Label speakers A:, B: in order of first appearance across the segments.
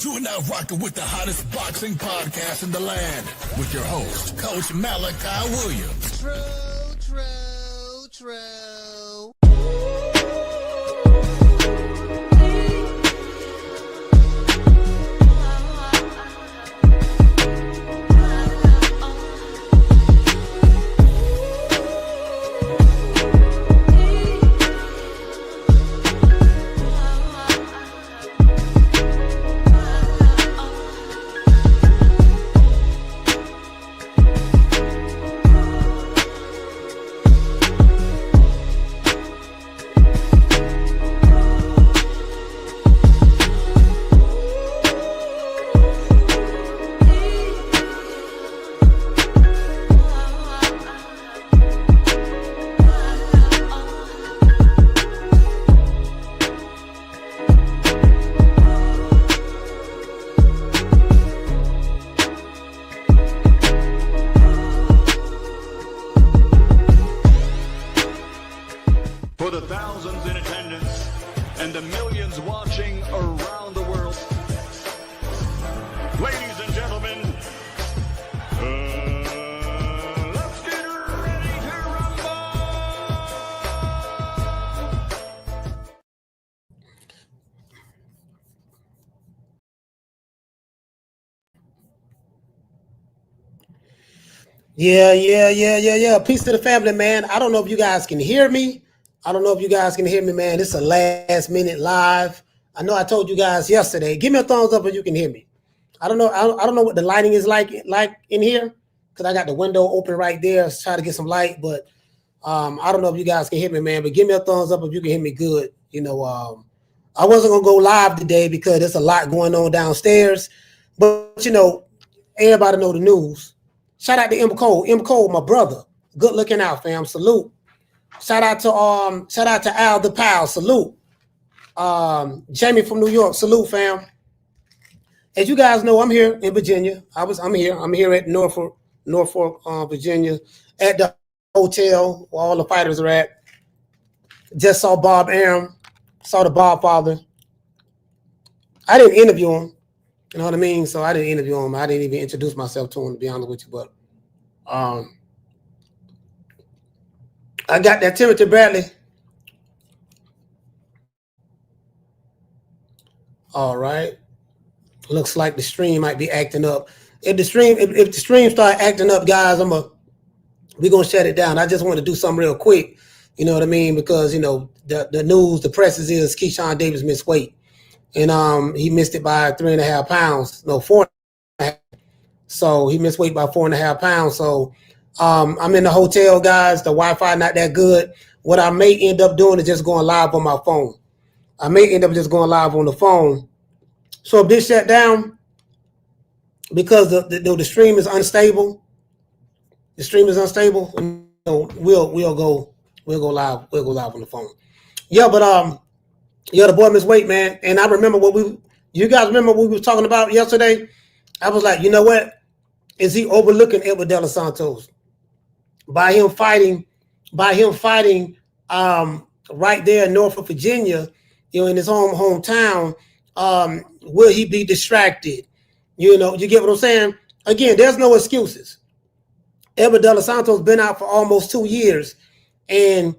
A: You are now rocking with the hottest boxing podcast in the land with your host, Coach Malachi Williams.
B: True.
C: For the thousands in attendance and the millions watching around the world, ladies and gentlemen, let's get ready to rumble!
D: Yeah. Peace to the family, man. I don't know if you guys can hear me. Man. It's a last minute live. I know I told you guys yesterday. Give me a thumbs up if you can hear me. I don't know. I don't know what the lighting is like in here because I got the window open right there. Try to get some light, but I don't know if you guys can hear me, man. But give me a thumbs up if you can hear me good. I wasn't gonna go live today because there's a lot going on downstairs. But everybody know the news. Shout out to M. Cole, my brother. Good looking out, fam. Salute. Shout out to Al the Pal. Salute. Jamie from New York. Salute, fam. As you guys know, I'm here in Virginia. I'm here at Norfolk, Virginia, at the hotel where all the fighters are at. Just saw Bob Arum. Saw the Bob father. I didn't interview him. You know what I mean? So I didn't interview him. I didn't even introduce myself to him, to be honest with you. But I got that Timothy Bradley. All right. Looks like the stream might be acting up. If the stream start acting up, guys, we're gonna shut it down. I just want to do something real quick. You know what I mean? Because the news, the press is Keyshawn Davis missed weight. And he missed it by 3.5 pounds. No, 4.5. So he missed weight by 4.5 pounds. So I'm in the hotel, guys. The Wi-Fi not that good. What I may end up doing is just going live on my phone. I may end up just going live on the phone. So if this shut down, because the stream is unstable, we'll go live. We'll go live on the phone. Yeah, but the boy missed weight, man. And I remember you guys remember what we were talking about yesterday? I was like, you know what? Is he overlooking Edward De Los Santos by him fighting right there in Norfolk, Virginia, in his hometown? Will he be distracted? You get what I'm saying? Again, there's no excuses. Edward De Los Santos been out for almost 2 years, and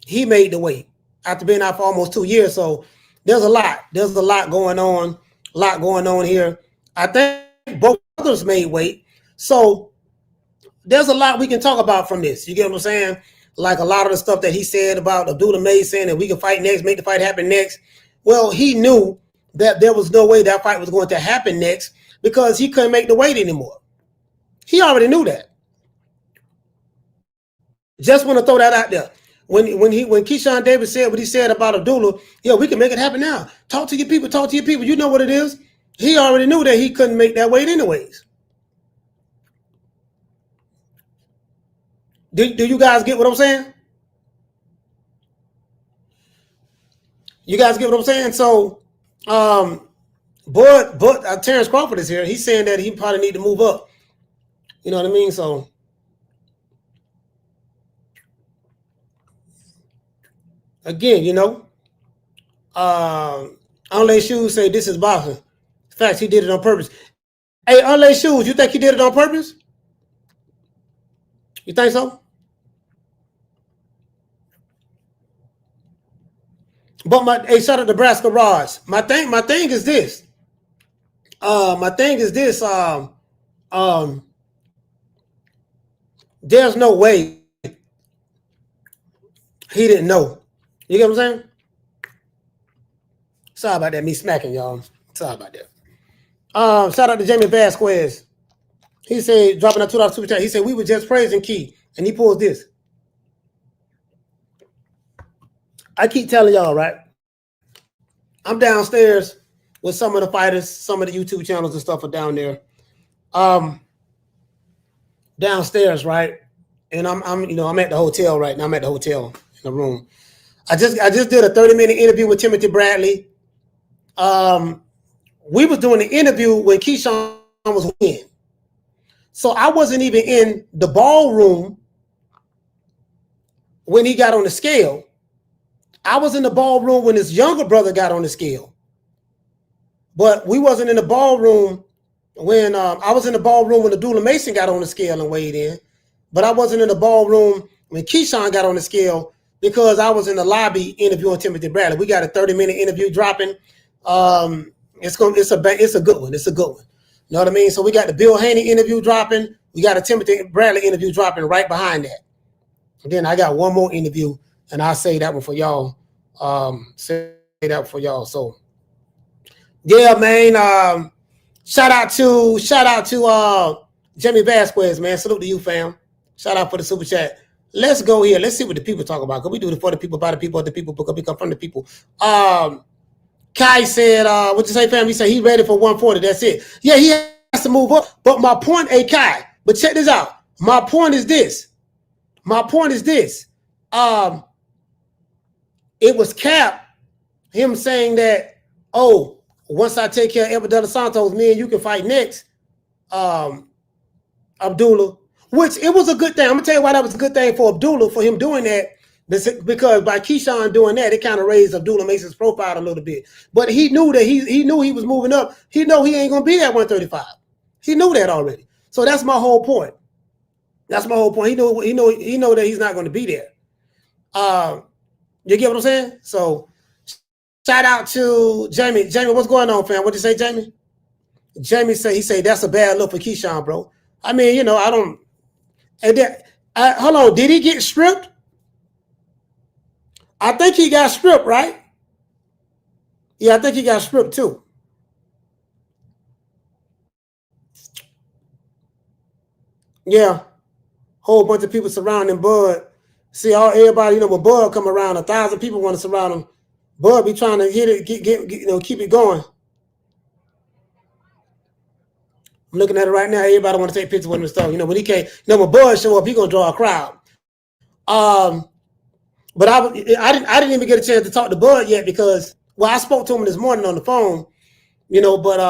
D: he made the weight after being out for almost 2 years. So there's a lot going on. Here. I think both others made weight. So there's a lot we can talk about from this. You get what I'm saying? Like a lot of the stuff that he said about Abdullah May saying that we can fight next, make the fight happen next. Well, he knew that there was no way that fight was going to happen next because he couldn't make the weight anymore. He already knew that. Just want to throw that out there. When Keyshawn Davis said what he said about Abdullah, we can make it happen now. Talk to your people. You know what it is. He already knew that he couldn't make that weight anyways. Do you guys get what I'm saying? You guys get what I'm saying? So, Terrence Crawford is here. He's saying that he probably need to move up. You know what I mean? So, again, Only Shoes say this is boxing. Facts, he did it on purpose. Hey, Unlaced Shoes, you think he did it on purpose? You think so? But shout out Nebraska Rods. My thing is this. There's no way he didn't know. You get what I'm saying? Sorry about that, me smacking y'all. Sorry about that. Shout out to Jamie Vasquez. He said, dropping a $2 super chat. He said, we were just praising Key. And he pulls this. I keep telling y'all, right? I'm downstairs with some of the fighters, some of the YouTube channels and stuff are down there. Downstairs, right? And I'm at the hotel right now. I'm at the hotel in the room. I just did a 30-minute interview with Timothy Bradley. We was doing the interview when Keyshawn was winning. So I wasn't even in the ballroom when he got on the scale. I was in the ballroom when his younger brother got on the scale. But we wasn't in the ballroom when I was in the ballroom when Abdullah Mason got on the scale and weighed in. But I wasn't in the ballroom when Keyshawn got on the scale because I was in the lobby interviewing Timothy Bradley. We got a 30-minute interview dropping. It's a good one. It's a good one. You know what I mean? So we got the Bill Haney interview dropping. We got a Timothy Bradley interview dropping right behind that. And then I got one more interview, and I'll say that one for y'all. So yeah, man. Shout out to Jamie Vasquez, man. Salute to you, fam. Shout out for the super chat. Let's go here. Let's see what the people talk about. Because we do it for the people, by the people, of the people, because we come from the people. Kai said, what you say, fam? He said he's ready for 140. That's it. Yeah, he has to move up. But my point, hey, Kai, but check this out. My point is this. It was Cap, him saying that, oh, once I take care of Ever Dos Santos, me and you can fight next, Abdullah, which it was a good thing. I'm going to tell you why that was a good thing for Abdullah, for him doing that, because by Keyshawn doing that, it kind of raised Abdullah Mason's profile a little bit. But he knew that he knew he was moving up. He know he ain't going to be at 135. He knew that already. So that's my whole point. That's my whole point. He know that he's not going to be there. You get what I'm saying? So shout out to Jamie. Jamie, what's going on, fam? What did you say, Jamie? Jamie he said that's a bad look for Keyshawn, bro. I mean, I don't. And then, hold on, did he get stripped? I think he got stripped, right? Yeah, I think he got stripped too. Yeah, whole bunch of people surrounding Bud. See, everybody, when Bud come around, 1,000 people want to surround him. Bud be trying to hit it, keep it going. I'm looking at it right now. Everybody want to take pictures with him and stuff. When he can't, when Bud show up, he gonna draw a crowd. But I didn't even get a chance to talk to Bud yet because, I spoke to him this morning on the phone, but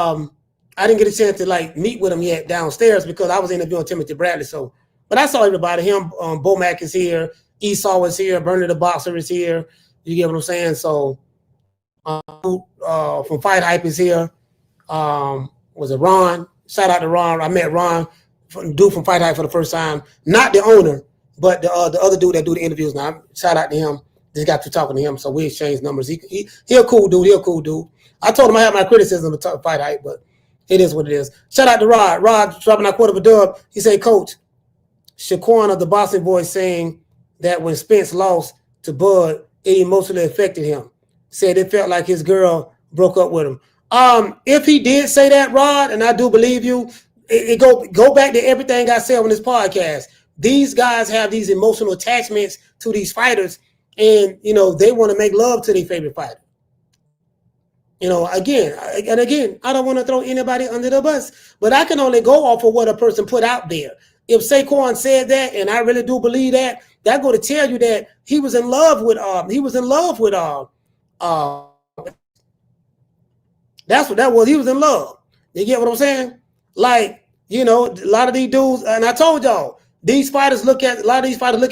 D: I didn't get a chance to meet with him yet downstairs because I was interviewing Timothy Bradley. So, but I saw everybody. Him, Bomac is here. Esau is here. Bernie the Boxer is here. You get what I'm saying? So, from Fight Hype is here. Was it Ron? Shout out to Ron. I met Ron, dude from Fight Hype for the first time. Not the owner, but the other dude that do the interviews now. Shout out to him. Just got to talking to him, so we exchanged numbers. He a cool dude. I told him I had my criticism of Fight Hype, but it is what it is. Shout out to Rod. Rod dropping our quarter of a dub. He said, Coach, Shaquan of the Boston Boys saying that when Spence lost to Bud, it emotionally affected him. Said it felt like his girl broke up with him. If he did say that, Rod, and I do believe you, it go back to everything I said on this podcast. These guys have these emotional attachments to these fighters, and they want to make love to their favorite fighter. Again, I don't want to throw anybody under the bus, but I can only go off of what a person put out there. If Saquon said that, and I really do believe that, that's going to tell you that he was in love with that's what that was. He was in love. You get what I'm saying? A lot of these dudes, and I told y'all, a lot of these fighters look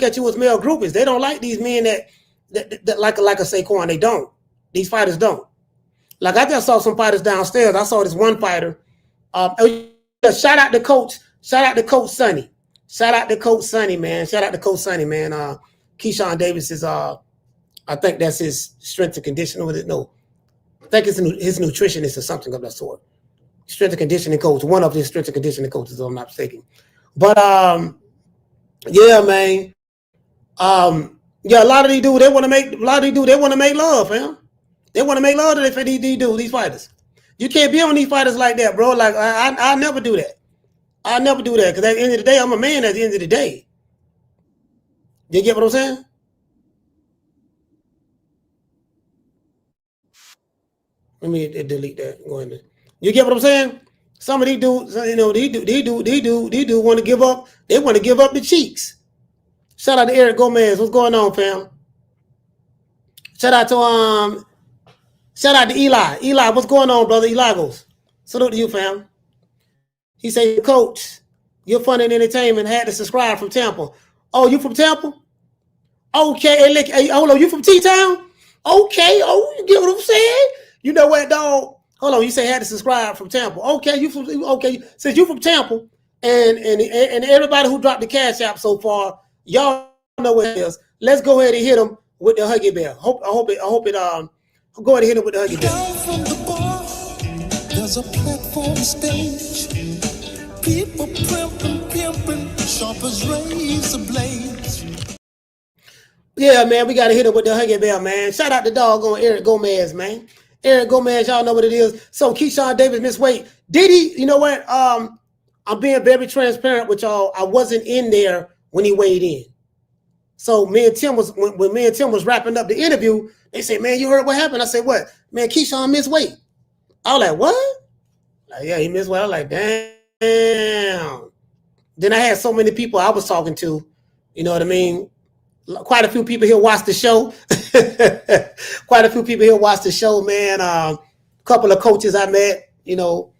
D: at you as male groupies. They don't like these men that like a Saquon. They don't. These fighters don't. Like I just saw some fighters downstairs. I saw this one fighter. Shout out to Coach. Shout out to Coach Sonny. Shout out to Coach Sonny, man. Shout out to Coach Sonny, man. Keyshawn Davis is I think that's his strength and conditioning with it. No, I think it's his nutritionist or something of that sort. Strength and conditioning coach. One of his strength and conditioning coaches, if I'm not mistaken. But yeah, man. Yeah, a lot of these dudes, they want to make love, fam. They want to make love to these fighters. You can't be on these fighters like that, bro. Like I never do that. I never do that because at the end of the day, I'm a man. At the end of the day, you get what I'm saying? Let me delete that. Go in there. You get what I'm saying? Some of these dudes, you know, these dudes want to give up. They want to give up the cheeks. Shout out to Eric Gomez. What's going on, fam? Shout out to Eli. Eli, what's going on, brother? Eli goes. Salute to you, fam. He said, Coach, you're fun and entertainment. Had to subscribe from Tampa. Oh, you from Tampa? Okay. Hey, hold on. You from T-Town? Okay. Oh, you get what I'm saying? You know what, dog? Hold on. You say had to subscribe from Tampa. Okay. Since you from Tampa and everybody who dropped the cash app so far, y'all know what it is. Let's go ahead and hit them with the Huggy Bear. Go ahead and hit them with the Huggy Bear.
B: Down from the bar, there's a platform stage. People pimping, sharp as razor blades.
D: Yeah, man, we got to hit him with the Huggy Bear, man. Shout out to doggone Eric Gomez, man. Eric Gomez, y'all know what it is. So Keyshawn Davis missed weight. Did he? You know what? I'm being very transparent with y'all. I wasn't in there when he weighed in. So me and Tim when me and Tim was wrapping up the interview, they said, man, you heard what happened? I said, what? Man, Keyshawn missed weight. I was like, what? Like, yeah, he missed weight. I was like, damn. Then I had so many people I was talking to, you know what I mean? Quite a few people here watch the show. Quite a few people here watch the show, man. A couple of coaches I met, you know,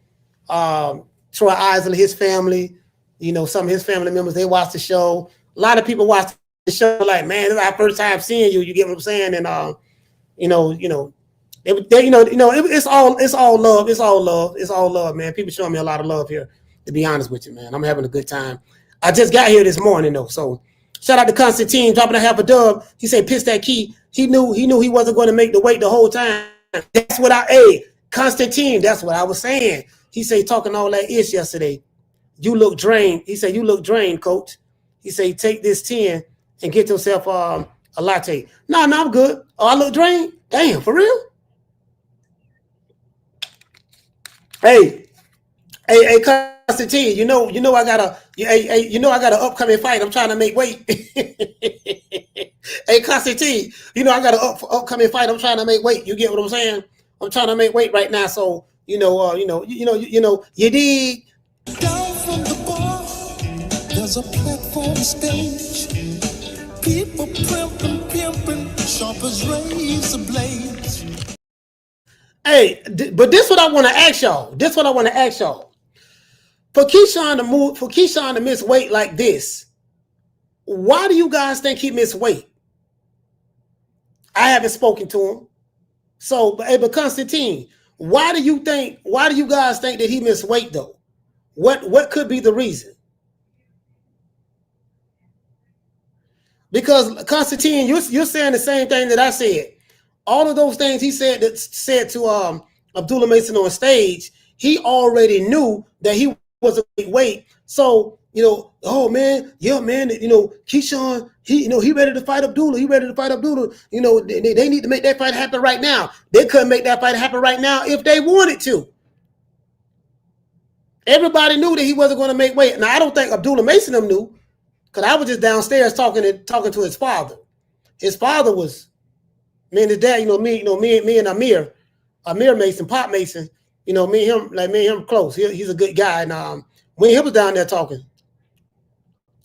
D: Troy Isley, his family, you know, some of his family members, they watch the show. A lot of people watch the show like, man, this is our first time seeing you. You get what I'm saying? And it's all love. It's all love, man. People showing me a lot of love here, to be honest with you, man. I'm having a good time. I just got here this morning though, so shout out to Constantine dropping a half a dub. He said, "Piss that key." He knew he wasn't going to make the weight the whole time. That's what Constantine. That's what I was saying. He said, talking all that ish yesterday. You look drained. He said, "You look drained, coach." He said, "Take this 10 and get yourself a latte." No, I'm good. Oh, I look drained. Damn, for real? Hey, Constantine, you know I got an upcoming fight. I'm trying to make weight. Hey, Constantine, you know I got an upcoming fight. I'm trying to make weight. You get what I'm saying? I'm trying to make weight right now. So you dig.
B: Down from the bar, there's a platform stage. People pimping, sharp as razor blades.
D: Hey, but this what I want to ask y'all. For Keyshawn to miss weight like this, why do you guys think he missed weight? I haven't spoken to him. So, but Constantine, why do you guys think that he missed weight though? What could be the reason? Because Constantine, you're saying the same thing that I said. All of those things he said to Abdullah Mason on stage, he already knew that he was a big weight. So, oh man, yeah, man, Keyshawn, he ready to fight Abdullah. He ready to fight Abdullah. They need to make that fight happen right now. They couldn't make that fight happen right now if they wanted to. Everybody knew that he wasn't going to make weight. Now, I don't think Abdullah Mason them knew, because I was just downstairs talking to his father. His father was, me and his dad, me and Amir Mason, Pop Mason, me and him close. He's a good guy. And when he was down there talking,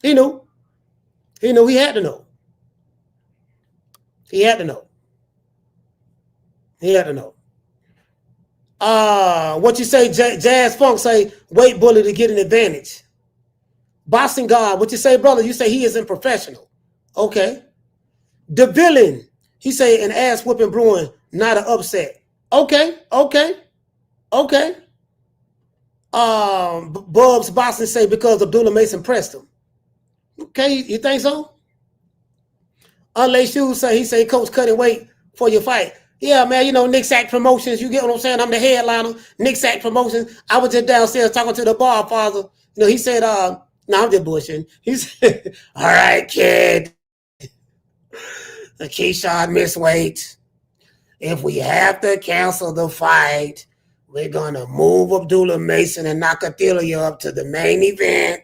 D: he knew. He had to know. He had to know. What you say, Jazz Funk say, weight bully to get an advantage. Boxing God, what you say, brother? You say he isn't professional. Okay. The villain, he say an ass whooping brewing, not an upset. Okay. Bubs Boston say because Abdullah Mason pressed him. Okay, you think so? Unlaced Shoes say he say coach cutting weight for your fight. Yeah, man, you know, Nick Sack Promotions, you get what I'm saying? I'm the headliner, Nick Sack Promotions. I was just downstairs talking to the bar father. You know, he said, no, I'm just bullshitting. He said, all right, kid. Keyshawn missed weight. If we have to cancel the fight, we're going to move Abdullah Mason and Nakatilia up to the main event,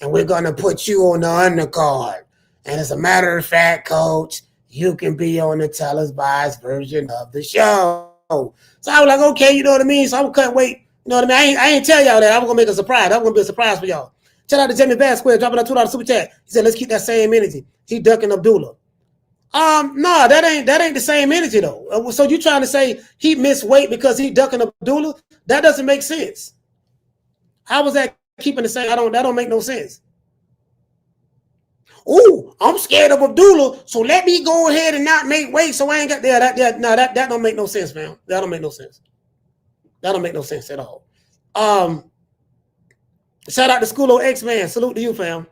D: and we're going to put you on the undercard. And as a matter of fact, coach, you can be on the Tell Us Bias version of the show. So I was like, okay, you know what I mean? So I'm cutting weight. You know what I mean? I ain't tell y'all that. I was going to make a surprise. That was going to be a surprise for y'all. Shout out to Jamie Vasquez, dropping a $2 super chat. He said, let's keep that same energy. He ducking Abdullah. No, that ain't the same energy though. So you trying to say he missed weight because he ducking Abdullah? That doesn't make sense. How was that keeping the same? That don't make no sense. Ooh, I'm scared of Abdullah, so let me go ahead and not make weight so I ain't got there. That don't make no sense, man. That don't make no sense. That don't make no sense at all. Shout out to Schoolo X-Man. Salute to you, fam.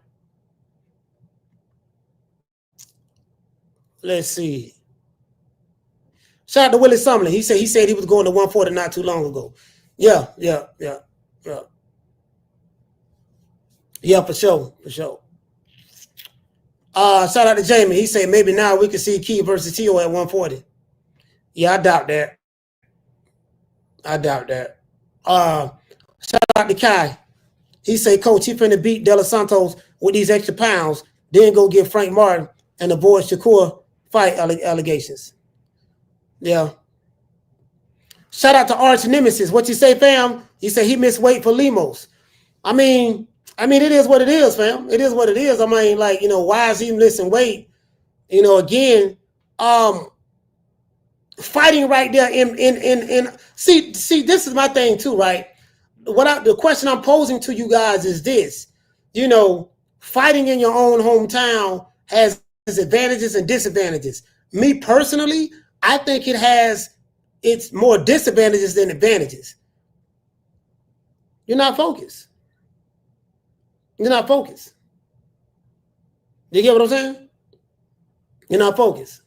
D: Let's see. Shout out to Willie Sumlin. He said he was going to 140 not too long ago. Yeah, for sure. Shout out to Jamie. He said maybe now we can see Key versus Tio at 140. Yeah, I doubt that. Shout out to Kai. He said, Coach, he finna beat De Los Santos with these extra pounds, then go get Frank Martin and avoid Shakur fight allegations. Yeah. Shout out to Arch Nemesis. What you say, fam? He said he missed weight for Limos. I mean, it is what it is, fam. It is what it is. I mean, like, you know, why is he missing weight? You know, again, fighting right there in see, this is my thing too, right? The question I'm posing to you guys is this. You know, fighting in your own hometown has advantages and disadvantages. Me personally, I think it's more disadvantages than advantages. You're not focused. You get what I'm saying? You're not focused.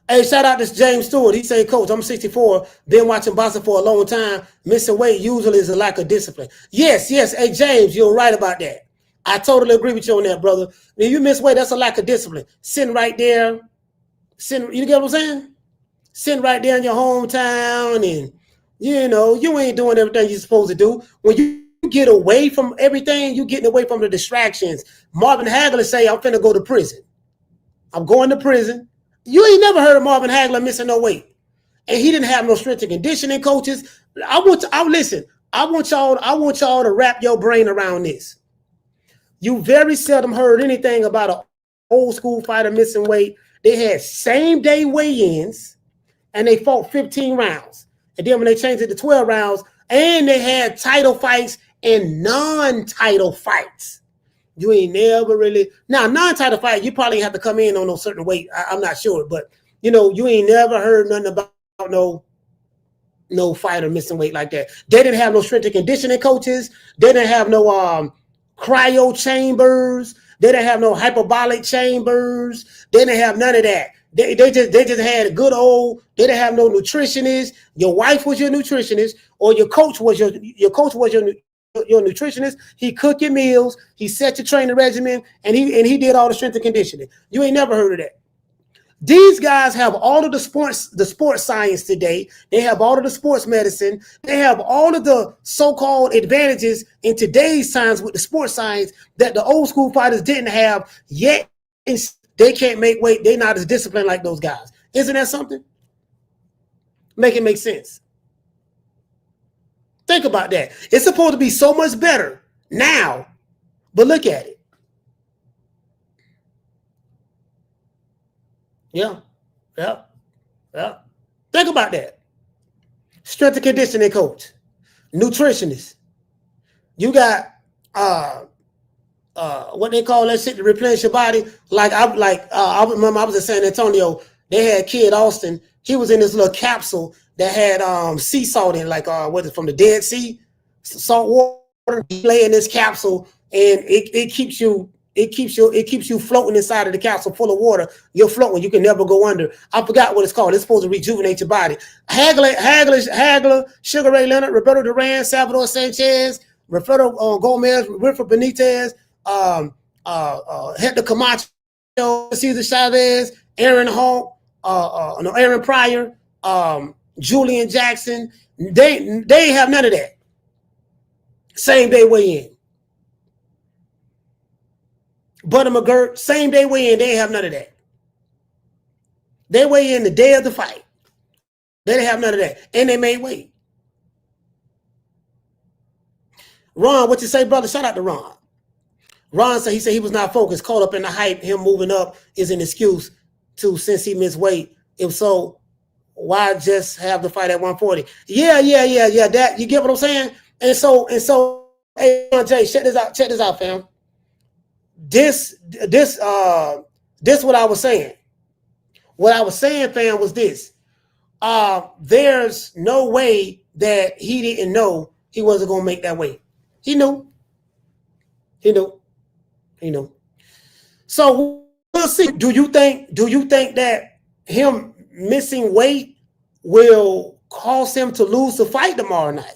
D: Hey, shout out to James Stewart. He said, Coach, I'm 64, been watching boxing for a long time. Missing weight usually is a lack of discipline. Yes. Hey, James, you're right about that. I totally agree with you on that, brother. When you miss weight, that's a lack of discipline. Sitting right there. You get what I'm saying? Sitting right there in your hometown and, you know, you ain't doing everything you're supposed to do. When you get away from everything, you getting away from the distractions. Marvin Hagler say, I'm finna go to prison. I'm going to prison. You ain't never heard of Marvin Hagler missing no weight. And he didn't have no strength and conditioning coaches. I want y'all to wrap your brain around this. You very seldom heard anything about an old school fighter missing weight. They had same day weigh-ins and they fought 15 rounds. And then when they changed it to 12 rounds, and they had title fights and non-title fights. You ain't never really now non-title fight. You probably have to come in on no certain weight. I'm not sure, but you know you ain't never heard nothing about no fighter missing weight like that. They didn't have no strength and conditioning coaches. They didn't have no cryo chambers. They didn't have no hyperbolic chambers. They didn't have none of that. They just had a good old. They didn't have no nutritionist. Your wife was your nutritionist, or your coach was your nutritionist. He cooked your meals. He set your training regimen, and he did all the strength and conditioning. You ain't never heard of that. These guys have all of the sports science today. They have all of the sports medicine. They have all of the so-called advantages in today's times with the sports science that the old school fighters didn't have yet. They can't make weight. They're not as disciplined like those guys. Isn't that something? Make it make sense. Think about that. It's supposed to be so much better now, but look at it. Yeah. Think about that. Strength and conditioning coach, nutritionist. You got what they call that shit to replenish your body. I remember I was in San Antonio They had Kid Austin. He was in this little capsule that had sea salt in, like what is it, from the Dead Sea, salt water. You lay in this capsule, and it keeps you floating inside of the capsule full of water. You're floating. You can never go under. I forgot what it's called. It's supposed to rejuvenate your body. Hagler, Sugar Ray Leonard, Roberto Duran, Salvador Sanchez, Roberto Gomez, Wilfred Benitez, Hector Camacho, Cesar Chavez, Aaron Hall, Aaron Pryor, Julian Jackson. They have none of that. Same day weigh in. Butter McGirt, same day weigh in. They have none of that. They weigh in the day of the fight. They didn't have none of that. And they made weight. Ron, what you say, brother? Shout out to Ron. Ron said he was not focused, caught up in the hype. Him moving up is an excuse to, since he missed weight. If so, why just have the fight at 140? Yeah. That, you get what I'm saying? And so, hey, Jay, check this out, fam. This what I was saying. What I was saying, fam, was this. There's no way that he didn't know he wasn't gonna make that weight. He knew. So we'll see. Do you think that him missing weight will cause him to lose the fight tomorrow night?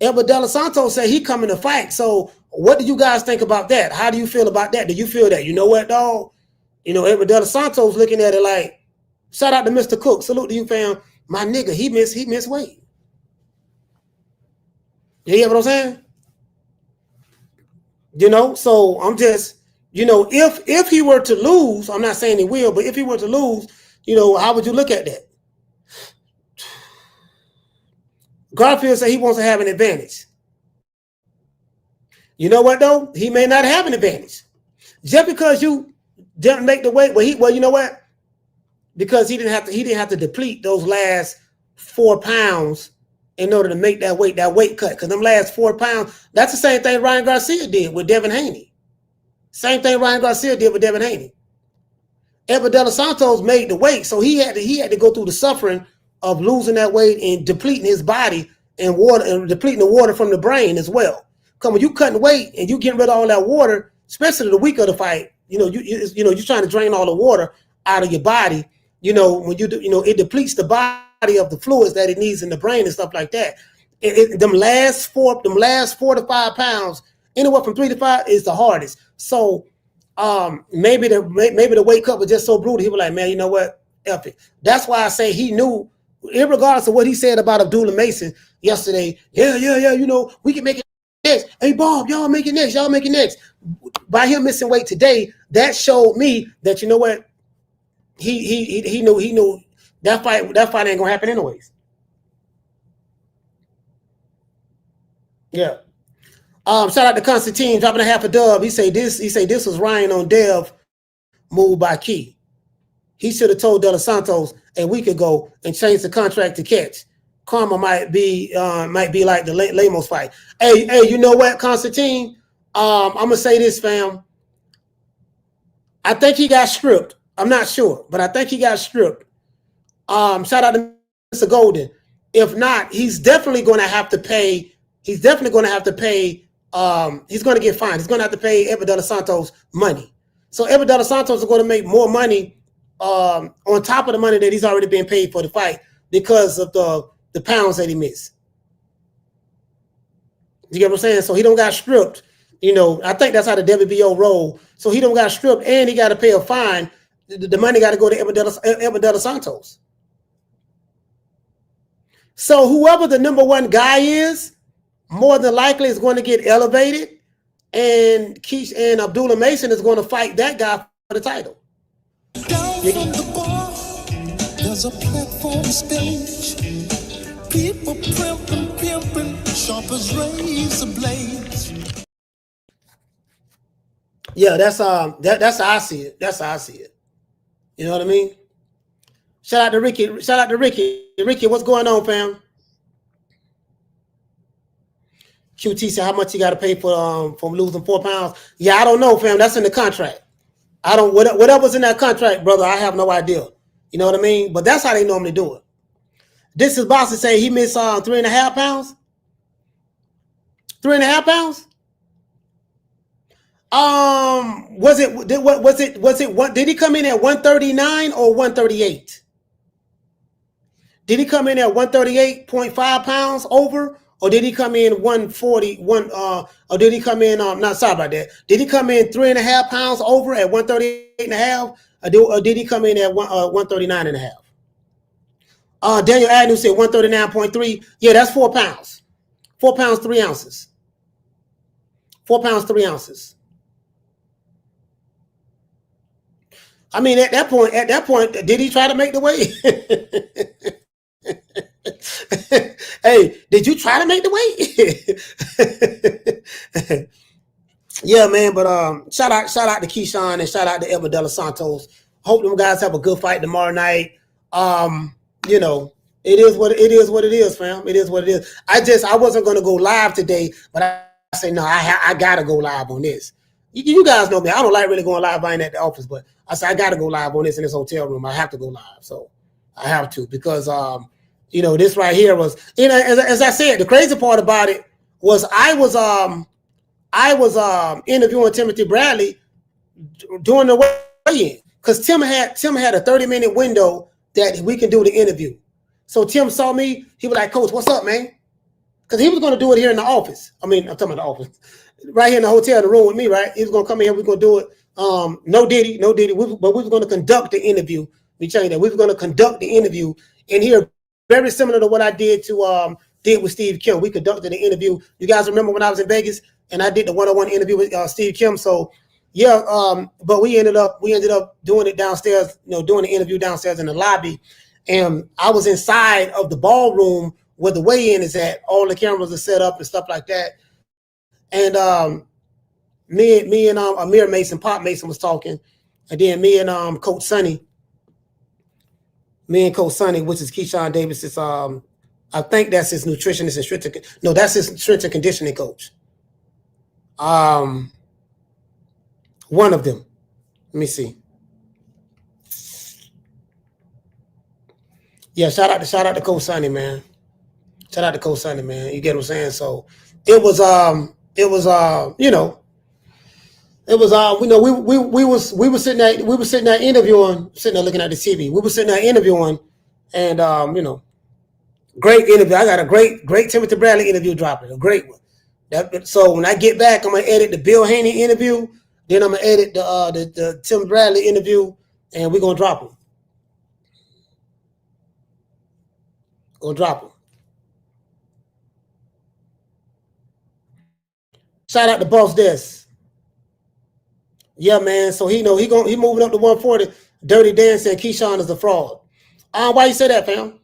D: Edward De Los Santos said he coming to fight. So what do you guys think about that? How do you feel about that? Do you feel that, you know what, dog? Edward De Los Santos looking at it like, shout out to Mr. Cook. Salute to you, fam. My nigga, he missed weight. You hear what I'm saying? So I'm just, if he were to lose, I'm not saying he will, but if he were to lose, how would you look at that? Garfield said he wants to have an advantage. You know what though? He may not have an advantage. Just because you didn't make the weight, well, you know what? Because he didn't have to deplete those last 4 pounds in order to make that weight cut. Because them last 4 pounds, that's the same thing Ryan Garcia did with Devin Haney. Same thing Ryan Garcia did with Devin Haney. Edward De Los Santos made the weight, so he had to go through the suffering of losing that weight and depleting his body and water and depleting the water from the brain as well. Because when you cutting weight and you getting rid of all that water, especially the week of the fight, you're trying to drain all the water out of your body. When you do, it depletes the body of the fluids that it needs in the brain and stuff like that. Them last 4 to 5 pounds, anywhere from 3 to 5, is the hardest. So maybe the weight cut was just so brutal. He was like, man, you know what? F it. That's why I say he knew, regardless of what he said about Abdullah Mason yesterday. Yeah. We can make it next. Hey, Bob, y'all make it next. By him missing weight today, that showed me that, you know what? He knew that fight ain't gonna happen anyways. Yeah. Shout out to Constantine dropping a half a dub. He say this was Ryan on Dev moved by Key. He should have told De Los Santos a week ago and changed the contract to catch. Karma might be like the Lemos fight. Hey, you know what, Constantine? I'm gonna say this, fam. I think he got stripped. I'm not sure, but I think he got stripped. Shout out to Mr. Golden. If not, he's definitely going to have to pay. He's going to get fined. He's going to have to pay Edward De Los Santos money. So Edward De Los Santos is going to make more money on top of the money that he's already been paid for the fight because of the pounds that he missed. You get what I'm saying? So he don't got stripped. I think that's how the WBO roll. So he don't got stripped and he got to pay a fine. The money got to go to Edward De Los Santos. So whoever the number one guy is, more than likely is going to get elevated, and Abdullah Mason is going to fight that guy for the title.
B: Down from the bar, there's a platform stage. People pimping, sharp as razor blades.
D: Yeah, that's how I see it. That's how I see it. You know what I mean? Shout out to Ricky. Ricky, what's going on, fam? QT said how much you got to pay for losing 4 pounds. Yeah, I don't know, fam. That's in the contract. Whatever's in that contract, brother. I have no idea. You know what I mean? But that's how they normally do it. This is Boston say he missed 3.5 pounds. 3.5 pounds. Was it what did he come in at 139 or 138? Did he come in at 138.5 pounds over, or did he come in 141? Or did he come in? Not sorry about that. Did he come in 3.5 pounds over at 138.5, or did he come in at 139.5? Daniel Agnew said 139.3. Yeah, that's 4 pounds. 4 pounds 3 ounces. 4 pounds 3 ounces. I mean, at that point, did he try to make the weight? Hey, did you try to make the weight? Yeah, man. But shout out to Keyshawn and shout out to Edward De Los Santos. Hope them guys have a good fight tomorrow night. You know, it is what it is, fam. It is what it is. I wasn't gonna go live today, but I say no, I gotta go live on this. You guys know me. I don't like really going live. I ain't at the office, but I said I got to go live on this in this hotel room. I have to go live, so I have to because you know, this right here was, you know, as I said, the crazy part about it was I was interviewing Timothy Bradley during the weigh-in because Tim had a 30-minute window that we can do the interview. So Tim saw me. He was like, "Coach, what's up, man?" Because he was going to do it here in the office. I mean, I'm talking about the office. Right here in the hotel, in the room with me, right? He was going to come in here. We're going to do it. No Diddy. But we were going to conduct the interview. We tell you that we were going to conduct the interview in here, very similar to what I did with Steve Kim. We conducted the interview. You guys remember when I was in Vegas and I did the one-on-one interview with Steve Kim? So yeah, but we ended up doing it downstairs. You know, doing the interview downstairs in the lobby, and I was inside of the ballroom where the weigh-in is at. All the cameras are set up and stuff like that. And me and Amir Mason, Pop Mason was talking, and then me and Coach Sonny, which is Keyshawn Davis, is I think that's his nutritionist and that's his strength and conditioning coach. One of them. Let me see. Yeah, shout out to Coach Sonny, man. Shout out to Coach Sonny, man. You get what I'm saying? So it was we were sitting there interviewing, sitting there looking at the TV. We were sitting there interviewing, and great interview. I got a great Timothy Bradley interview dropping, a great one. So when I get back, I'm gonna edit the Bill Haney interview, then I'm gonna edit the Tim Bradley interview, and we're gonna drop them. Shout out to Boss Des. Yeah, man. So he moving up to 140. Dirty Dan said Keyshawn is a fraud. Why you say that, fam?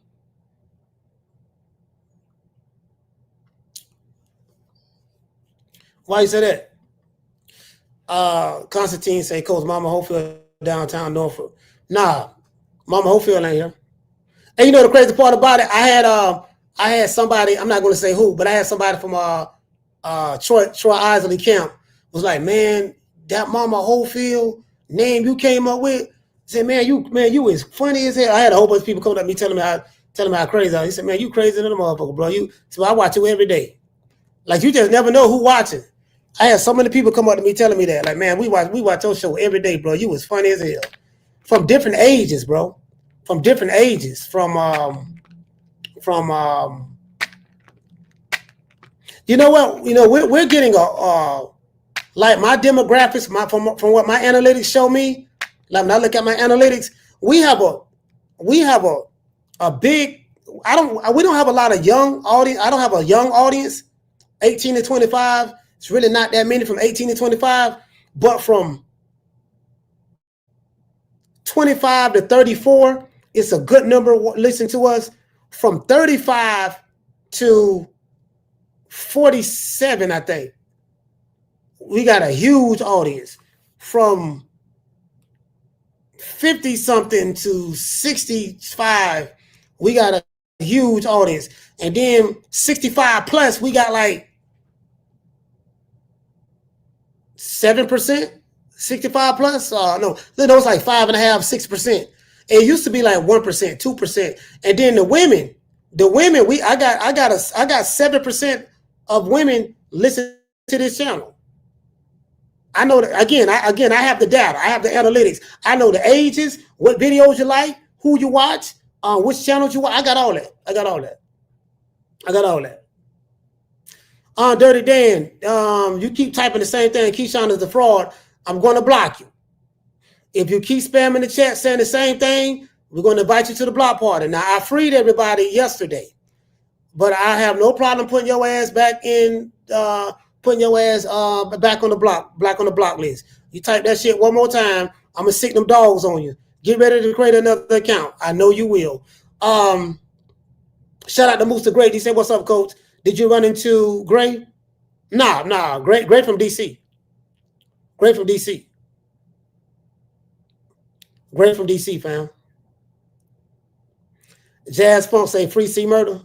D: Why you say that? Constantine say Coach Mama Hopefield downtown Norfolk. Nah, Mama Hopefield ain't here. And you know the crazy part about it, I had somebody, I'm not going to say who, but I had somebody from Troy Isley Camp was like, man, that Mama Hopefield name you came up with, said, man, you is funny as hell. I had a whole bunch of people coming up to me telling me how crazy I was. He said, man, you crazy than a motherfucker, bro. So I watch you every day. Like, you just never know who watching. I had so many people come up to me telling me that. Like, man, we watch your show every day, bro. You was funny as hell. From different ages, bro. From different ages. From you know what? You know, we're getting like my demographics, from what my analytics show me. Like when I look at my analytics, we have a big. We don't have a lot of young audience. I don't have a young audience, 18 to 25. It's really not that many from 18 to 25, but from 25 to 34, it's a good number. Listen to us. From 35 to 47, I think we got a huge audience. From 50 something to 65, we got a huge audience. And then 65 plus, we got like 7%. 65 plus, no, it's like 5.5%, 6%. It used to be like 1%, 2%. And then the women, I got 7% of women listen to this channel. I know that again, I have the data, I have the analytics. I know the ages, what videos you like, who you watch, which channels you watch. I got all that. Dirty Dan, you keep typing the same thing. Keyshawn is the fraud. I'm going to block you. If you keep spamming the chat saying the same thing, we're going to invite you to the block party. Now, I freed everybody yesterday, but I have no problem putting your ass back in, back on the block list. You type that shit one more time, I'm going to sick them dogs on you. Get ready to create another account. I know you will. Shout out to Moose the Great. He said, what's up, coach? Did you run into Gray? Nah. Gray from DC. Gray from DC, fam. Jazz Funk say free C Murder.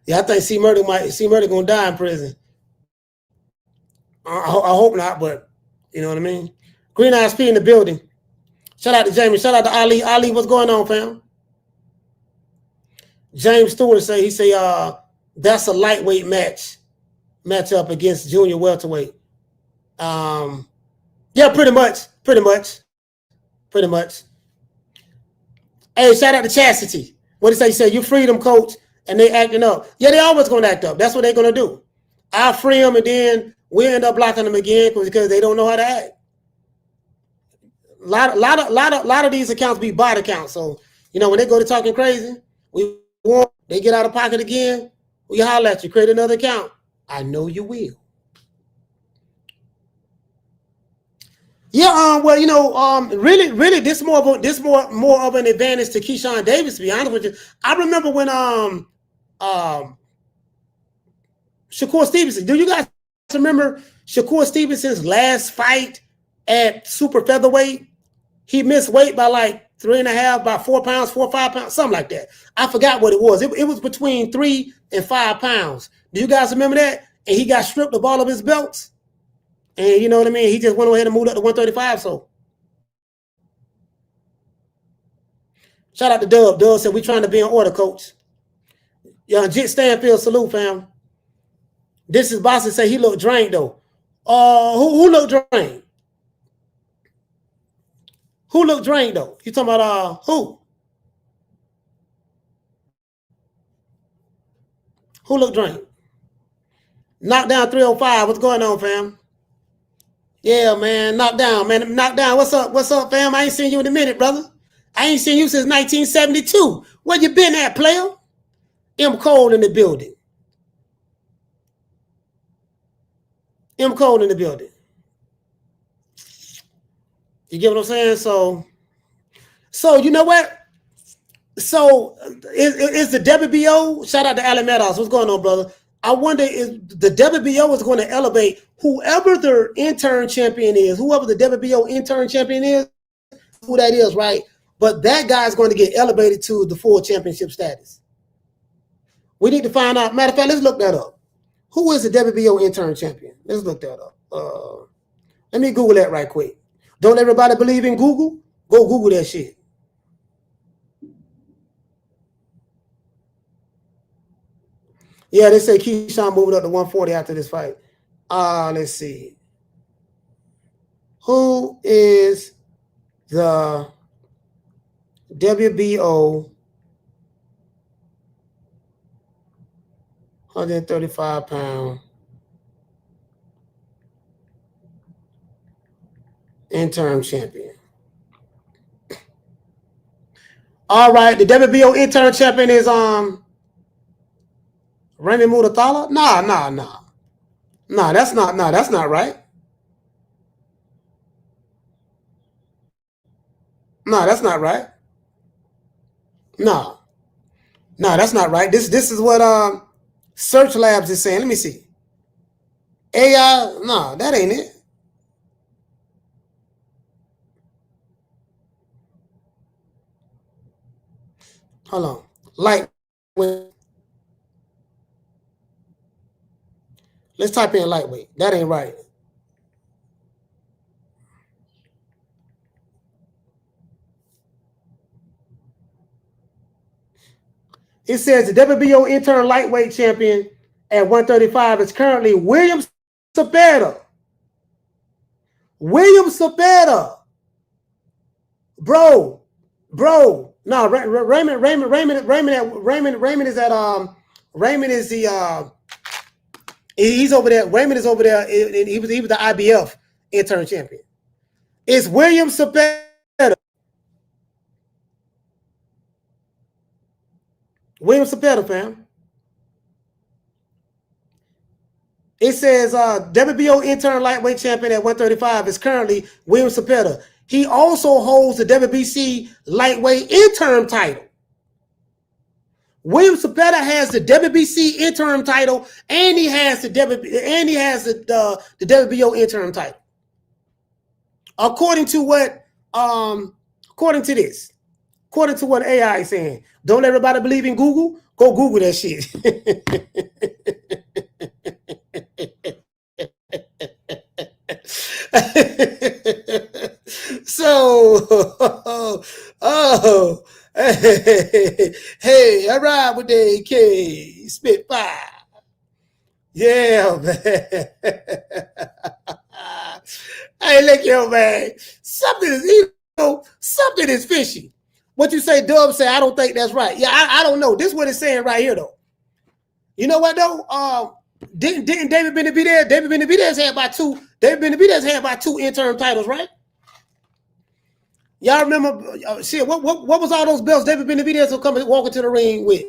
D: Yeah, I think C Murder gonna die in prison. I hope not, but you know what I mean. Green Eyes P in the building. Shout out to Jamie. Shout out to Ali. Ali, what's going on, fam? James Stewart say that's a lightweight matchup against junior welterweight. Yeah, pretty much. Hey, shout out to Chastity. What did he say? He said, you freed them, coach, and they acting up. Yeah, they always going to act up. That's what they're going to do. I'll free them, and then we end up blocking them again because they don't know how to act. A lot of these accounts be bot accounts. So, when they go to talking crazy, they get out of pocket again, we holler at you, create another account. I know you will. Yeah, really, this more of an advantage to Keyshawn Davis. To be honest with you, I remember when Shakur Stevenson. Do you guys remember Shakur Stevenson's last fight at super featherweight? He missed weight by like 3.5, by 4 pounds, 4 or 5 pounds, something like that. I forgot what it was. It was between 3 and 5 pounds. Do you guys remember that? And he got stripped of all of his belts. And you know what I mean? He just went ahead and moved up to 135. So shout out to Dub. Dub said, we trying to be in order, coach. Yeah, Jit Stanfield, salute, fam. This is Boston say he looked drained, though. Who looked drained? Who looked drained, though? You talking about who? Who looked drained? Knockdown 305. What's going on, fam? Yeah, man. Knockdown, man. Knockdown. What's up, fam? I ain't seen you in a minute, brother. I ain't seen you since 1972. Where you been at, player? M. Cole in the building. M. Cole in the building. You get what I'm saying? So you know what? So is the WBO, shout out to Alan Meadows. What's going on, brother? I wonder if the WBO is going to elevate whoever their intern champion is, whoever the WBO intern champion is, who that is, right? But that guy's going to get elevated to the full championship status. We need to find out. Matter of fact, let's look that up. Who is the WBO intern champion? Let's look that up. Let me Google that right quick. Don't everybody believe in Google? Go Google that shit. Yeah, they say Keyshawn moving up to 140 after this fight. Let's see. Who is the WBO 135-pound interim champion? All right, the WBO interim champion is Remy Mutathala? Nah, that's not right. No, that's not right. No, that's not right. This is what Search Labs is saying. Let me see. AI, no, that ain't it. Hold on. Lightweight. Let's type in lightweight. That ain't right. It says the WBO interim lightweight champion at 135 is currently William Cepeda. William Cepeda. Bro. No, Raymond is at Raymond is the he's over there. Raymond is over there. He was the IBF interim champion. It's William Cepeda. William Cepeda, fam. It says WBO interim lightweight champion at 135 is currently William Cepeda. He also holds the WBC lightweight interim title. William Cepeda has the WBC interim title, and he has the WBO interim title. According to what AI is saying. Don't everybody believe in Google? Go Google that shit. So, hey, all right with the AK Spitfire. Yeah, man. Hey, look, yo, man. Something is fishy. What you say, Dub? Say I don't think that's right. Yeah, I don't know. This is what it's saying right here, though. You know what though? Didn't David Benavidez? David Benavidez had about two. David Benavidez had about 2 interim titles, right? Y'all remember? Shit. What was all those belts David Benavidez was coming walking to the ring with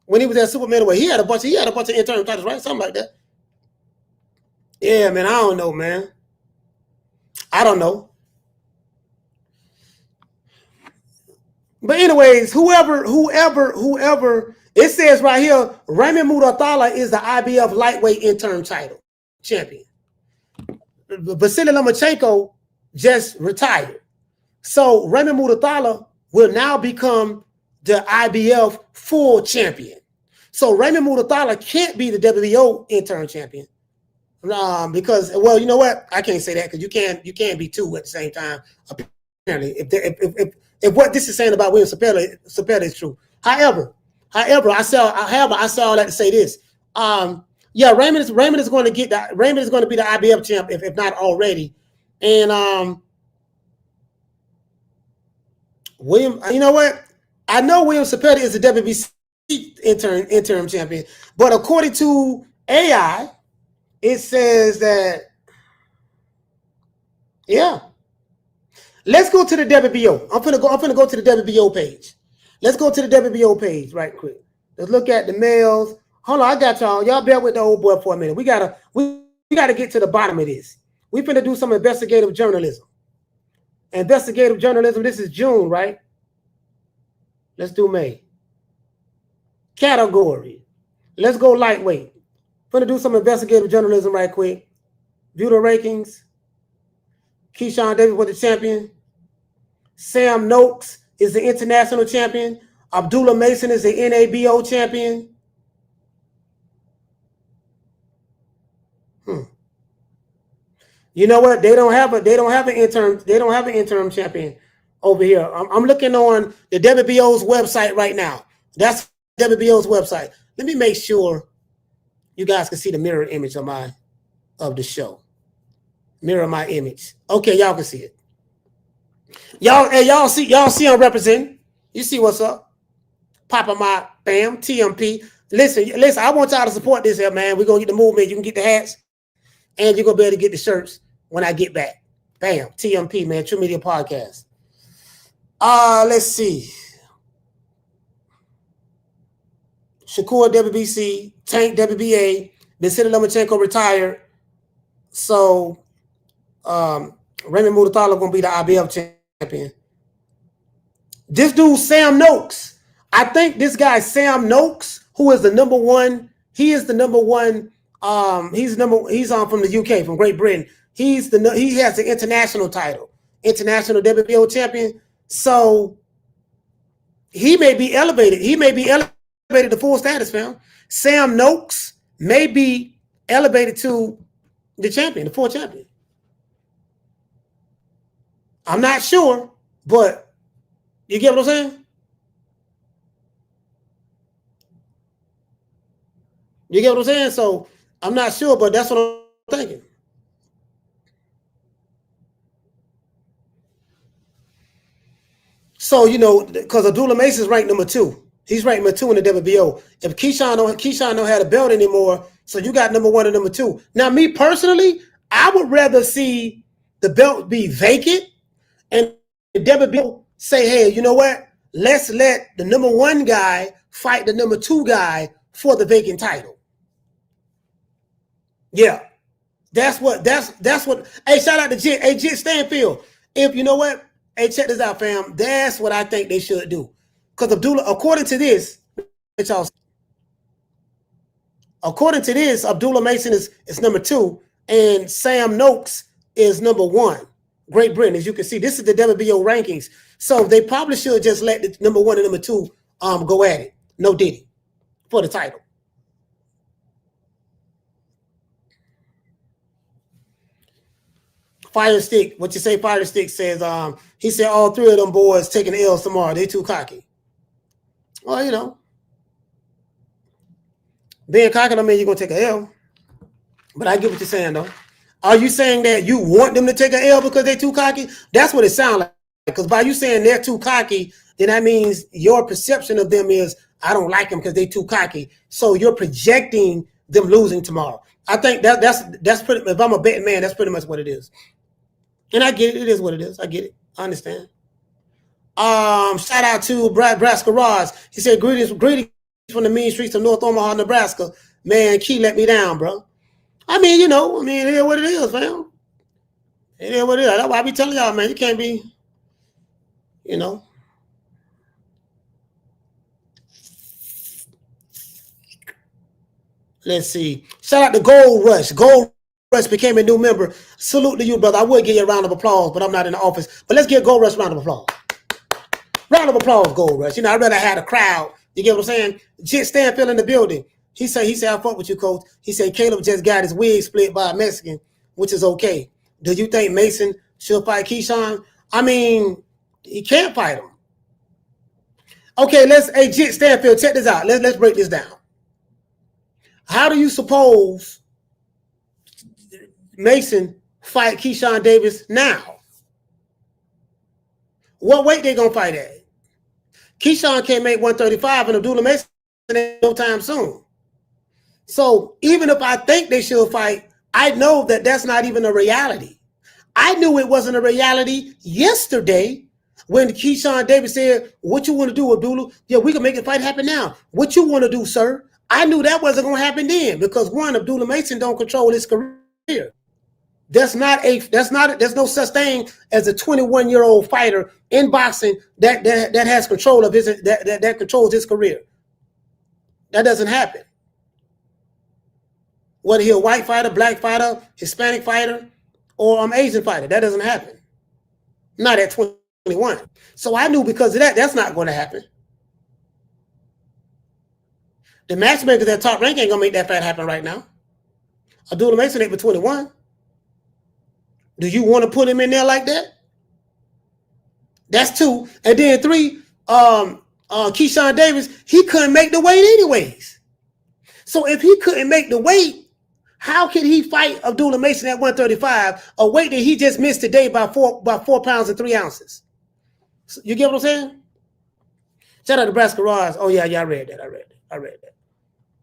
D: when he was at Super Middleweight? He had a bunch of interim titles, right? Something like that. Yeah, man. I don't know, man. I don't know. But anyways, whoever, it says right here, Raymond Murathala is the IBF lightweight interim title champion. Vasily Lomachenko just retired. So Raymond Murathala will now become the IBF full champion. So Raymond Murathala can't be the WBO interim champion. Because, well, you know what? I can't say that because you can't be two at the same time. Apparently, if what this is saying about William Cepeda is true. However, I say all that to say this. Yeah, Raymond is going to be the IBF champ if not already. And William, you know what? I know William Cepeda is the WBC interim champion, but according to AI, it says that, yeah. Let's go to the WBO. I'm finna go to the WBO page. Let's go to the WBO page right quick. Let's look at the males. Hold on, I got y'all. Y'all bear with the old boy for a minute. We gotta get to the bottom of this. We finna do some investigative journalism. Investigative journalism. This is June, right? Let's do May. Category. Let's go lightweight. Finna do some investigative journalism right quick. View the rankings. Keyshawn Davis was the champion. Sam Noakes is the international champion. Abdullah Mason is the NABO champion. You know what? They don't have an interim champion over here. I'm looking on the WBO's website right now. That's WBO's website. Let me make sure you guys can see the mirror image of the show. Mirror my image. Okay, y'all can see it. Y'all see I'm representing. You see what's up? Papa my bam, TMP. Listen, I want y'all to support this here, man. We're gonna get the movement. You can get the hats, and you're gonna be able to get the shirts when I get back. Bam, TMP, man, True Media Podcast. Let's see. Shakur WBC, Tank WBA, Vasily Lomachenko retired. So Raymond Murathala gonna be the IBF champion. This dude Sam Noakes, I think this guy Sam Noakes, who is the number one. He is the number one. He's from the UK, from Great Britain. He has the international title, international WBO champion. So he may be elevated. He may be elevated to full status, fam. Sam Noakes may be elevated to the champion, the full champion. I'm not sure, but you get what I'm saying? You get what I'm saying? So I'm not sure, but that's what I'm thinking. So, because Abdullah Mason's ranked number 2. He's ranked number 2 in the WBO. If Keyshawn don't have a belt anymore, so you got number 1 and number 2. Now, me personally, I would rather see the belt be vacant and the WBO say, hey, you know what? Let's let the number 1 guy fight the number 2 guy for the vacant title. Yeah. That's what. Hey, shout out to Jit. Hey, Jit Stanfield. If you know what? Hey, check this out, fam. That's what I think they should do. Because Abdullah, according to this, Abdullah Mason is number 2, and Sam Noakes is number 1. Great Britain, as you can see, this is the WBO rankings. So they probably should just let the number 1 and number 2 go at it. No Diddy for the title. Fire Stick, what you say? Fire Stick says, he said all 3 of them boys taking the L's tomorrow. They too cocky. Well, being cocky don't mean you're gonna take an L. But I get what you're saying, though. Are you saying that you want them to take an L because they're too cocky? That's what it sounds like. Because by you saying they're too cocky, then that means your perception of them is, I don't like them because they're too cocky. So you're projecting them losing tomorrow. I think that's pretty. If I'm a betting man, that's pretty much what it is. And I get it. It is what it is. I get it. I understand. Shout out to Nebraska Roz. He said, greetings from the mean streets of North Omaha, Nebraska. Man, Key let me down, bro. I mean, it is what it is, fam. It is what it is. That's why I be telling y'all, man, you can't be, Let's see. Shout out to Gold Rush. Gold Rush became a new member. Salute to you, brother. I would give you a round of applause, but I'm not in the office. But let's give Gold Rush a round of applause. Round of applause, Gold Rush. I'd rather have a crowd. You get what I'm saying? Jit Stanfield in the building. He said, I fuck with you, coach. He said, Caleb just got his wig split by a Mexican, which is okay. Do you think Mason should fight Keyshawn? I mean, he can't fight him. Okay, hey, Jit Stanfield, check this out. Let's break this down. How do you suppose Mason fight Keyshawn Davis now? What weight they gonna fight at? Keyshawn can't make 135, and Abdullah Mason ain't no time soon. So even if I think they should fight, I know that that's not even a reality. I knew it wasn't a reality yesterday when Keyshawn Davis said, what you want to do, Abdullah? Yeah, we can make the fight happen now. What you want to do, sir? I knew that wasn't going to happen then because, one, Abdullah Mason don't control his career. There's no such thing as a 21-year-old fighter in boxing that has control of that controls his career. That doesn't happen. Whether he's a white fighter, black fighter, Hispanic fighter, or Asian fighter, that doesn't happen. Not at 21. So I knew because of that, that's not going to happen. The matchmakers at Top Rank ain't gonna make that fight happen right now. Abdullah Mason ain't for 21. Do you want to put him in there like that? That's 2. And then 3, Keyshawn Davis, he couldn't make the weight anyways. So if he couldn't make the weight, how can he fight Abdullah Mason at 135, a weight that he just missed today by 4 pounds and 3 ounces? So you get what I'm saying? Shout out to Nebraska Ross. Oh yeah, I read that. I read that.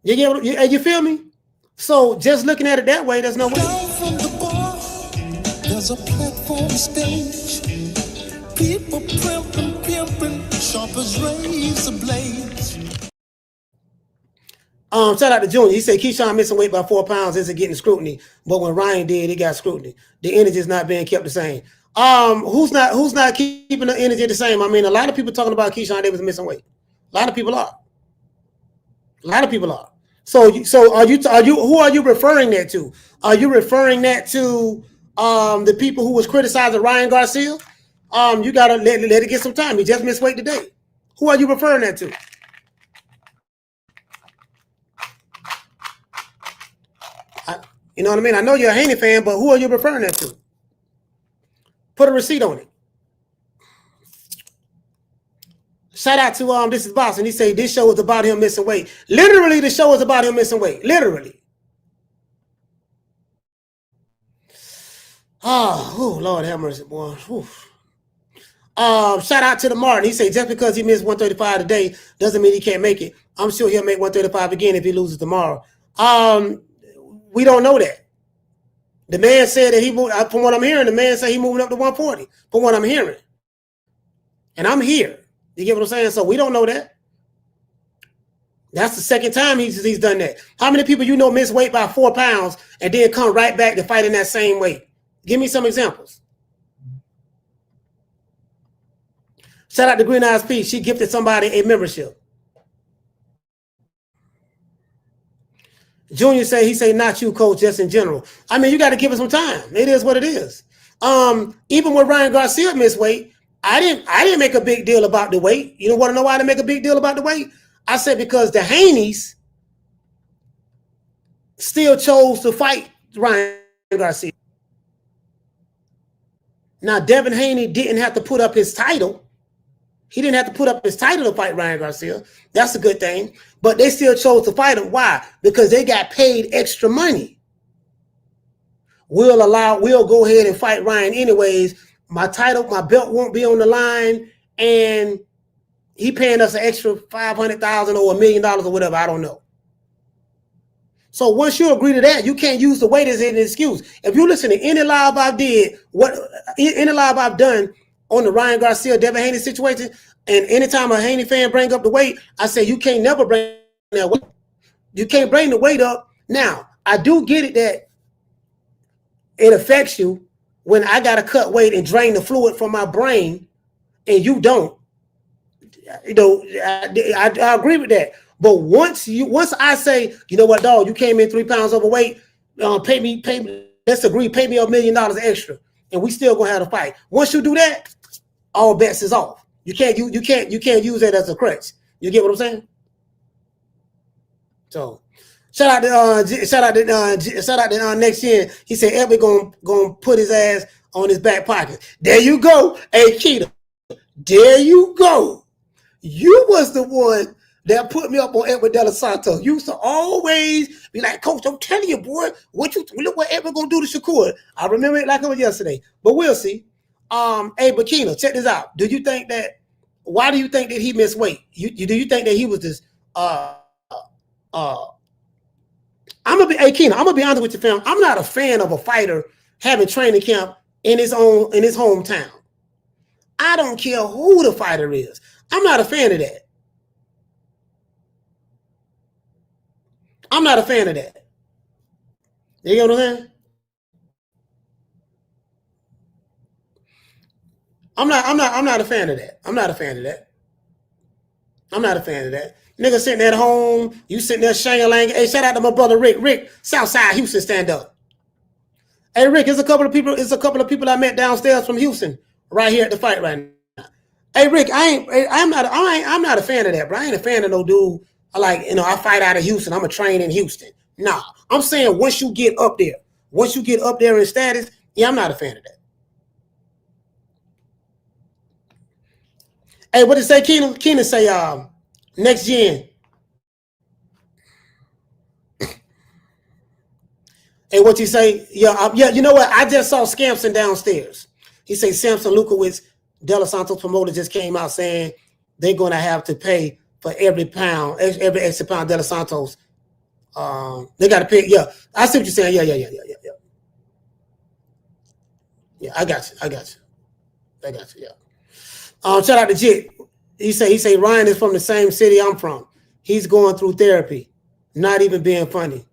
D: You get you feel me? So just looking at it that way, there's no way.
B: Down from the bar, there's a platform stage. People pimping, sharp as razor blades.
D: Shout out to Junior. He said Keyshawn missing weight by 4 pounds isn't getting scrutiny, but when Ryan did, he got scrutiny. The energy is not being kept the same. Who's not keeping the energy the same? I mean, a lot of people talking about Keyshawn Davis missing weight. A lot of people are. So are you? Who are you referring that to? Are you referring that to the people who was criticizing Ryan Garcia? You gotta let it get some time. He just missed weight today. Who are you referring that to? You know what I mean? I know you're a Haney fan, but who are you referring that to? Put a receipt on it. Shout out to this is Boston. He say this show is about him missing weight. Literally, the show is about him missing weight. Literally. Oh, Lord have mercy, boy. Shout out to the Martin. He say just because he missed 135 today doesn't mean he can't make it. I'm sure he'll make 135 again if he loses tomorrow. We don't know that. The man said that he moved. From what I'm hearing, the man said he moving up to 140. From what I'm hearing, and I'm here. You get what I'm saying? So we don't know that. That's the second time he's done that. How many people you know miss weight by 4 pounds and then come right back to fight in that same weight? Give me some examples. Shout out to Green Eyes Peach. She gifted somebody a membership. Junior he say not you, coach, just in general. I mean, you got to give it some time. It is what it is. Even when Ryan Garcia missed weight, I didn't make a big deal about the weight. You don't want to know why I didn't make a big deal about the weight? I said because the Haneys still chose to fight Ryan Garcia. Now, Devin Haney didn't have to put up his title. He didn't have to put up his title to fight Ryan Garcia. That's a good thing. But they still chose to fight him. Why? Because they got paid extra money. We'll go ahead and fight Ryan anyways. My belt won't be on the line, and he paying us an extra $500,000 or $1 million or whatever. I don't know. So once you agree to that, you can't use the weight as an excuse. If you listen to any live I've done on the Ryan Garcia, Devin Haney situation, and anytime a Haney fan bring up the weight, I say you can't never bring that weight. You can't bring the weight up. Now, I do get it that it affects you when I got to cut weight and drain the fluid from my brain, and you don't. You know, I agree with that. But once I say, you know what, dog, you came in 3 pounds overweight, pay me, let's agree, pay me $1 million extra, and we still gonna have to fight. Once you do that, all bets is off. You can't use that as a crutch. You get what I'm saying? So shout out to next year. He said Edward gonna put his ass on his back pocket. There you go, hey Keita. There you go. You was the one that put me up on Edward De Los Santos. You used to always be like, Coach, I'm telling you, boy, look what Edward gonna do to Shakur. I remember it like it was yesterday, but we'll see. Hey, Bakina, check this out. Why do you think that he missed weight? Do you think that he was this? I'm gonna be honest with you, fam. I'm not a fan of a fighter having training camp in his hometown. I don't care who the fighter is. I'm not a fan of that. I'm not a fan of that. You get what I'm saying? I'm not a fan of that. I'm not a fan of that. Nigga sitting at home, you sitting there shang-a-lang. Hey, shout out to my brother Rick. Rick, Southside Houston, stand up. Hey Rick, there's a couple of people I met downstairs from Houston right here at the fight right now. Hey Rick, I'm not a fan of that, bro. I ain't a fan of no dude. I fight out of Houston. I'm a train in Houston. Nah, I'm saying once you get up there in status, yeah, I'm not a fan of that. Hey, what did it say, Keenan? Keenan say, next gen. Hey, what you say? Yeah, you know what? I just saw Scampson downstairs. He say Samson Lukowitz, De Los Santos promoter, just came out saying they're going to have to pay for every extra pound De Los Santos. They got to pay. Yeah, I see what you're saying. Yeah. Yeah, I got you. Yeah. Shout out to Jit. He say Ryan is from the same city I'm from. He's going through therapy, not even being funny.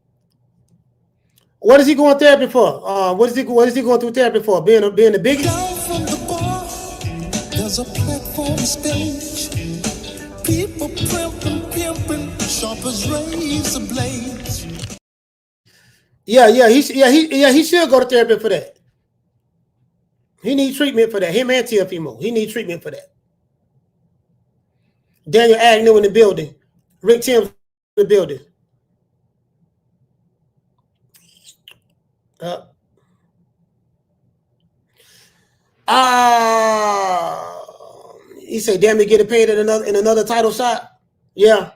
D: What is he going therapy for? What is he going through therapy for? Being the biggest?
B: Down from the bar, there's a platform stage. People pimping, sharp as razor blades.
D: He should go to therapy for that. He needs treatment for that. Him and Teofimo. He needs treatment for that. Daniel Agnew in the building. Rick Timms in the building. he said, damn, he get paid in another title shot. Yeah.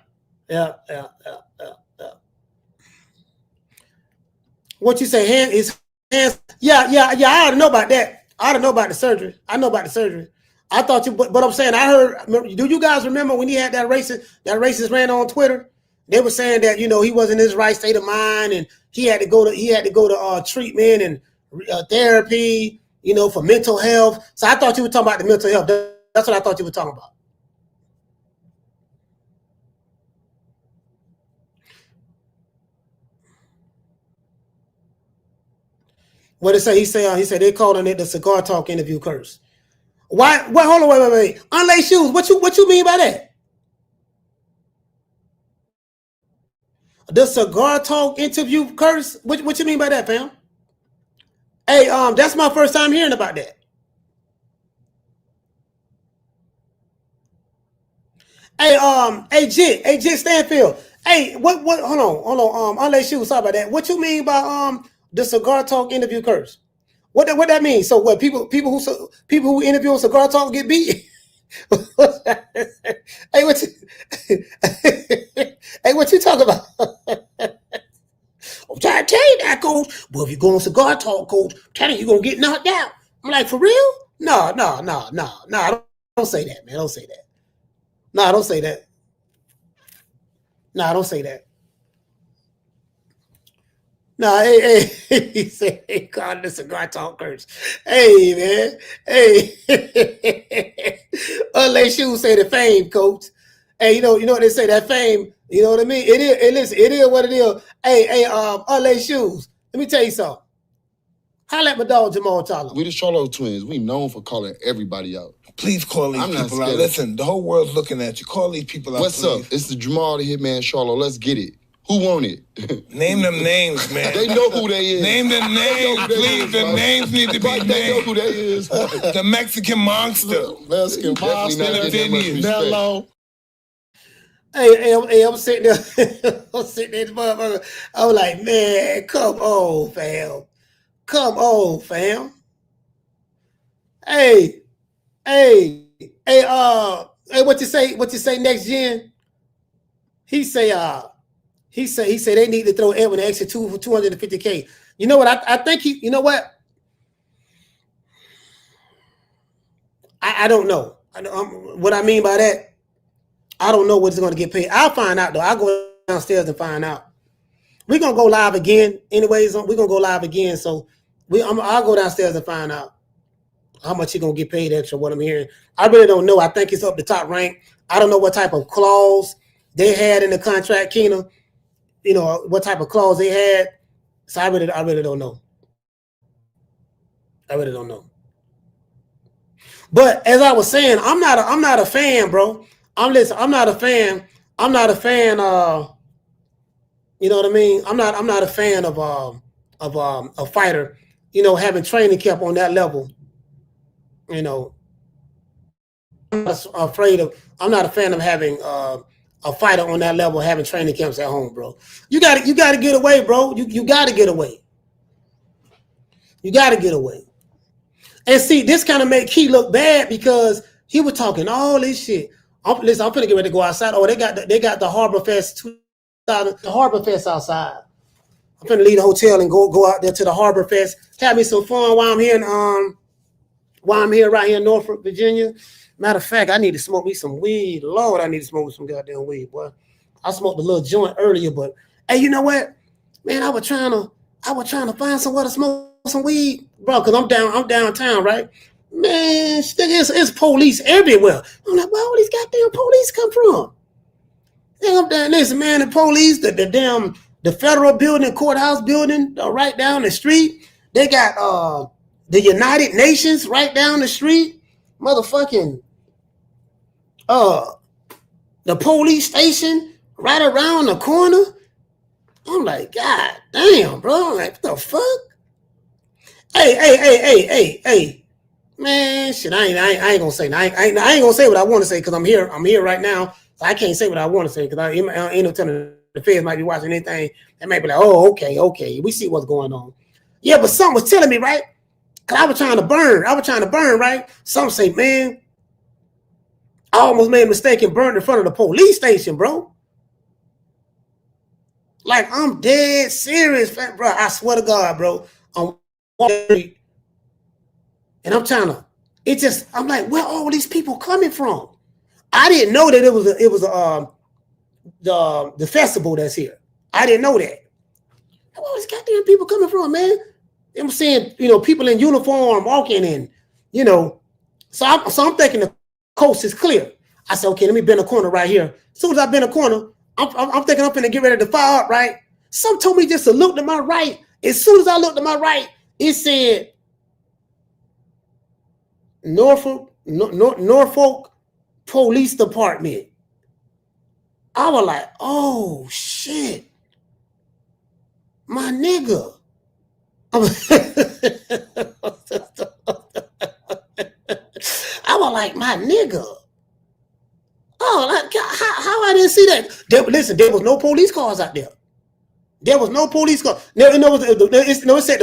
D: What you say? His hands? Yeah. I already know about that. I already know about the surgery. I know about the surgery. I thought you, but I'm saying, I heard. Do you guys remember when he had that racist ran on Twitter? They were saying that he wasn't in his right state of mind, and he had to go to treatment and therapy, for mental health. So I thought you were talking about the mental health. That's what I thought you were talking about. What did it say? He said they calling it the cigar talk interview curse. Why? Hold on, wait. Unlaced shoes. What you mean by that? The cigar talk interview curse. What you mean by that, fam? Hey, that's my first time hearing about that. Hey, Jit Stanfield. Hey, what? Hold on. Unlaced shoes. Sorry about that. What you mean by the cigar talk interview curse? What that mean? So what? People who interview on cigar talk get beat. Hey, what you talking about? I'm trying to tell you that, Coach. Well, if you go on cigar talk, Coach, I'm telling you, you're gonna get knocked out. I'm like, for real? No. Don't say that, man. Don't say that. No, don't say that. No, don't say that. No, hey, he said, hey, called the cigar talk curse. Hey, man. Hey. Unless you say the fame, Coach. Hey, you know what they say, that fame, you know what I mean? It is what it is. Hey, unlaced shoes. Let me tell you something. Holla at my dog Jamal Tyler.
E: We the Charlo twins. We known for calling everybody out.
F: Please call these people out. Listen, the whole world's looking at you. Call these people out.
E: What's up? It's the Jamal the Hitman Charlo. Let's get it. Who want it?
F: Name them names, man.
E: They know who they is.
F: Name them names, please. The names need to be named.
E: They know who they is.
F: The Mexican monster.
E: Mexican monster.
F: Hello.
D: Hey, I'm sitting there. I'm sitting there, motherfucker. I'm like, man, come on, fam. Come on, fam. Hey, what you say next gen? He say they need to throw Edwin an extra 250K. You know what? I think you know what? I don't know. What I mean by that, I don't know what it's going to get paid. I'll find out though. I'll go downstairs and find out. We're gonna go live again. Anyways, we're gonna go live again. So I'll go downstairs and find out how much he's gonna get paid extra. What I'm hearing, I really don't know. I think it's up the top rank. I don't know what type of clause they had in the contract, Keena. What type of clause they had. So I really don't know. I really don't know. But as I was saying, I'm not a fan, bro. I'm not a fan. I'm not a fan. You know what I mean? I'm not a fan of a fighter, having training camp on that level. I'm not a fan of having a fighter on that level having training camps at home, bro. You gotta get away, bro. You gotta get away. You gotta get away. And see, this kind of make Key look bad because he was talking all this shit. I'm finna get ready to go outside. Oh, they got the Harbor Fest outside. I'm finna leave the hotel and go out there to the Harbor Fest. Have me some fun while I'm here right here in Norfolk, Virginia. Matter of fact, I need to smoke me some weed. Lord, I need to smoke some goddamn weed, boy. I smoked a little joint earlier, but hey, you know what? Man, I was trying to find somewhere to smoke some weed, bro, because I'm downtown, right? Man, it's police everywhere. I'm like, where all these goddamn police come from? I'm down there, man, the police, the federal building, courthouse building, right down the street. They got the United Nations right down the street. Motherfucking the police station right around the corner. I'm like, God damn, bro. I'm like, what the fuck? Hey. Man, shit, I ain't gonna say. I ain't gonna say what I want to say because I'm here right now. So I can't say what I want to say because I ain't no telling the feds might be watching anything. They might be like, oh, okay. We see what's going on. Yeah, but something was telling me, right? Because I was trying to burn, right? Some say, man, I almost made a mistake and burned in front of the police station, bro. Like, I'm dead serious, bro. I swear to God, bro. I'm walking and I'm trying to. I'm like, where are all these people coming from? I didn't know that it was the festival that's here. I didn't know that. Where all these goddamn people coming from, man? I'm seeing, people in uniform walking in, So I'm thinking the coast is clear. I said, okay, let me bend a corner right here. As soon as I bend a corner, I'm thinking I'm finna get ready to fire up, right? Some told me just to look to my right. As soon as I looked to my right, it said Norfolk Police Department. I was like, oh shit, my nigga. I was like, my nigga. Oh, like, how I didn't see that? Listen, there was no police cars out there. There was no police car. It said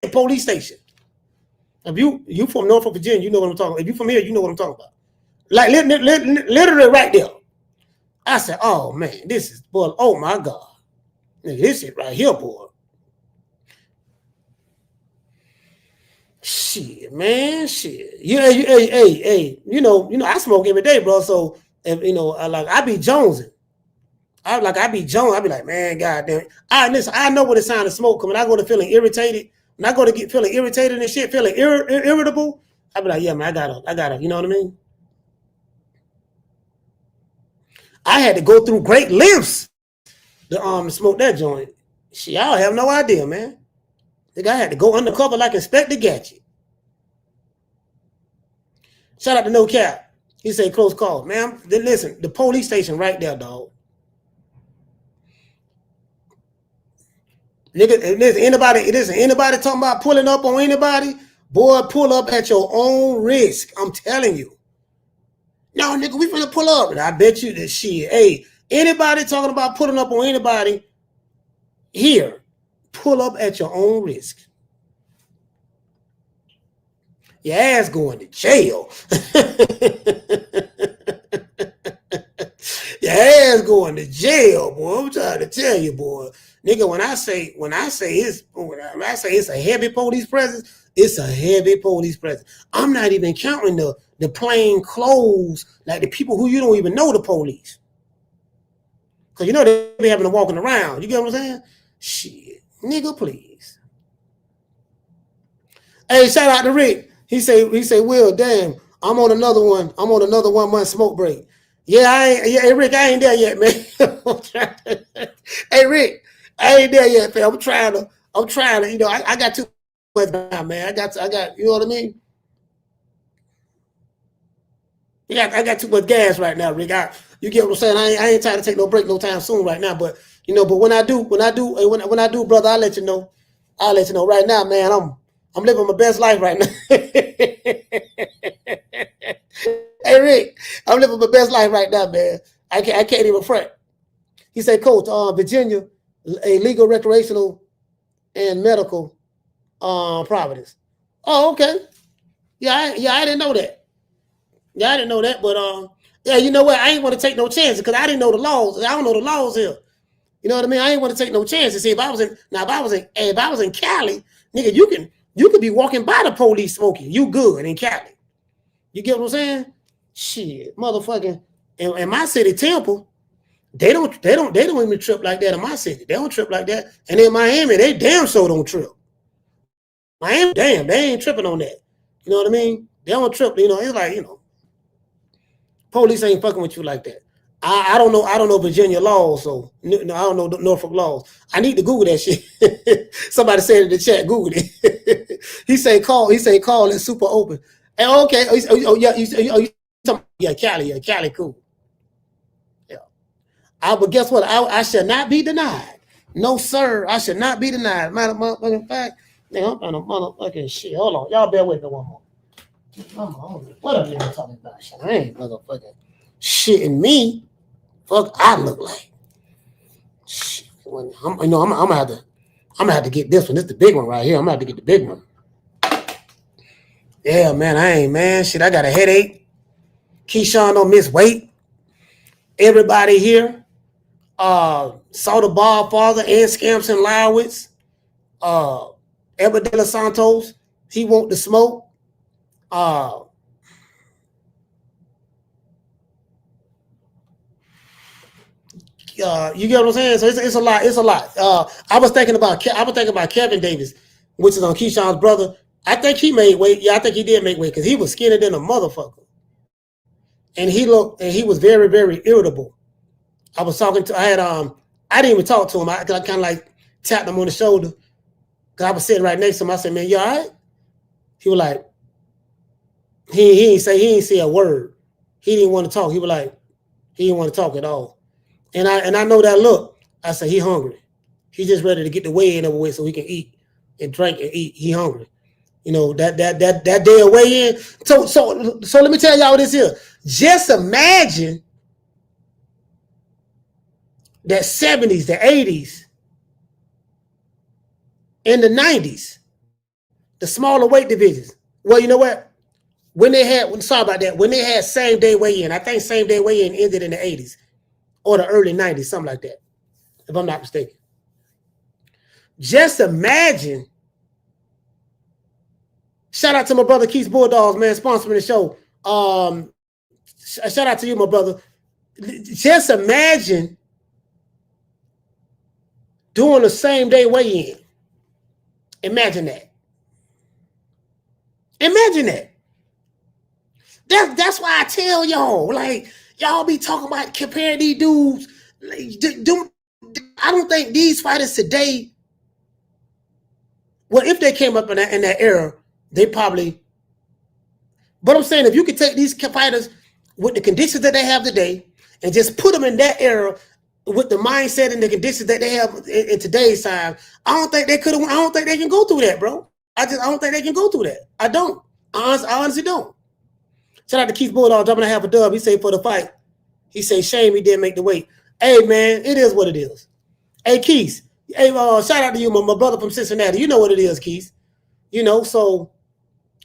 D: the police station. If you from Norfolk, Virginia, you know what I'm talking about. If you from here, you know what I'm talking about. Like literally right there. I said, oh man, this is, boy, oh my God. Nigga, this is right here, boy. Shit, man, shit. Hey, I smoke every day, bro. So, I be jonesing. I be like, man, goddamn. I know what it sounds to smoke. When I go to feeling irritated, when I go to get feeling irritated and shit, feeling irritable, I be like, yeah, man, I gotta, you know what I mean? I had to go through great lengths to smoke that joint. Shit, y'all have no idea, man. I had to go undercover like Inspector Gadget. Shout out to No Cap. He said close call. Man, then listen, the police station right there, dog. Nigga, listen, anybody talking about pulling up on anybody? Boy, pull up at your own risk. I'm telling you. No, nigga, we finna pull up. And I bet you this shit. Hey, anybody talking about pulling up on anybody here, pull up at your own risk. Your ass going to jail. Your ass going to jail, boy. I'm trying to tell you, boy. Nigga, when I say it's a heavy police presence, it's a heavy police presence. I'm not even counting the plain clothes, like the people who you don't even know the police. Because they be having them walking around. You get what I'm saying? Shit. Nigga, please. Hey, shout out to Rick. He say, Will, damn, I'm on another 1 month smoke break. Yeah, hey Rick, I ain't there yet, man. Hey Rick, I ain't there yet, man. I'm trying to, I got too much now, man. I got, you know what I mean? I got too much gas right now, Rick. You get what I'm saying? I ain't trying to take no break no time soon right now, but but when I do, brother, I'll let you know. Right now, man, I'm living my best life right now. Hey Rick, I'm living my best life right now, man. I can't even front. He said, Coach, Virginia, a legal, recreational, and medical Providence. Oh, okay. Yeah, I didn't know that. Yeah, I didn't know that, but yeah, you know what? I ain't want to take no chances because I didn't know the laws. I don't know the laws here. You know what I mean? I ain't want to take no chances. See, if I was in Cali, nigga, you could be walking by the police smoking. You good in Cali. You get what I'm saying? Shit, motherfucking. In my city, Temple, they don't even trip like that in my city. They don't trip like that. And in Miami, they damn sure don't trip. Miami, damn, they ain't tripping on that. You know what I mean? They don't trip. It's like, police ain't fucking with you like that. I don't know Virginia laws, so I don't know Norfolk laws. I need to Google that shit. Somebody said in the chat, Google it. He say call is super open. And okay, Cali, cool. Yeah. But guess what? I shall not be denied. No, sir, I should not be denied. Matter of motherfucking fact, nigga, I'm on a motherfucking shit. Hold on, y'all bear with me one more. What are you talking about? Shit, I ain't motherfucking shitting me. Fuck, I look like. Shit, I'm gonna have to get this one. This is the big one right here. I'm gonna have to get the big one. Yeah, man, shit, I got a headache. Keyshawn don't miss weight. Everybody here saw the ball father and Scamps and Lowitz. Edward De Los Santos, he want the smoke. You get what I'm saying? So it's a lot. It's a lot. I was thinking about Kevin Davis, which is on Keyshawn's brother. I think he made weight. Yeah, I think he did make weight because he was skinnier than a motherfucker. And he was very, very irritable. I didn't even talk to him. I kind of like tapped him on the shoulder because I was sitting right next to him. I said, "Man, you all right?" He was like, he ain't say a word. He didn't want to talk. He was like, he didn't want to talk at all. And I know that look. I said, he hungry. He just ready to get the weigh-in over with so he can eat and drink and eat. He hungry. You know, that day of weigh-in. So let me tell y'all this here. Just imagine that 70s, the 80s, and the 90s, the smaller weight divisions. Well, you know what? When they had same day weigh-in, I think same day weigh-in ended in the 80s or the early 90s, something like that, if I'm not mistaken. Just imagine. Shout out to my brother Keith's Bulldogs, man, sponsoring the show. Shout out to you, my brother. Just imagine doing the same day weigh-in. Imagine that. Imagine that. That's why I tell y'all, like, y'all be talking about comparing these dudes. I don't think these fighters today, well, if they came up in that era, they probably, but I'm saying if you could take these fighters with the conditions that they have today and just put them in that era with the mindset and the conditions that they have in today's time, I don't think they can go through that, bro. I don't think they can go through that. I don't. I honestly don't. Shout out to Keith Bulldog dropping a half a dub. He said for the fight. He said shame he didn't make the weight. Hey man, it is what it is. Hey Keith. Hey, shout out to you, my brother from Cincinnati. You know what it is, Keith. You know, so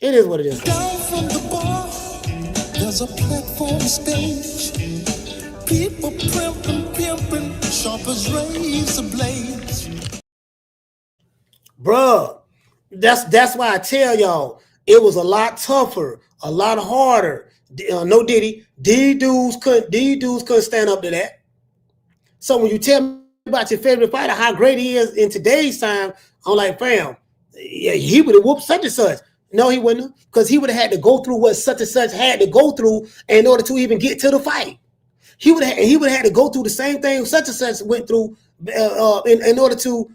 D: it is what it is.
B: Down from the bar, there's a platform stage. People pimping, sharp as razor blades.
D: Bruh, that's why I tell y'all it was a lot tougher, a lot harder. No Diddy. These dudes couldn't stand up to that. So when you tell me about your favorite fighter, how great he is in today's time, I'm like, fam, yeah, he would have whooped such and such. No, he wouldn't, because he would have had to go through what such and such had to go through in order to even get to the fight. He would have had to go through the same thing such and such went through in order to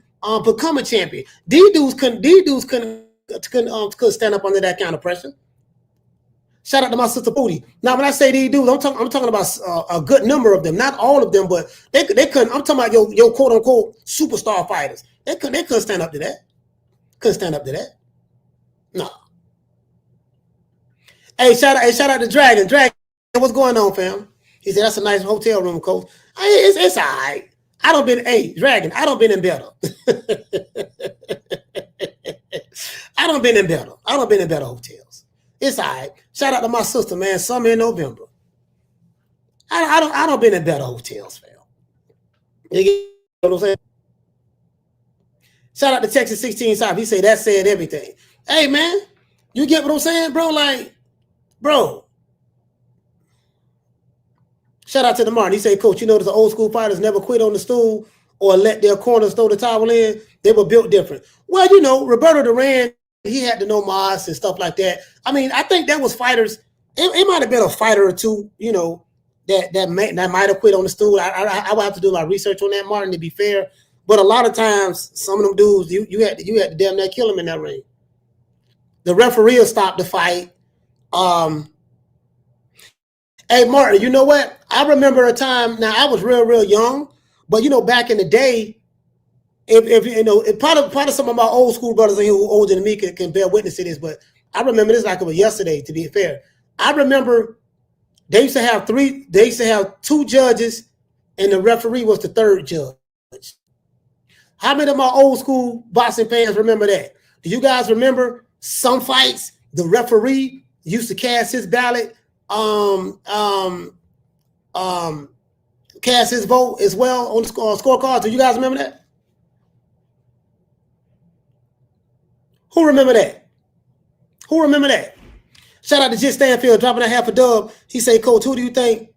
D: become a champion. These dudes couldn't stand up under that kind of pressure. Shout out to my sister Booty. Now, when I say these dudes, I'm talking about a good number of them, not all of them, but they couldn't. I'm talking about your quote unquote superstar fighters. They couldn't stand up to that. Couldn't stand up to that. No. Hey, shout out to Dragon. Dragon, what's going on, fam? He said that's a nice hotel room, coach. It's all right. Dragon, I don't been in better. I don't been in better hotels. It's all right. Shout out to my sister, man. Summer in November. I don't been in better hotels, fam. You get what I'm saying? Shout out to Texas 16 South. He said that said everything. Hey, man, you get what I'm saying, bro? Like, bro. Shout out to the Martin. He said, Coach, you notice the old school fighters never quit on the stool or let their corners throw the towel in. They were built different. Well, you know, Roberto Duran, he had to know Moss and stuff like that. I mean, I think that was fighters. It might have been a fighter or two, you know, that might have quit on the stool. I would have to do my research on that, Martin, to be fair. But a lot of times, some of them dudes, you had to damn near kill them in that ring. The referee will stop the fight. Hey, Martin, you know what? I remember a time. Now I was real young, but you know, back in the day, if you know, part of some of my old school brothers in here who are older than me can bear witness to this. But I remember this like it was yesterday. To be fair, I remember they used to have two judges, and the referee was the third judge. How many of my old school boxing fans remember that? Do you guys remember some fights the referee used to cast his ballot cast his vote as well on the scorecard. Do you guys remember that? Who remember that? Who remember that? Shout out to Jit Stanfield dropping a half a dub. He say, Coach, who do you think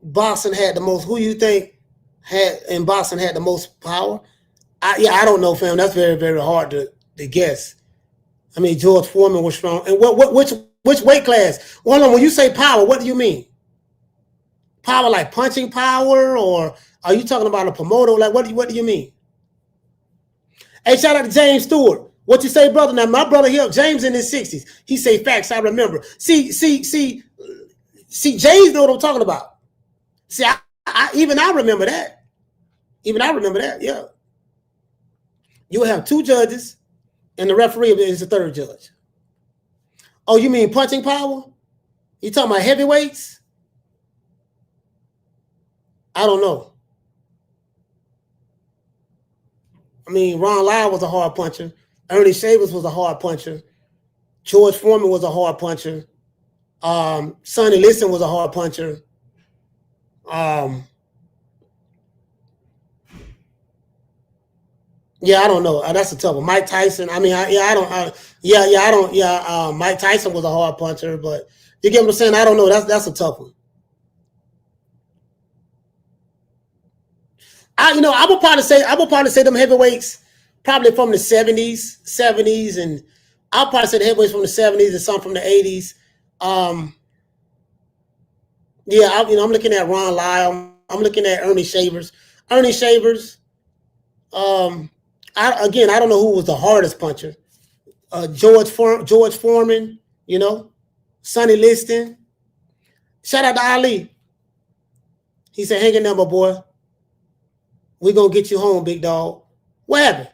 D: Boston had the most? Who do you think in Boston had the most power? I don't know, fam. That's very, very hard to guess. I mean, George Foreman was strong. And which weight class? Well, when you say power, what do you mean? Power like punching power, or are you talking about a promoter? Like what do you mean? Hey, shout out to James Stewart. What you say, brother? Now, my brother here, James in his 60s. He say facts, I remember. See, James know what I'm talking about. See, I remember that. Even I remember that, yeah. You have two judges, and the referee is the third judge. Oh, you mean punching power? You talking about heavyweights? I don't know. I mean, Ron Lyle was a hard puncher. Ernie Shavers was a hard puncher. George Foreman was a hard puncher. Sonny Liston was a hard puncher. Yeah, I don't know. That's a tough one. Mike Tyson. I mean, Mike Tyson was a hard puncher, but you get what I'm saying? I don't know. That's a tough one. I would probably say them heavyweights probably from the 70s, and I'll probably say the heavyweights from the 70s and some from the 80s. I'm looking at Ron Lyle. I'm looking at Ernie Shavers. I don't know who was the hardest puncher. George Foreman, Sonny Liston. Shout out to Ali. He said, hang in there, my boy. We're going to get you home, big dog. What happened?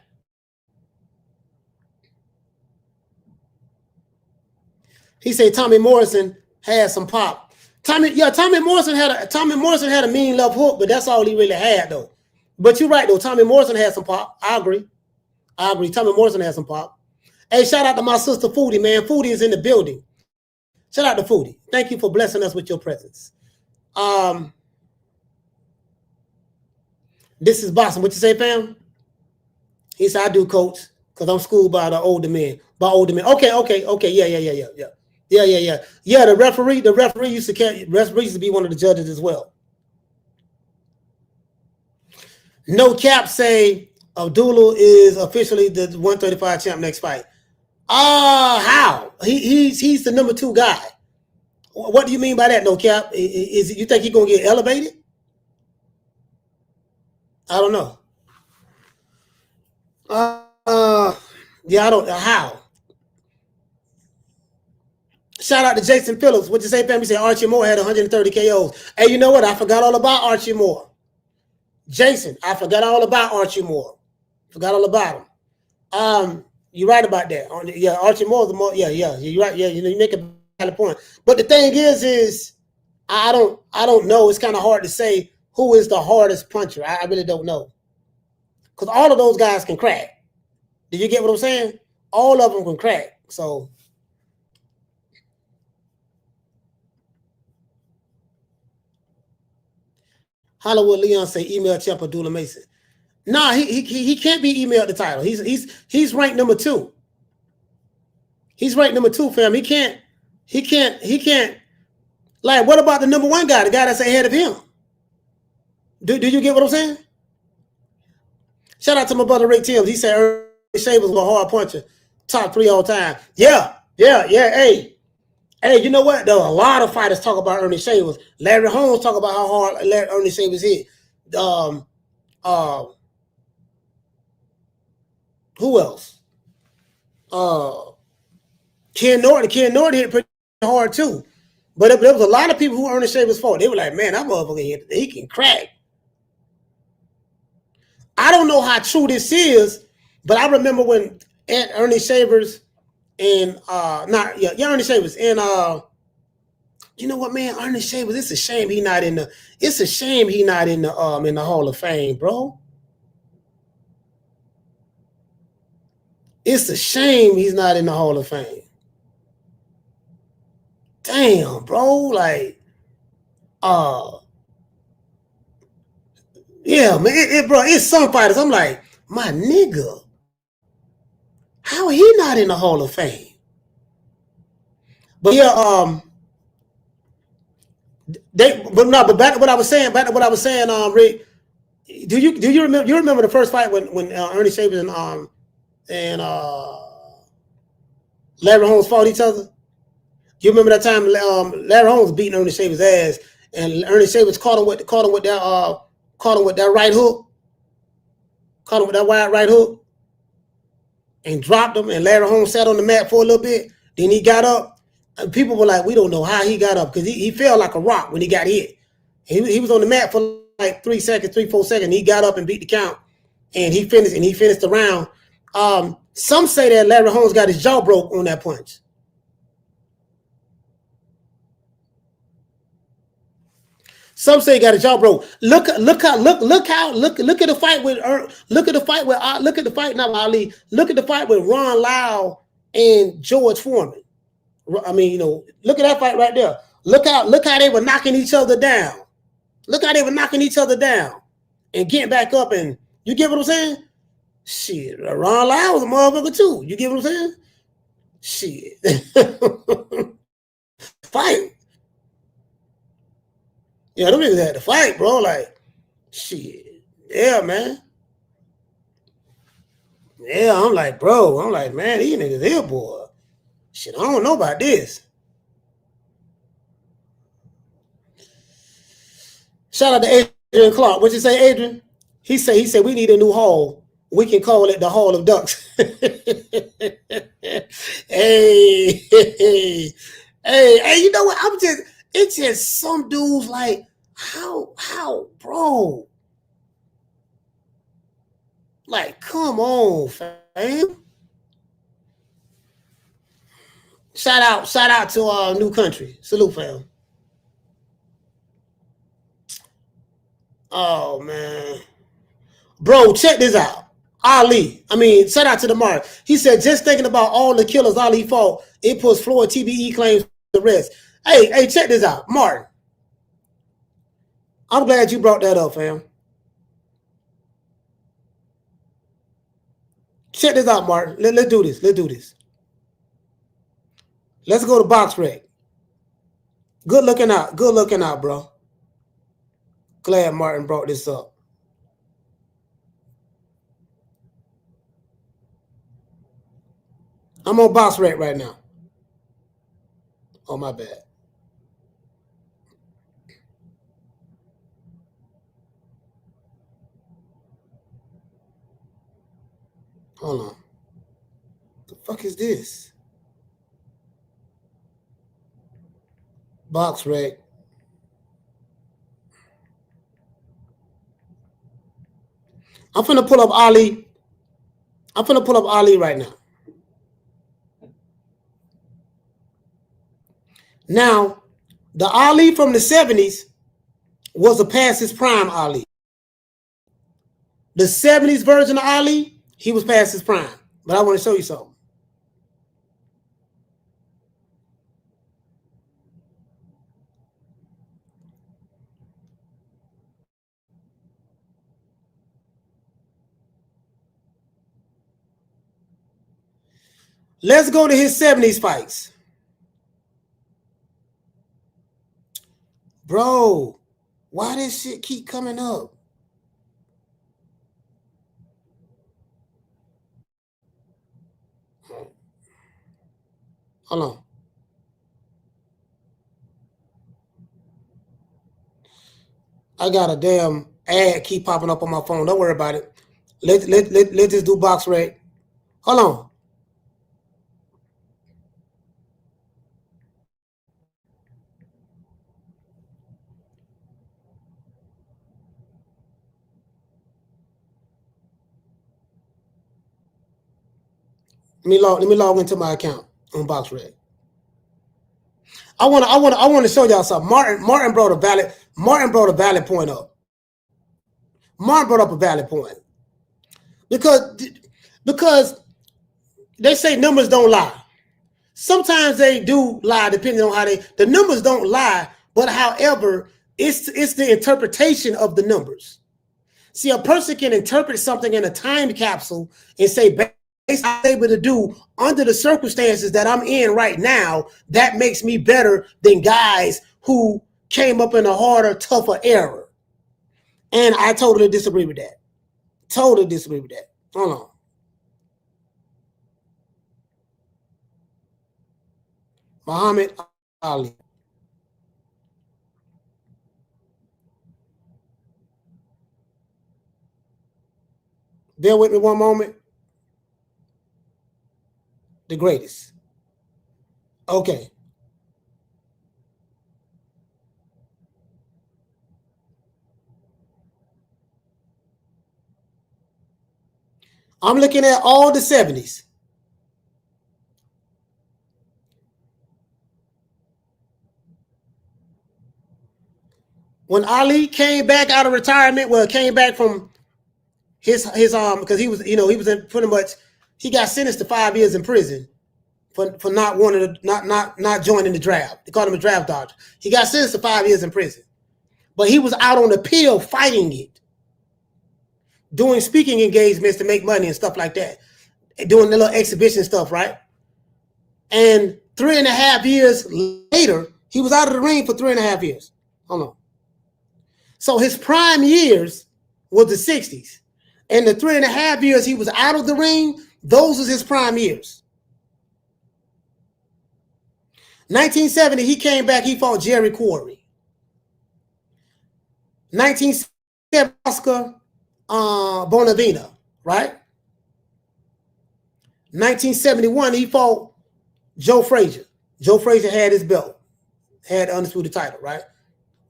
D: He said Tommy Morrison had some pop. Tommy Morrison had a mean left hook, but that's all he really had, though. But you're right, though. Tommy Morrison had some pop. I agree. Tommy Morrison had some pop. Hey, shout out to my sister Foodie, man. Foodie is in the building. Shout out to Foodie. Thank you for blessing us with your presence. This is Boston. What you say, fam? He said, I do, coach, because I'm schooled by the older men. Okay. Yeah, the referee used to be one of the judges as well. No cap say Abdullah is officially the 135 champ next fight. How? He's the number 2 guy. What do you mean by that, no cap? Is you think he's gonna get elevated? I don't know. Yeah, I don't know how. Shout out to Jason Phillips. What you say, family? Say Archie Moore had 130 KOs. Hey, you know what? I forgot all about Archie Moore. Jason, I forgot all about Archie Moore. Forgot all about him. You're right about that. Yeah, Archie Moore's the more. Yeah, you're right. Yeah, you make a valid point. But the thing is I don't know. It's kind of hard to say who is the hardest puncher. I really don't know. Because all of those guys can crack. Did you get what I'm saying? All of them can crack. So Hollywood Leon say email Champ Abdullah Mason. Nah, he can't be emailed the title. He's ranked number 2. He's ranked number 2, fam. He can't. Like, what about the number 1 guy, the guy that's ahead of him? Do you get what I'm saying? Shout out to my brother Rick Timms. He said Ernie Shavers was a hard puncher. Top 3 all time. Yeah. Hey, you know what, though? A lot of fighters talk about Ernie Shavers. Larry Holmes talk about how hard Ernie Shavers hit. Who else? Ken Norton hit pretty hard too. But there was a lot of people who Ernie Shavers fought. They were like, man, that motherfucker, he can crack. I don't know how true this is, but I remember when Ernie Shavers and Ernie Shavers and you know what, man, Ernie Shavers, it's a shame he not in the Hall of Fame, bro. It's a shame he's not in the Hall of Fame. damn, bro, like, yeah, man, bro, it's some fighters. I'm like, my nigga, how he not in the Hall of Fame? But yeah, but back to what I was saying, Rick. Do you remember the first fight when Ernie Shavers and Larry Holmes fought each other? You remember that time Larry Holmes beating Ernie Shavers' ass, and Ernie Shavers caught him with that right hook, caught him with that wide right hook, and dropped him. And Larry Holmes sat on the mat for a little bit. Then he got up. And people were like, "We don't know how he got up because he fell like a rock when he got hit. He was on the mat for like 3, 4 seconds. He got up and beat the count, and he finished the round. Some say that Larry Holmes got his jaw broke on that punch. Some say he got his jaw broke. Look at the fight with not Ali. Look at the fight with Ron Lau and George Foreman. I mean, look at that fight right there. Look how they were knocking each other down. Look how they were knocking each other down and getting back up. And you get what I'm saying? Shit, Ron Lau was a motherfucker too. You get what I'm saying? Shit. Fight. Yeah, them niggas had to fight, bro. Like, shit. Yeah, man. Yeah, I'm like, man, these niggas here, boy. Shit, I don't know about this. Shout out to Adrian Clark. What'd you say, Adrian? He said we need a new hall. We can call it the Hall of Ducks. Hey, you know what? It's just some dudes like, how, bro? Like, come on, fam. Shout out to New Country. Salute, fam. Oh, man. Bro, check this out. Shout out to the Mark. He said, just thinking about all the killers Ali fought, it puts Floyd TBE claims to rest. Hey, check this out. Martin. I'm glad you brought that up, fam. Check this out, Martin. Let's do this. Let's go to Box Rec. Good looking out, bro. Glad Martin brought this up. I'm on Box Rec right now. Oh, my bad. Hold on. The fuck is this? Box Rec. I'm finna pull up Ali. Right now. Now, the Ali from the 70s was a past his prime Ali. The 70s version of Ali, he was past his prime. But I want to show you something. Let's go to his 70s fights. Bro, why this shit keep coming up? Hold on. I got a damn ad keep popping up on my phone. Don't worry about it. Let's just do Box Rec. Hold on. Let me log into my account on Box Rec. I want to show y'all something. Martin brought a valid point up. Martin brought up a valid point. Because they say numbers don't lie. Sometimes they do lie, depending on how the numbers don't lie, but however, it's the interpretation of the numbers. See, a person can interpret something in a time capsule and say, based on what I'm able to do under the circumstances that I'm in right now, that makes me better than guys who came up in a harder, tougher era. And I totally disagree with that. Totally disagree with that. Hold on. Muhammad Ali. Bear with me one moment. The greatest. Okay. I'm looking at all the 70s. When Ali came back out of retirement, came back from his because he was in pretty much, he got sentenced to 5 years in prison for not wanting to not joining the draft. They called him a draft dodger. He got sentenced to 5 years in prison, but he was out on appeal fighting it, doing speaking engagements to make money and stuff like that, doing the little exhibition stuff, right? And 3.5 years later, he was out of the ring for 3.5 years. Hold on. So his prime years was the 60s. And the 3.5 years he was out of the ring, those was his prime years. 1970, he came back, he fought Jerry Quarry. 1970, Oscar Bonavena, right? 1971, he fought Joe Frazier. Joe Frazier had his belt, had the undisputed title, right?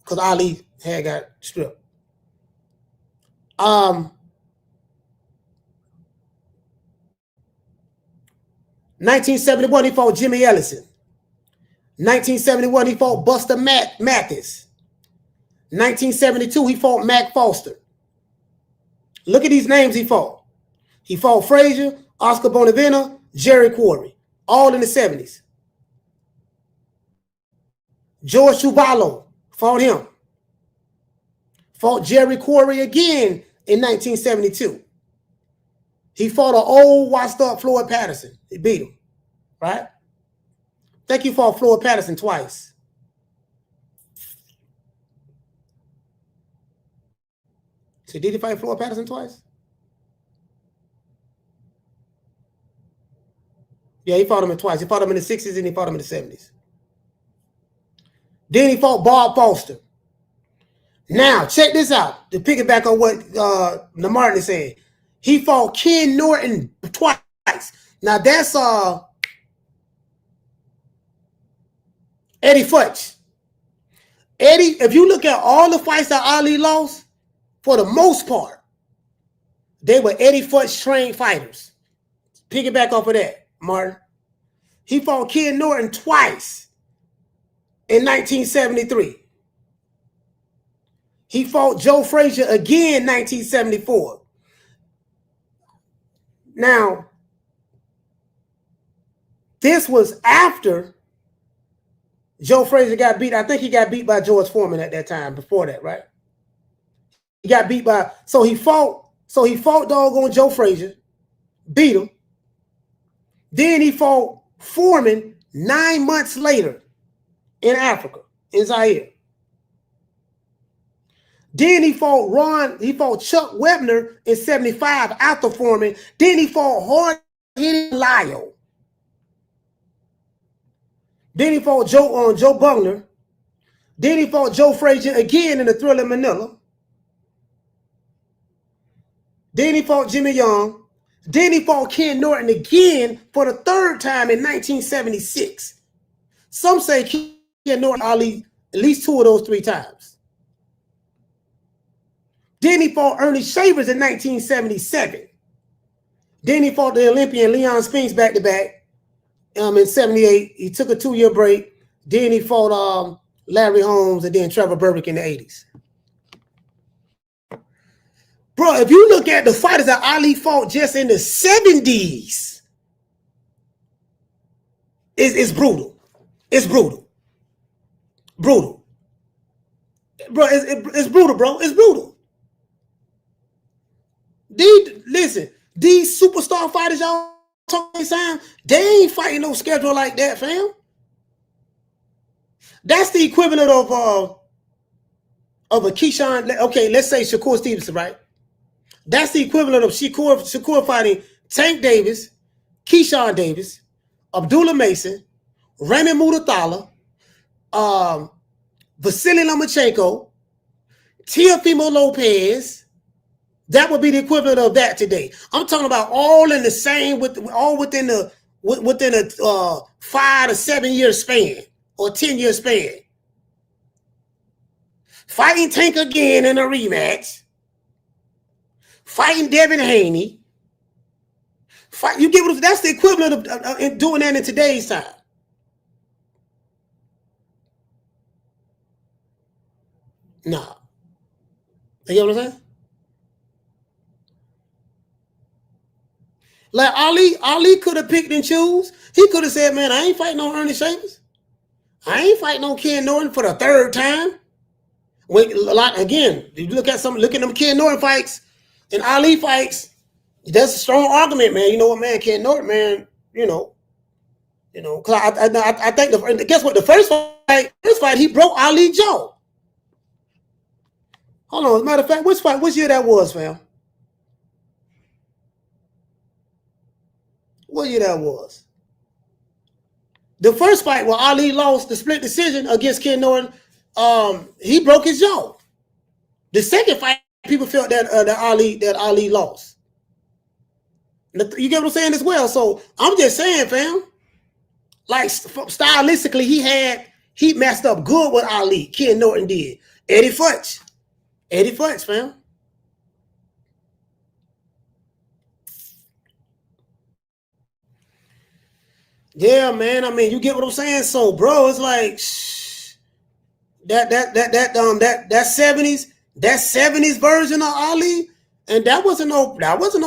D: Because Ali had got stripped. 1971, he fought Jimmy Ellison. 1971, he fought Buster Mathis. 1972, he fought Mac Foster. Look at these names he fought. He fought Frazier, Oscar Bonavena, Jerry Quarry, all in the 70s. George Chuvalo fought him. Fought Jerry Quarry again in 1972. He fought an old, washed-up Floyd Patterson. He beat him, right? I think he fought Floyd Patterson twice. So did he fight Floyd Patterson twice? Yeah, he fought him twice. He fought him in the 60s and he fought him in the 70s. Then he fought Bob Foster. Now, check this out. To piggyback on what Namartin is saying. He fought Ken Norton twice. Now, that's Eddie Futch. Eddie, if you look at all the fights that Ali lost, for the most part, they were Eddie Futch trained fighters. Piggyback off of that, Martin. He fought Ken Norton twice in 1973. He fought Joe Frazier again in 1974. Now, this was after Joe Frazier got beat. I think he got beat by George Foreman at that time, before that, right? He got beat by, so he fought doggone Joe Frazier, beat him. Then he fought Foreman 9 months later in Africa, in Zaire. Then he fought Chuck Webner in 75 after Foreman. Then he fought hard-hitting Lyle. Then he fought Joe Bugner. Then he fought Joe Frazier again in the Thriller Manila. Then he fought Jimmy Young. Then he fought Ken Norton again for the third time in 1976. Some say Ken Norton Ali at least 2 of those 3 times. Then he fought Ernie Shavers in 1977. Then he fought the Olympian Leon Spinks back-to-back in 78. He took a 2-year break. Then he fought Larry Holmes and then Trevor Berbick in the 80s. Bro, if you look at the fighters that Ali fought just in the 70s, It's brutal. It's brutal. Brutal. Bro, it's brutal, bro. It's brutal. These superstar fighters y'all talking time, they ain't fighting no schedule like that, fam. That's the equivalent of a Keyshawn. Okay, let's say Shakur Stevenson, right? That's the equivalent of Shakur fighting Tank Davis, Keyshawn Davis, Abdullah Mason, Raymond Mutathala, Vasily Lomachenko, Teofimo Lopez. That would be the equivalent of that today. I'm talking about all in the same, all within a 5 to 7 year span or 10-year span. Fighting Tank again in a rematch. Fighting Devin Haney. You get what? That's the equivalent of doing that in today's time. Nah. You get what I'm saying? Like Ali could have picked and choose. He could have said, man, I ain't fighting on Ernie Shavers. I ain't fighting on Ken Norton for the third time. Again, you look at them Ken Norton fights and Ali fights, that's a strong argument, man. You know what, man, Ken Norton, man, because I think guess what? The first fight, he broke Ali's jaw. Hold on, as a matter of fact, which year that was, fam? What year that was? The first fight where Ali lost the split decision against Ken Norton, he broke his jaw. The second fight, people felt that Ali lost. You get what I'm saying as well? So I'm just saying, fam. Like stylistically, he messed up good with Ali. Ken Norton did. Eddie Futch, fam. Yeah, man. I mean, you get what I'm saying. So, bro, it's like that 70s version of Ali, and that wasn't no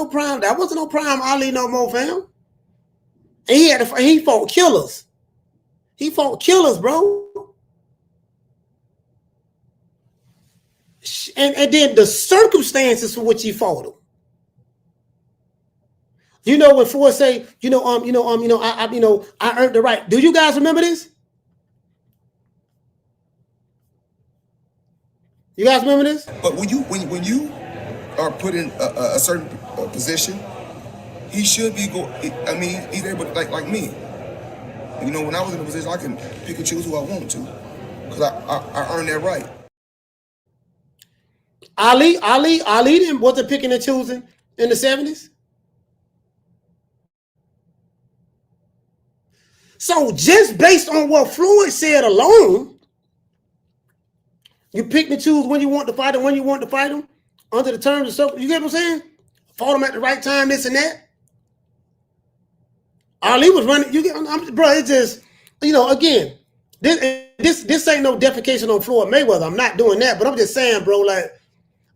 D: prime Ali no more, fam. And he fought killers. He fought killers, bro. And then the circumstances for which he fought them. You know when Ford say, I earned the right. Do you guys remember this? You guys remember this?
F: But when you are put in a certain position, he should be he's able to, like me. You know, when I was in a position, I can pick and choose who I want to, because I earned that right.
D: Ali wasn't picking and choosing in the 70s. So just based on what Floyd said alone, you pick and choose when you want to fight him, when you want to fight him, under the terms of stuff. You get what I'm saying? Fought him at the right time, this and that. Ali was running. Bro, it's just, again, this ain't no defecation on Floyd Mayweather. I'm not doing that, but I'm just saying, bro, like,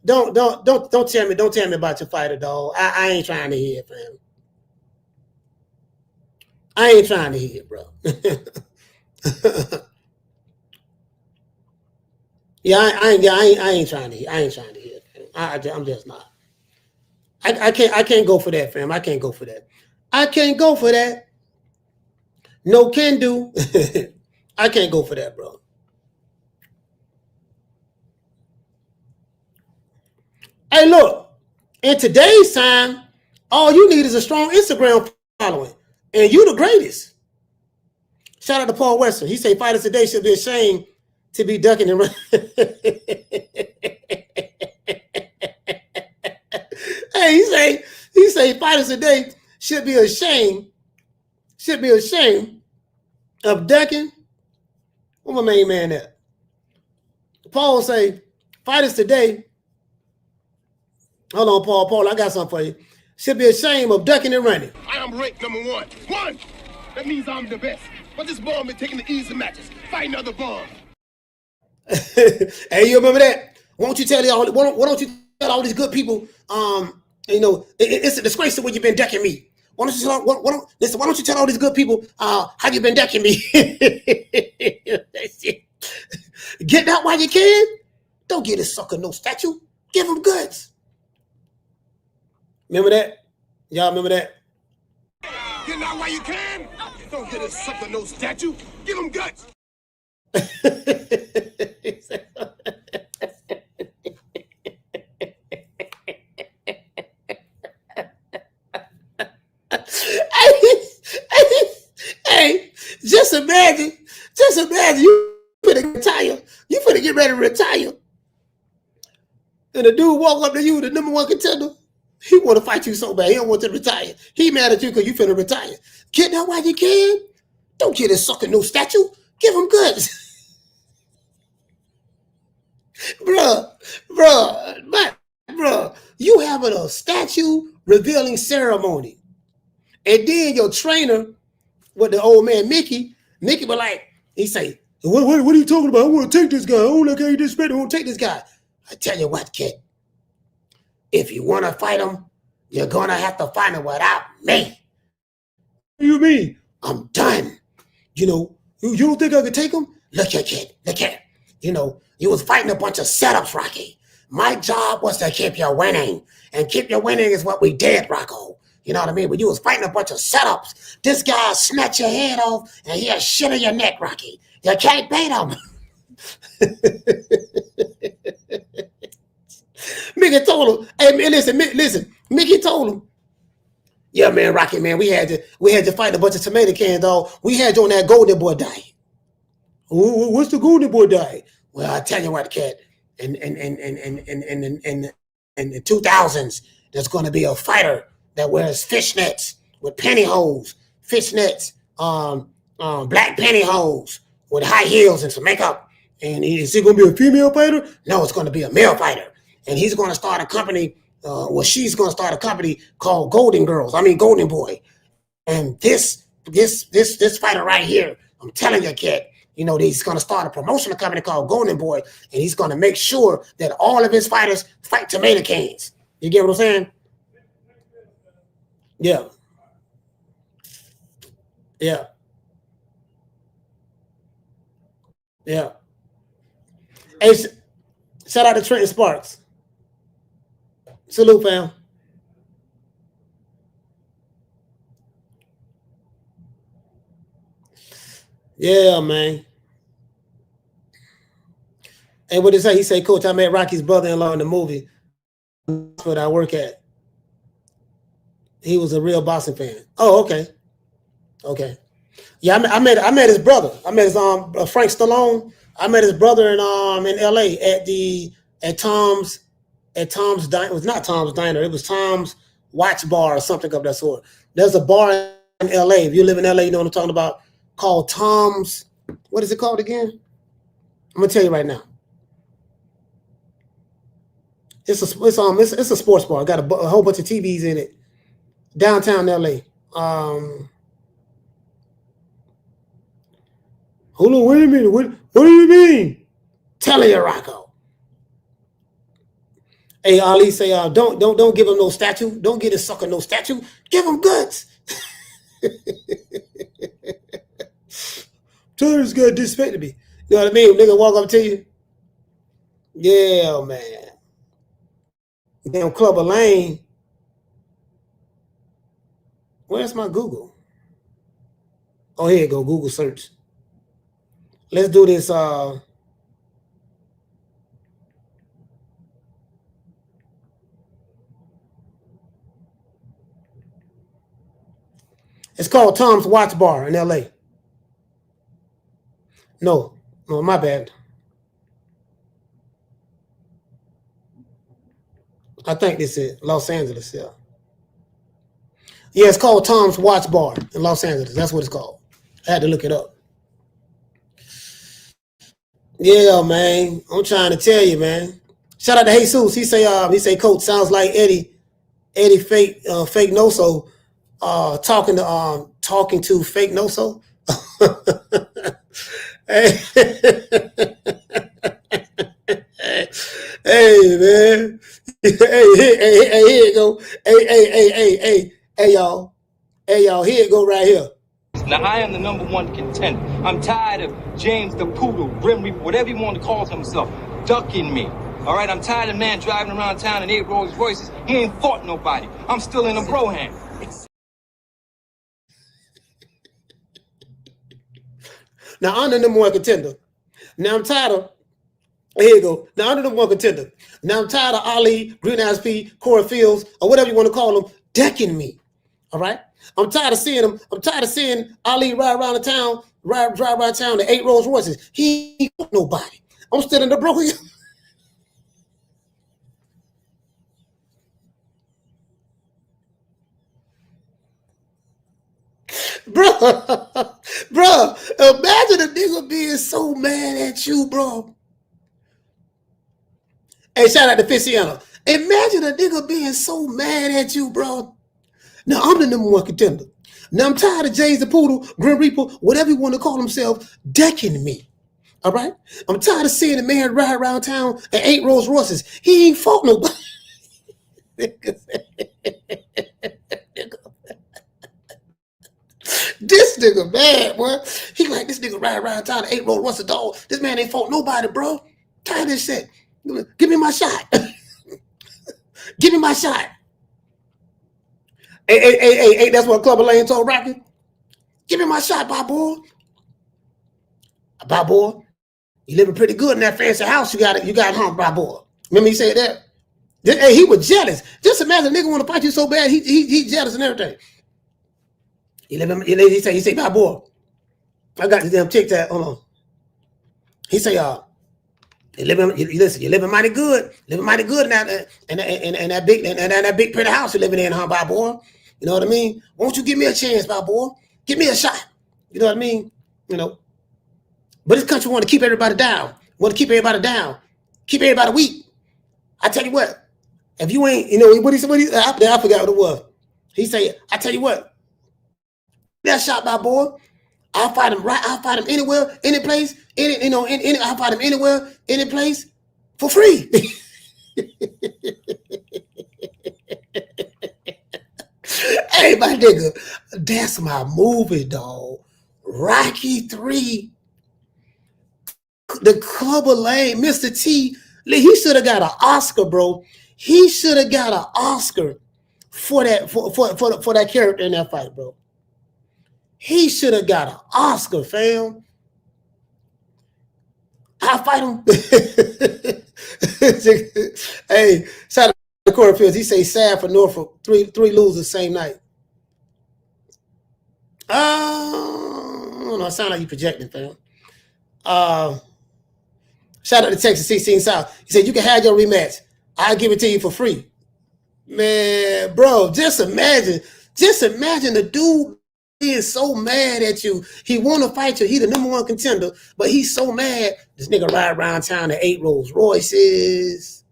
D: don't tell me about your fighter, dog. I ain't trying to hear it, fam. I ain't trying to hear it, bro. Yeah, I ain't trying to hear. I ain't trying to hear it. I'm just not. I can't go for that, fam. I can't go for that. I can't go for that. No can do. I can't go for that, bro. Hey, look. In today's time, all you need is a strong Instagram following. And you the greatest. Shout out to Paul Western. He say fighters today should be ashamed to be ducking and running. Hey, he say fighters today should be ashamed of ducking. Where my main man at? Paul say fighters today. Hold on, Paul, I got something for you. Should be ashamed of ducking and running.
G: I am ranked number one. One! That means I'm the best. But this bum been taking the easy matches, fighting other bums.
D: Hey, you remember that? Why don't you tell all these good people, it's a disgrace the way you've been ducking me. Why don't you tell all these good people how you been decking me? Get that while you can. Don't get this sucker no statue. Give him goods. Remember that? Y'all remember that?
G: Get out while you can. Don't get this sucker no statue. Give him guts.
D: Hey, just imagine you finna retire. You finna get ready to retire. And the dude walk up to you, the number one contender. He want to fight you so bad. He don't want to retire. He mad at you because you finna retire. Get that while you can. Don't get his sucker no statue. Give him goods. bruh, you having a statue revealing ceremony. And then your trainer, with the old man Mickey be like, he say, what are you talking about? I want to take this guy. Oh, look how you disrespect him. I want to take this guy. I tell you what, kid. If you want to fight him, you're going to have to fight him without me. What do you mean? I'm done. You don't think I could take him? Look here, kid. Look here. You was fighting a bunch of setups, Rocky. My job was to keep you winning. And keep you winning is what we did, Rocco. You know what I mean? When you was fighting a bunch of setups, this guy snatch your head off and he'll shit in your neck, Rocky. You can't beat him. Mickey told him, hey, man, listen. Mickey told him, yeah, man, Rocky, man, we had to fight a bunch of tomato cans, dog. We had you on that Golden Boy diet. What's the Golden Boy diet? Well, I tell you what, kid, in the 2000s, there's going to be a fighter that wears fishnets with pantyhose, fishnets, black pantyhose with high heels and some makeup. And is he going to be a female fighter? No, it's going to be a male fighter. And he's going to start a company, she's going to start a company called Golden Boy. And this fighter right here, I'm telling you, kid, he's going to start a promotional company called Golden Boy, and he's going to make sure that all of his fighters fight tomato cans. You get what I'm saying? Yeah. Hey, shout out to Trenton Sparks. Salute, fam. Yeah, man. And what did he say? He said, Coach, I met Rocky's brother-in-law in the movie. That's what I work at. He was a real boxing fan. Oh, okay. Yeah, I met his brother. I met his Frank Stallone. I met his brother in LA at Tom's Diner. It was not Tom's Diner. It was Tom's Watch Bar or something of that sort. There's a bar in LA. If you live in LA, you know what I'm talking about. Called Tom's. What is it called again? I'm gonna tell you right now. It's a sports bar. Got a whole bunch of TVs in it. Downtown LA. Hold on, wait a minute. What do you mean? Telling you, Rocco. Hey, Ali say, don't give him no statue. Don't get his sucker no statue. Give him goods. Tell this guy disrespected me. You know what I mean? Nigga walk up to you. Yeah, man. Damn Clubber Lane. Where's my Google? Oh, here you go. Google search. Let's do this. It's called Tom's Watch Bar in LA. No, my bad. I think this is Los Angeles, yeah. Yeah, it's called Tom's Watch Bar in Los Angeles. That's what it's called. I had to look it up. Yeah, man. I'm trying to tell you, man. Shout out to Jesus. He say, Coach, sounds like Eddie fake Noso talking to fake Noso. Hey. Hey, man. Hey, here you go. Hey, y'all. Hey, y'all, here it go right here.
H: Now, I am the #1 contender. I'm tired of James the Poodle, Grim Reaper, whatever you want to call himself, ducking me. All right, I'm tired of man driving around town in 8 Rolls Royces. He ain't fought nobody. I'm still in a Broham.
D: Now, I'm the #1 contender. Now, I'm tired of, here you go. Now, I'm the #1 contender. Now, I'm tired of Ali, Green Eyes P, Corey Fields, or whatever you want to call them, decking me. All right? I'm tired of seeing him. I'm tired of seeing Ali ride around the town, drive around town in 8 Rolls Royces. He ain't fought nobody. I'm still in the Broham. Bro, imagine a nigga being so mad at you, bro. Hey, shout out to Fishiano. Imagine a nigga being so mad at you, bro. Now, I'm the #1 contender. Now, I'm tired of James the Poodle, Grim Reaper, whatever you want to call himself, decking me. All right? I'm tired of seeing a man ride around town in 8 Rolls Royces. He ain't fought nobody. This nigga mad, boy. He like, this nigga ride around town, 8 Rolls Royces, dog. This man ain't fought nobody, bro. Tired of this shit. Give me my shot. Give me my shot. Hey, that's what Clubber Lane told Rocky. Give me my shot, Bob boy. Bob boy, you living pretty good in that fancy house you got, huh, Bob boy? Remember he said that? Hey, he was jealous. Just imagine a nigga want to fight you so bad, he jealous and everything. He say, Bob boy, I got this damn TikTok. Hold on. He say, you're living mighty good. Living mighty good in that big pretty house you're living in, huh, Bob boy? You know what I mean? Won't you give me a chance, Bob boy? Give me a shot. You know what I mean? You know. But this country want to keep everybody down. Want to keep everybody down. Keep everybody weak. I tell you what. If you ain't, you know what he said? I forgot what it was. He said, I tell you what. That shot, Bob boy. I'll fight him right. I'll fight him anywhere, any place, I'll fight him anywhere, any place, for free. Hey, my nigga, that's my movie, dog. Rocky 3. The Clubber Lane, Mr. T. He should have got an Oscar, bro. He should have got an Oscar for that character in that fight, bro. He should have got an Oscar, fam. I'll fight him. Hey, shout out to Corey Fields. He say sad for Norfolk. Three losers same night. I don't know. It sounds like you projecting, fam. Shout out to Texas 16 South. He said, you can have your rematch. I'll give it to you for free. Man, bro, just imagine the dude being so mad at you. He want to fight you. He the #1 contender, but he's so mad. This nigga ride around town in 8 Rolls Royces.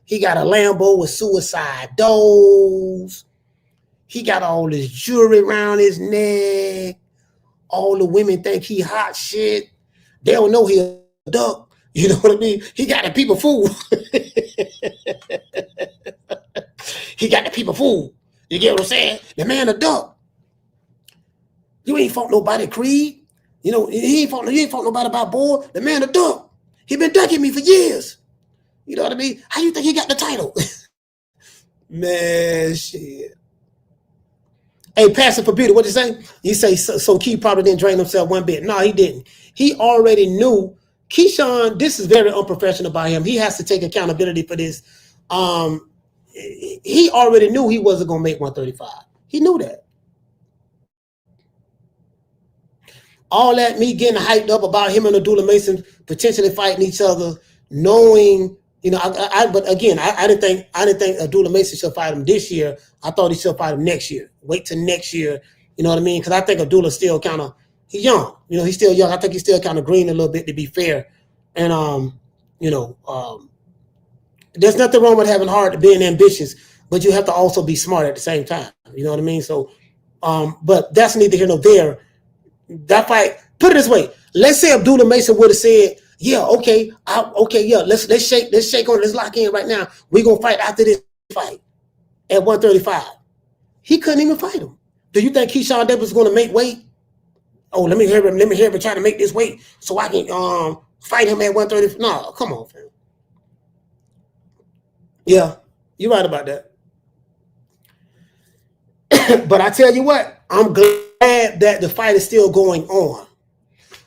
D: He got a Lambo with suicide doors. He got all this jewelry around his neck. All the women think he hot shit. They don't know he a duck. You know what I mean? He got the people fooled. He got the people fooled. You get what I'm saying? The man a duck. You ain't fought nobody, Creed. You know, he ain't fought nobody about boy. The man a duck. He been ducking me for years. You know what I mean? How you think he got the title? Man, shit. Hey, Pastor for Beauty, what you say? You say, so Key probably didn't drain himself one bit. No, he didn't. He already knew. Keyshawn, this is very unprofessional by him. He has to take accountability for this. He already knew he wasn't going to make 135. He knew that. All that, me getting hyped up about him and Abdullah Mason potentially fighting each other, knowing, you know, but again, I didn't think Abdullah Mason should fight him this year. I thought he should fight him next year. Wait till next year, you know what I mean? Because I think Abdullah's still kind of, he's young. You know, he's still young. I think he's still kind of green a little bit, to be fair. And there's nothing wrong with having heart, being ambitious, but you have to also be smart at the same time. You know what I mean? So, but that's neither here nor there. That fight, put it this way. Let's say Abdullah Mason would have said, yeah, okay, let's shake on, let's lock in right now. We're gonna fight after this fight at 135. He couldn't even fight him. Do you think Keyshawn Davis is going to make weight? Oh, let me hear him try to make this weight so I can fight him at 130. No, come on, fam. Yeah, you're right about that. But I tell you what, I'm glad that the fight is still going on.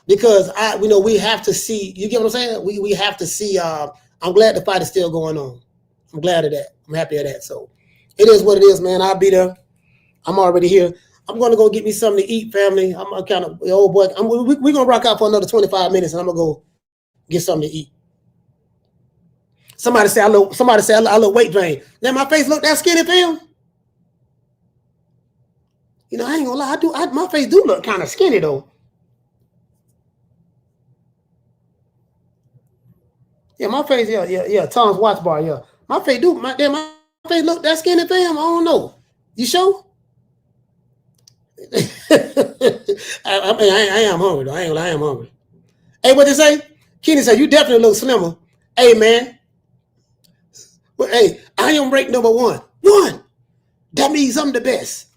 D: Because we have to see, you get what I'm saying? We have to see, I'm glad the fight is still going on. I'm glad of that. I'm happy of that. So it is what it is, man. I'll be there. I'm already here. I'm going to go get me something to eat, family. I'm kind of, old boy, we're going to rock out for another 25 minutes and I'm going to go get something to eat. Somebody say I look weight drain. Now my face look that skinny, fam. You know, I ain't gonna lie. My face do look kind of skinny though. Yeah, my face, yeah. Tom's watch bar, yeah. My face my face look that skinny, fam. I don't know. You sure? I am hungry though. I am hungry. Hey, what they say? Kenny said you definitely look slimmer. Hey, man. Well, hey, I am ranked number 1. 1. That means I'm the best.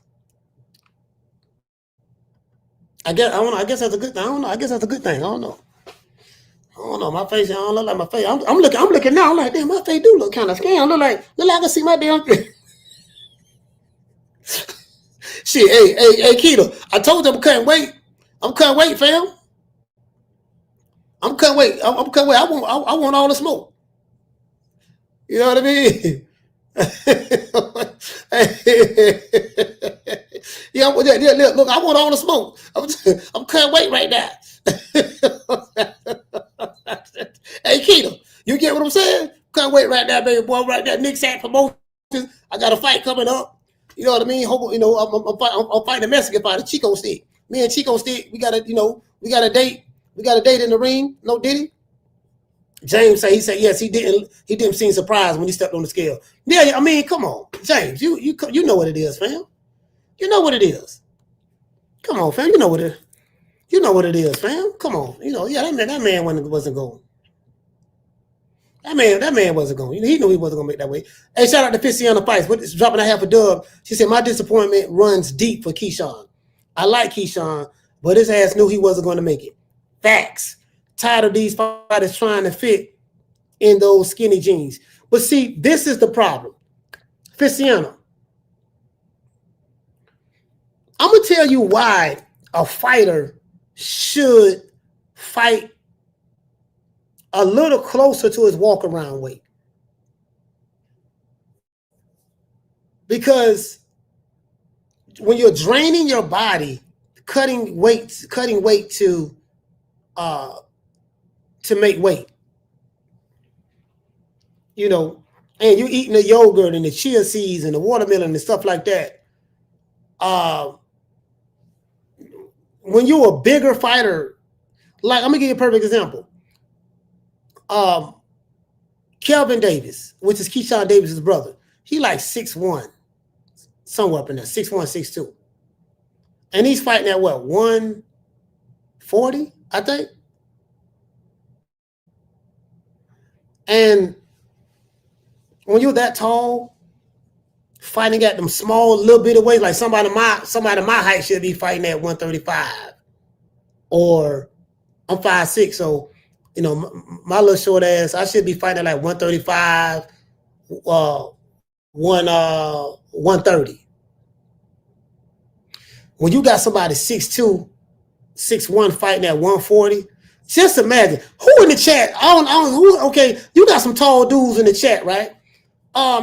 D: I guess that's a good thing. I don't know. I guess that's a good thing. I don't know. My face, I don't look like my face. I'm looking now. I'm like, damn, my face do look kind of skinny. I look like I can see my damn face. Shit, hey, Keto. I told you I'm cutting weight. I'm cutting weight, fam. I'm cutting weight. I'm cutting weight. I want all the smoke. You know what I mean? Yeah, look, I want all the smoke. I'm cutting weight right now. Hey, Keto, you get what I'm saying? Cutting weight right now, baby boy, right there. Nick Sack promotions. I got a fight coming up. You know what I mean? I'm fighting a Mexican fighter, Chico Stick. Me and Chico Stick, we got a date. We got a date in the ring. No, did he? James said yes, he didn't seem surprised when he stepped on the scale. Yeah, I mean, come on, James, you know what it is, fam. You know what it is. Come on, fam. You know what it is, fam. Come on. That man wasn't going. That man wasn't going. He knew he wasn't going to make that way. Hey, shout out to Pisciana Fights. But it's dropping a half a dub. She said, my disappointment runs deep for Keyshawn. I like Keyshawn, but his ass knew he wasn't going to make it. Facts. Tired of these fighters trying to fit in those skinny jeans. But see, this is the problem. Pisciana, I'm going to tell you why a fighter should fight a little closer to his walk-around weight. Because when you're draining your body, cutting weight to make weight, and you eating the yogurt and the chia seeds and the watermelon and stuff like that. When you're a bigger fighter, like I'm gonna give you a perfect example. Kelvin Davis, which is Keyshawn Davis's brother, he like 6'1", somewhere up in there, 6'1", 6'2". And he's fighting at what, 140, I think? And when you're that tall, fighting at them small little bit of weight, like somebody my height should be fighting at 135. Or I'm 5'6", so my little short ass, I should be fighting at like 135, 130. When you got somebody 6'2", 6'1" fighting at 140, just imagine who in the chat. Okay, you got some tall dudes in the chat, right?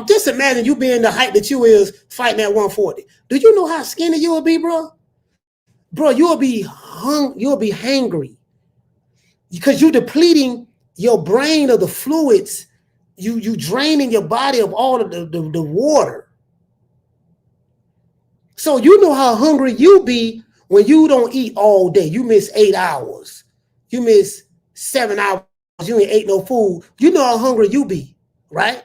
D: Just imagine you being the height that you is fighting at 140. Do you know how skinny you will be, bro? Bro, you'll be hangry. Because you're depleting your brain of the fluids, you draining your body of all of the water. So you know how hungry you be when you don't eat all day. You miss 8 hours. You miss 7 hours. You ain't ate no food. You know how hungry you be, right?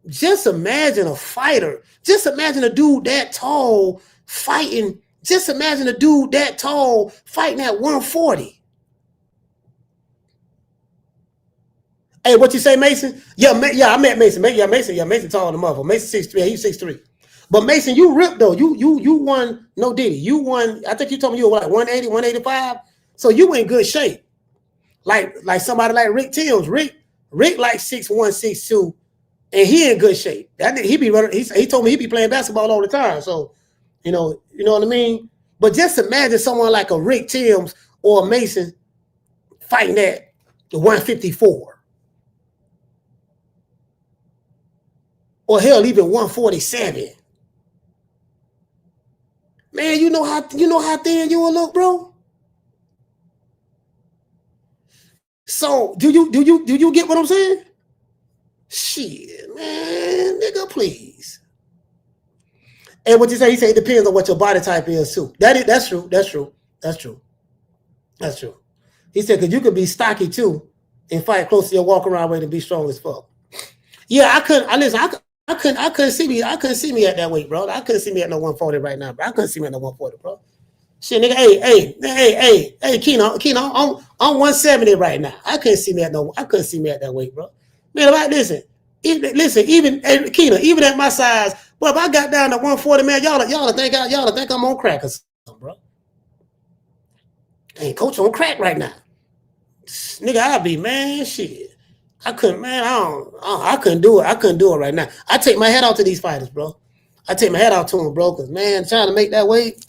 D: Just imagine a fighter. Just imagine a dude that tall fighting. Just imagine a dude that tall fighting at 140. Hey, what you say, Mason? Yeah, I met Mason. Mason tall than motherfucker. Mason 6'3". He's 6'3". But Mason, you ripped though. You won. No Diddy. You won. I think you told me you were like 180, 185. So you in good shape. Like somebody like Rick Tills. Rick like 6'1", 6'2", and he in good shape. He be running. He told me he be playing basketball all the time. So you know what I mean. But just imagine someone like a Rick Tills or a Mason fighting at the 154. Or hell, even 147. Man, you know how thin you will look, bro. So do you get what I'm saying? Shit, man, nigga, please. And what you say? He said it depends on what your body type is too. That's true. He said because you could be stocky too and fight close to your walk around weight and be strong as fuck. Yeah, I couldn't see me at that weight, bro. I couldn't see me at no 140 right now, bro. I couldn't see me at no 140, bro. Shit, nigga. Hey, Keno, I'm 170 right now. I couldn't see me at that weight, bro. Man, listen, even Keno, even at my size, bro, if I got down to 140, man, y'all think I'm on crack or something, bro. Ain't coach on crack right now. Nigga, I'll be, man, shit. I couldn't do it. I couldn't do it right now. I take my head out to these fighters, bro. I take my head out to them, bro, because, man, trying to make that weight,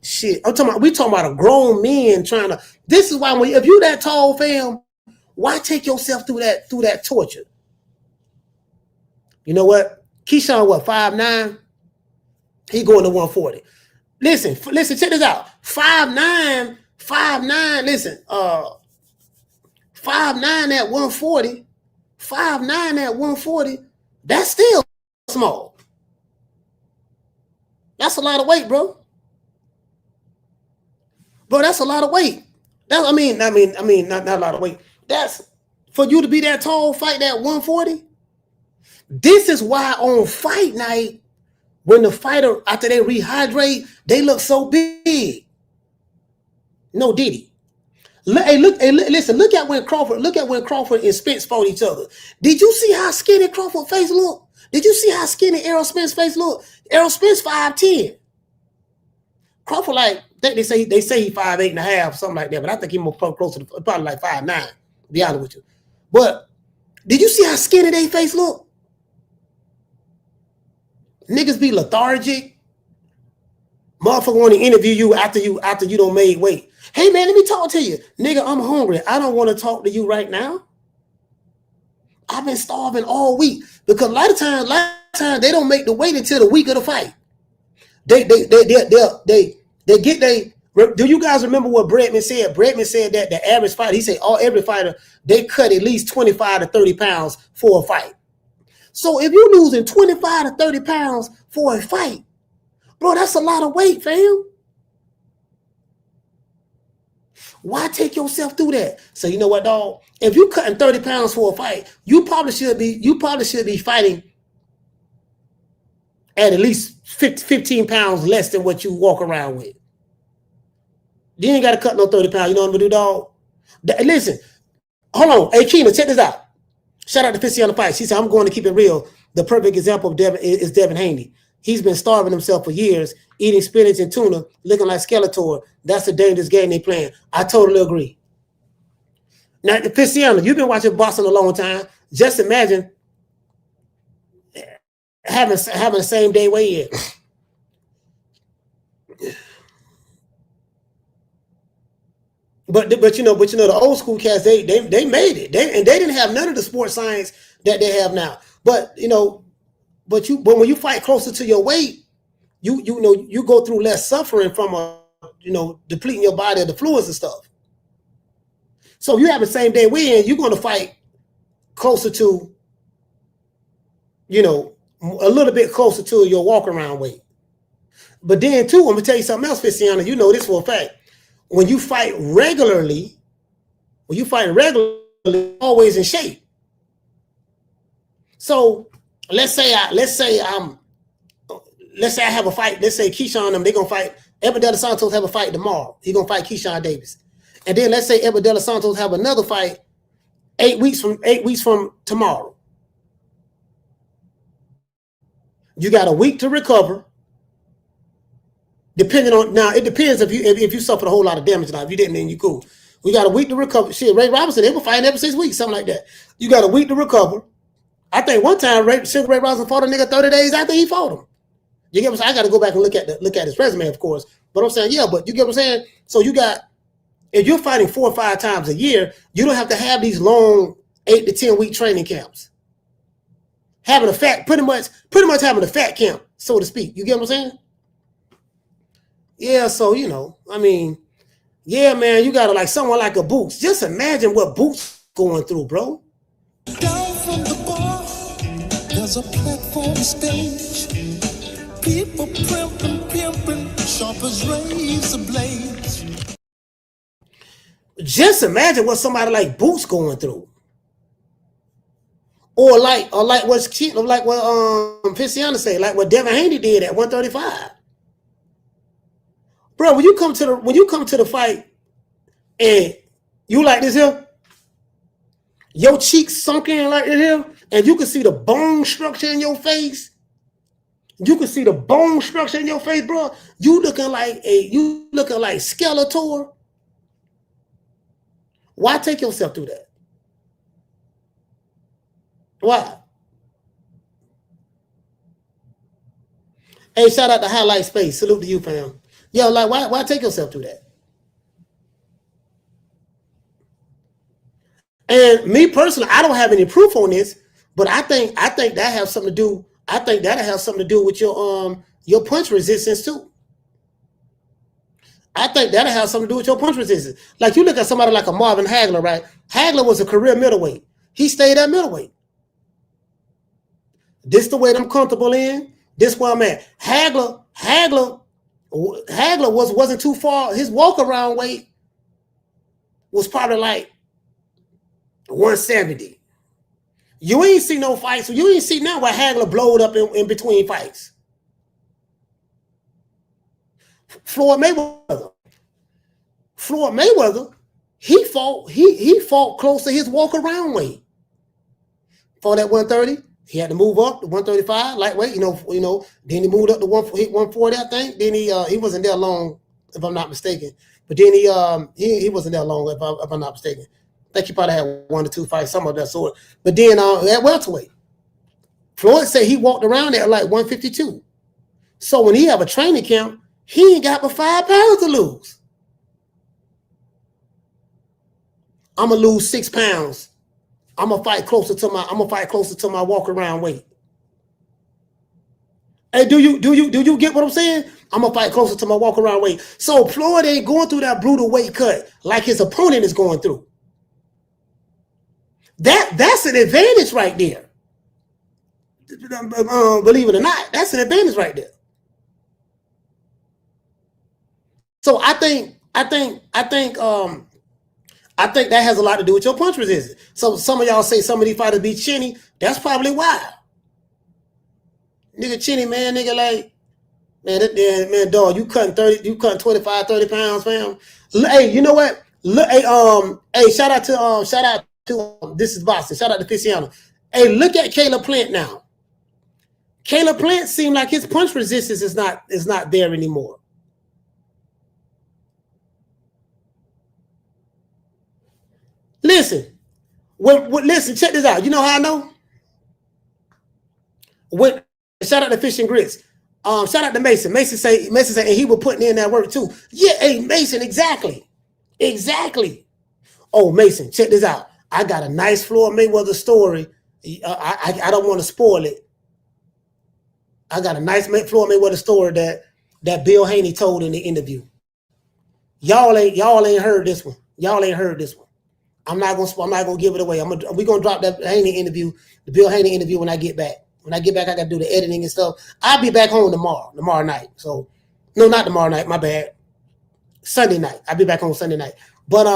D: shit. We talking about a grown man trying to. This is why if you that tall, fam, why take yourself through that torture? You know what? Keyshawn, 5'9"? He going to 140. Listen, check this out. 5'9", listen, 5'9" at 140. 5'9" at 140, that's still small. That's a lot of weight, bro. Bro, that's a lot of weight. Not a lot of weight. That's for you to be that tall, fight that 140. This is why on fight night, when the fighter, after they rehydrate, they look so big. No Diddy. Listen, look at when Crawford and Spence fought each other. Did you see how skinny Crawford's face looked? Did you see how skinny Errol Spence's face looked? Errol Spence 5'10". Crawford, like, they say he 5'8.5", something like that, but I think he's more closer to probably like 5'9", to be honest with you. But did you see how skinny they face look? Niggas be lethargic. Motherfucker want to interview you after you don't made weight. Hey, man, let me talk to you. Nigga, I'm hungry. I don't want to talk to you right now. I've been starving all week. Because a lot of times they don't make the weight until the week of the fight. They get they. Do you guys remember what Bredman said? Bredman said that the average fighter, he said every fighter, they cut at least 25 to 30 pounds for a fight. So if you're losing 25 to 30 pounds for a fight, bro, that's a lot of weight, fam. Why take yourself through that? So you know what, dog? If you cutting 30 pounds for a fight, you probably should be fighting at least 15 pounds less than what you walk around with. You ain't got to cut no 30 pounds. You know what I'm gonna do, dog? Listen, hold on. Hey, Keena, check this out. Shout out to Fitzy on the Fight. She said, I'm going to keep it real. The perfect example of Devin is Devin Haney. He's been starving himself for years, eating spinach and tuna, looking like Skeletor. That's a dangerous game they playing. I totally agree. Now, Pisciano, you've been watching boxing a long time. Just imagine having the same day weigh in. But you know the old school cats they made it. They didn't have none of the sports science that they have now. But when you fight closer to your weight, you go through less suffering from depleting your body of the fluids and stuff. So if you have the same day weigh-in, you're going to fight closer to, a little bit closer to your walk around weight. But then too, I'm gonna tell you something else, Fisciano. You know this for a fact. When you fight regularly, always in shape. So let's say I have a fight. Let's say Keyshawn and them, they're gonna fight. Eber De Los Santos have a fight tomorrow. He's gonna fight Keyshawn Davis. And then let's say Eber De Los Santos have another fight 8 weeks from tomorrow. You got a week to recover. Depending on now, it depends if you suffered a whole lot of damage. Now, if you didn't, then you cool. We got a week to recover. Shit, Ray Robinson, they were fighting every 6 weeks, something like that. You got a week to recover. I think one time Ray Robinson fought a nigga 30 days after he fought him. You get what I'm saying? I got to go back and look at his resume, of course. But I'm saying, yeah, but you get what I'm saying? So you got, if you're fighting 4 or 5 times a year, you don't have to have these long 8 to 10 week training camps. Having a fat, pretty much having a fat camp, so to speak. You get what I'm saying? Yeah, so, I mean, yeah, man, you got to like someone like a Boots. Just imagine what Boots going through, bro.
B: Down from the bar, there's a platform stage. People pimping, sharp as razor blades.
D: Just imagine what somebody like Boots going through. Or like what Keshawn say, like what Devin Haney did at 135. Bro, when you come to the fight and you like this here, your cheeks sunk in like this here, and you can see the bone structure in your face. You can see the bone structure in your face, bro. You looking like Skeletor. Why take yourself through that? Why? Hey, shout out to Highlight Space. Salute to you, fam. Yo, like, why take yourself through that? And me personally, I don't have any proof on this, but I think that has something to do. I think that has something to do with your punch resistance too. I think that has something to do with your punch resistance. Like you look at somebody like a Marvin Hagler, right? Hagler was a career middleweight. He stayed at middleweight. This the weight I'm comfortable in. This where I'm at. Hagler wasn't too far. His walk around weight was probably like 170. You ain't see no fights. So you ain't see now where Hagler blowed up in between fights. Floyd Mayweather, he fought close to his walk around weight. Fought at 130. He had to move up to 135, lightweight, then he moved up to 140, I think. Then he wasn't there long, if I'm not mistaken. But then he wasn't there long, if I'm not mistaken. I think he probably had 1 or 2 fights, some of that sort. But then at welterweight, Floyd said he walked around at like 152. So when he have a training camp, he ain't got but 5 pounds to lose. I'm gonna lose 6 pounds. I'm gonna fight closer to my walk around weight. Hey, do you get what I'm saying? I'm gonna fight closer to my walk around weight. So Floyd ain't going through that brutal weight cut like his opponent is going through. That's an advantage right there. Believe it or not, that's an advantage right there. So I think that has a lot to do with your punch resistance. So some of y'all say some of these fighters be chinny. That's probably why. Nigga chinny, man, nigga like, man, dog, you cutting 25, 30 pounds, fam. Hey, you know what? Hey, shout out to this is Boston. Shout out to Keshawn. Hey, look at Caleb Plant now. Caleb Plant seemed like his punch resistance is not there anymore. Listen, listen, check this out. You know how I know? Shout out to Fish and Grits. Shout out to Mason. Mason say, and he was putting in that work too. Yeah, hey, Mason, exactly. Oh, Mason, check this out. I got a nice Floyd Mayweather story. I don't want to spoil it. I got a nice Floyd Mayweather story that Bill Haney told in the interview. Y'all ain't heard this one. I'm not gonna give it away. We're gonna drop that Haney interview, the Bill Haney interview when I get back. When I get back, I gotta do the editing and stuff. I'll be back home tomorrow night. So, no, not tomorrow night. My bad. Sunday night. I'll be back home Sunday night. But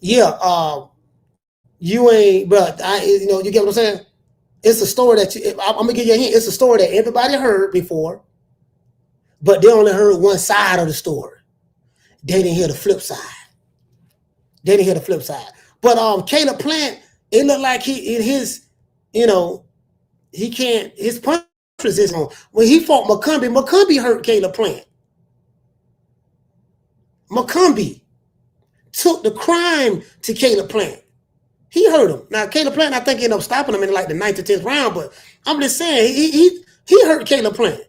D: you ain't, bro. You get what I'm saying? It's a story that I'm gonna give you a hint. It's a story that everybody heard before, but they only heard one side of the story. They didn't hear the flip side. But Caleb Plant, it looked like his punch resist on. When he fought McCombie hurt Caleb Plant. McCombie took the crime to Caleb Plant. He hurt him. Now, Caleb Plant, I think, ended up stopping him in like the 9th or 10th round, but I'm just saying, he hurt Caleb Plant.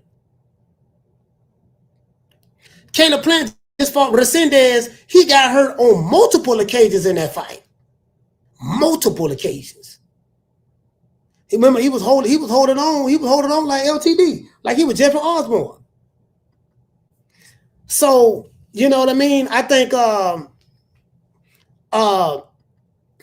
D: Caleb Plant just fought Resendez. He got hurt on multiple occasions in that fight. Multiple occasions. Remember, he was holding on like LTD, like he was Jeffrey Osborne. So, you know what I mean? I think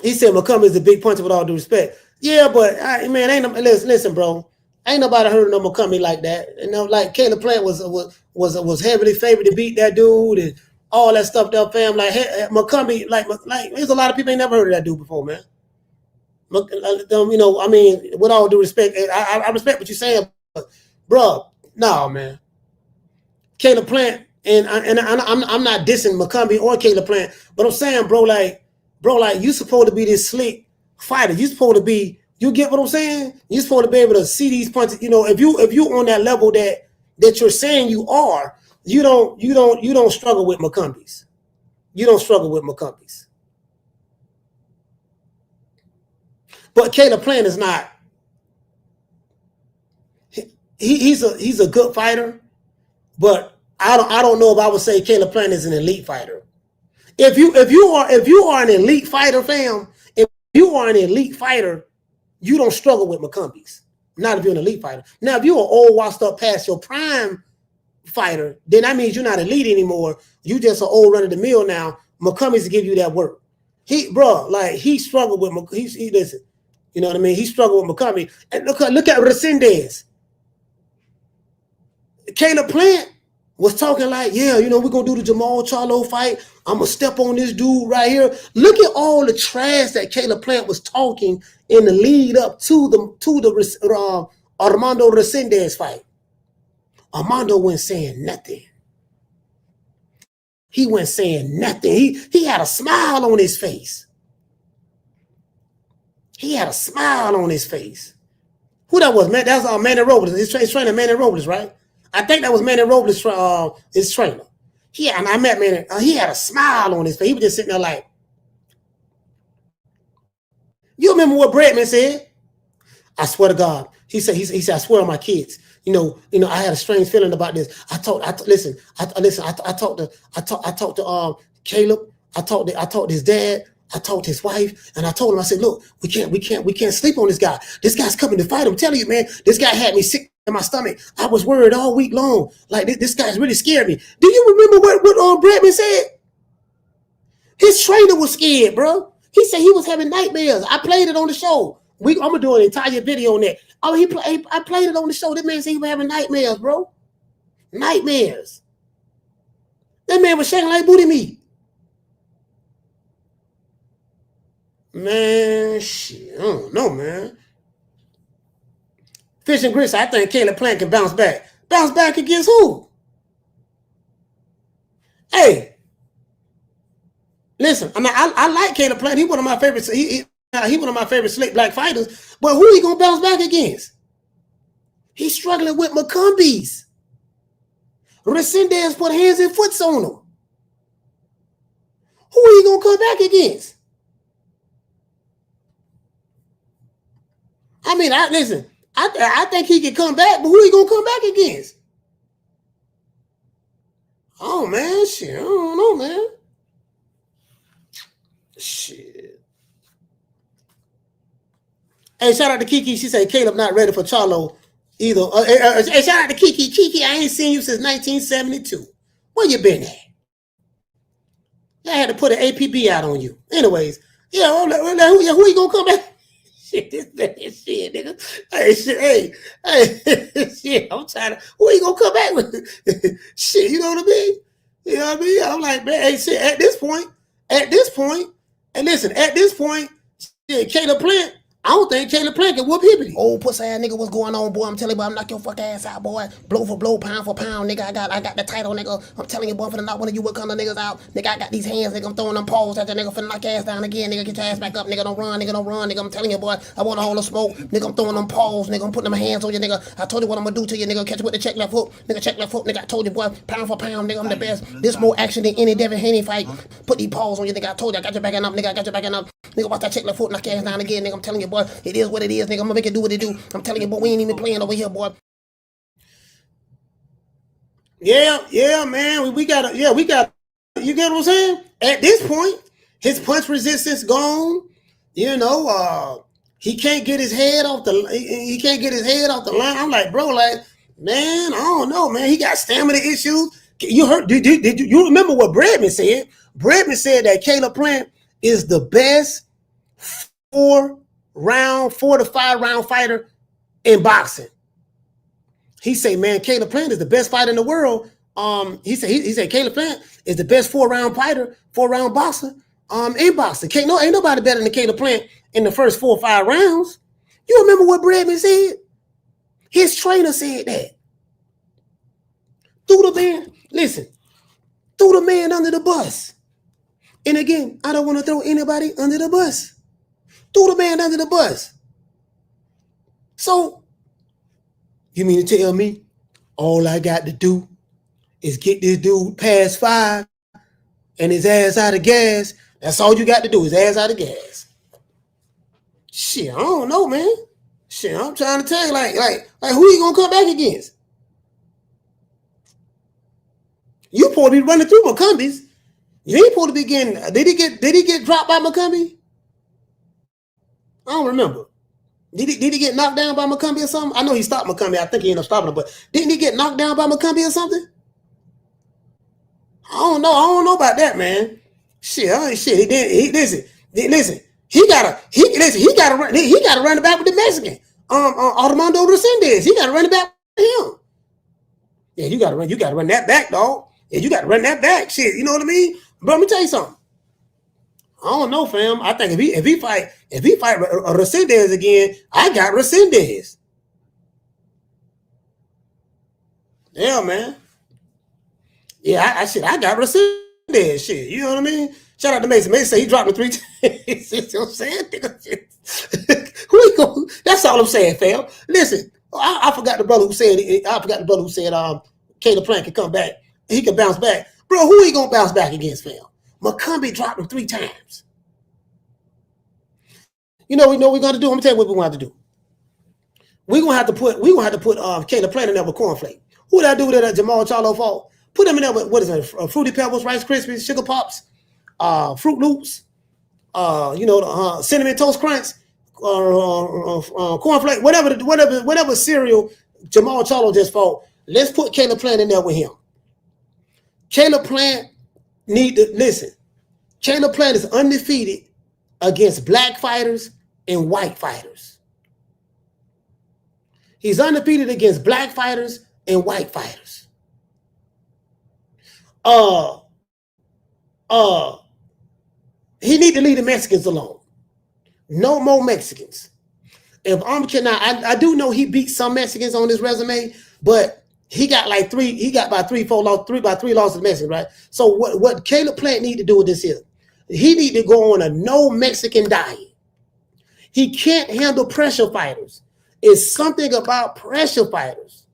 D: he said McCombie is a big puncher with all due respect. Yeah, but listen, bro. Ain't nobody hurting no McCombie like that. You know, like Caleb Plant was heavily favored to beat that dude and all that stuff. That fam, like McCombie, like there's a lot of people ain't never heard of that dude before, man. You know, I mean, with all due respect, I respect what you're saying, but bro, no, man. Caleb Plant, and I'm not dissing McCombie or Caleb Plant, but I'm saying, bro, you supposed to be this slick fighter. You supposed to be. You get what I'm saying? You're supposed to be able to see these punches. You know, if you on that level that you're saying you are, you don't struggle with McCombies. You don't struggle with McCombies. But Caleb Plant is not. He's a good fighter, but I don't know if I would say Caleb Plant is an elite fighter. If you are an elite fighter, fam, if you are an elite fighter, you don't struggle with McCombies. Not if you're an elite fighter. Now, if you're an old, washed up, past your prime fighter, then that means you're not elite anymore. You just an old run of the mill now. McCombies give you that work. He struggled with McCombie. Listen, you know what I mean? He struggled with McCombie. And look at Resendez. Caleb Plant was talking like, yeah, you know, we're going to do the Jamal Charlo fight. I'm going to step on this dude right here. Look at all the trash that Caleb Plant was talking in the lead up to the Armando Resendez fight. Armando wasn't saying nothing. He wasn't saying nothing. He had a smile on his face. He had a smile on his face. Who that was, man? That was Manny Robles. His trainer, Manny Robles, right? I think that was Manny Robles, his trainer. And I met Manny. He had a smile on his face. He was just sitting there like, you remember what Bradman said? I swear to God. He said, I swear on my kids. You know, I had a strange feeling about this. I talked to Caleb. I talked to his dad. I talked to his wife, and I told him, I said, look, we can't sleep on this guy. This guy's coming to fight. I'm telling you, man, this guy had me sick in my stomach. I was worried all week long. Like, this guy's really scared me. Do you remember what Bradman said? His trainer was scared, bro. He said he was having nightmares. I played it on the show. I'm gonna do an entire video on that. Oh, I played it on the show. That man said he was having nightmares, bro. Nightmares. That man was shaking like booty meat. Man, shit, I don't know, man. Fish and grits, I think Caleb Plant can bounce back. Bounce back against who? Hey, listen, I like Caleb Plant. He one of my favorites. He one of my favorite slick black fighters. But who he gonna bounce back against? He's struggling with McCombies. Resendez put hands and foots on him. Who he gonna come back against? I mean, I think he can come back, but who he gonna come back against? Oh man, shit, I don't know, man. Shit. Hey, shout out to Kiki. She said Caleb not ready for Charlo either. Hey, shout out to Kiki. Kiki, I ain't seen you since 1972. Where you been at? I had to put an APB out on you. Anyways, yeah, who you gonna come back? Shit, this man, shit, nigga. Hey, shit, hey, shit. I'm trying to. Who you gonna come back with? Shit, you know what I mean? You know what I mean? I'm like, man, hey, shit. At this point, and listen, at this point, shit, Caleb Plant, I don't think Caleb Plant can whoop Hibbity.
I: Old pussy ass nigga, what's going on, boy? I'm telling you, boy, I'm knock your fuck ass out, boy. Blow for blow, pound for pound, nigga. I got the title, nigga. I'm telling you, boy, I'm finna knock one of you what kind of niggas out. Nigga, I got these hands, nigga. I'm throwing them paws at that nigga, finna knock your ass down again, nigga. Get your ass back up, nigga. Don't run, nigga. I'm telling you, boy, I want a whole of smoke. Nigga, I'm throwing them paws, nigga. I'm putting them hands on you, nigga. I told you what I'm gonna do to you, nigga. Catch you with the check left hook. Nigga, check left hook, nigga. I told you, boy, pound for pound, nigga. I'm the best. This more action than any Devin Haney fight. Put these paws on you, nigga. I told you, I got your back up, nigga. I got your back up. Nigga, watch that check left foot, knock your ass down again, nigga. I'm telling you, boy, it is what it is, nigga. I'm gonna make it do what it do. I'm telling you, boy, we ain't even playing over here, boy.
D: Yeah, man. We got. You get what I'm saying? At this point, his punch resistance gone. You know, he can't get his head off the. He can't get his head off the line. I'm like, bro, like, man, I don't know, man. He got stamina issues. You heard? Did you remember what Bredman said? Bredman said that Caleb Plant is the best 4 to 5 round fighter in boxing. He said, man, Caleb Plant is the best fighter in the world. He said Caleb Plant is the best 4 round boxer in boxing. Ain't nobody better than Caleb Plant in the first 4 or 5 rounds. You remember what Bredman said? His trainer said that. Threw the man under the bus. And again, I don't want to throw anybody under the bus. Threw the man under the bus. So, you mean to tell me all I got to do is get this dude past 5 and his ass out of gas? That's all you got to do, his ass out of gas. Shit, I don't know, man. Shit, I'm trying to tell you, like who you gonna come back against? You supposed to be running through McCumbie's. You ain't supposed to be getting. Did he get dropped by McCumbie? I don't remember. Did he get knocked down by McCumbie or something? I know he stopped McCumbie. I think he ended up stopping him, but didn't he get knocked down by McCumbie or something? I don't know about that, man. Shit. Listen. He gotta run it back with the Mexican. Armando Resendez. He gotta run it back with him. Yeah, you gotta run that back, dog. Yeah, you gotta run that back. Shit, you know what I mean? But let me tell you something. I don't know, fam. I think if he fight Resendez again, I got Resendez. Yeah, man. Yeah, I got Resendez. Shit, you know what I mean? Shout out to Mason. Mason said he dropped me 3 times. You know what I'm saying? That's all I'm saying, fam. Listen, I forgot the brother who said Caleb Plant can come back. He can bounce back. Bro, who he gonna bounce back against, fam? McCumbie dropped him 3 times. You know what we're gonna do? I'm gonna tell you what we're gonna have to do. We're gonna have to put Caleb Plant in there with cornflake. Who did I do with that Jamal Charlo fault? Put him in there with what is it? Fruity Pebbles, Rice Krispies, Sugar Pops, Fruit Loops, Cinnamon Toast Crunch, cornflake, whatever cereal Jamal Charlo just fought. Let's put Caleb Plant in there with him. Caleb Plant Caleb Plant is undefeated against black fighters and white fighters. He's undefeated against black fighters and white fighters. He need to leave the Mexicans alone. No more Mexicans. If I do know he beat some Mexicans on his resume, but he got like 3. He got about 3 losses Mexican, right? So what Caleb Plant need to do with this is he need to go on a no Mexican diet. He can't handle pressure fighters. It's something about pressure fighters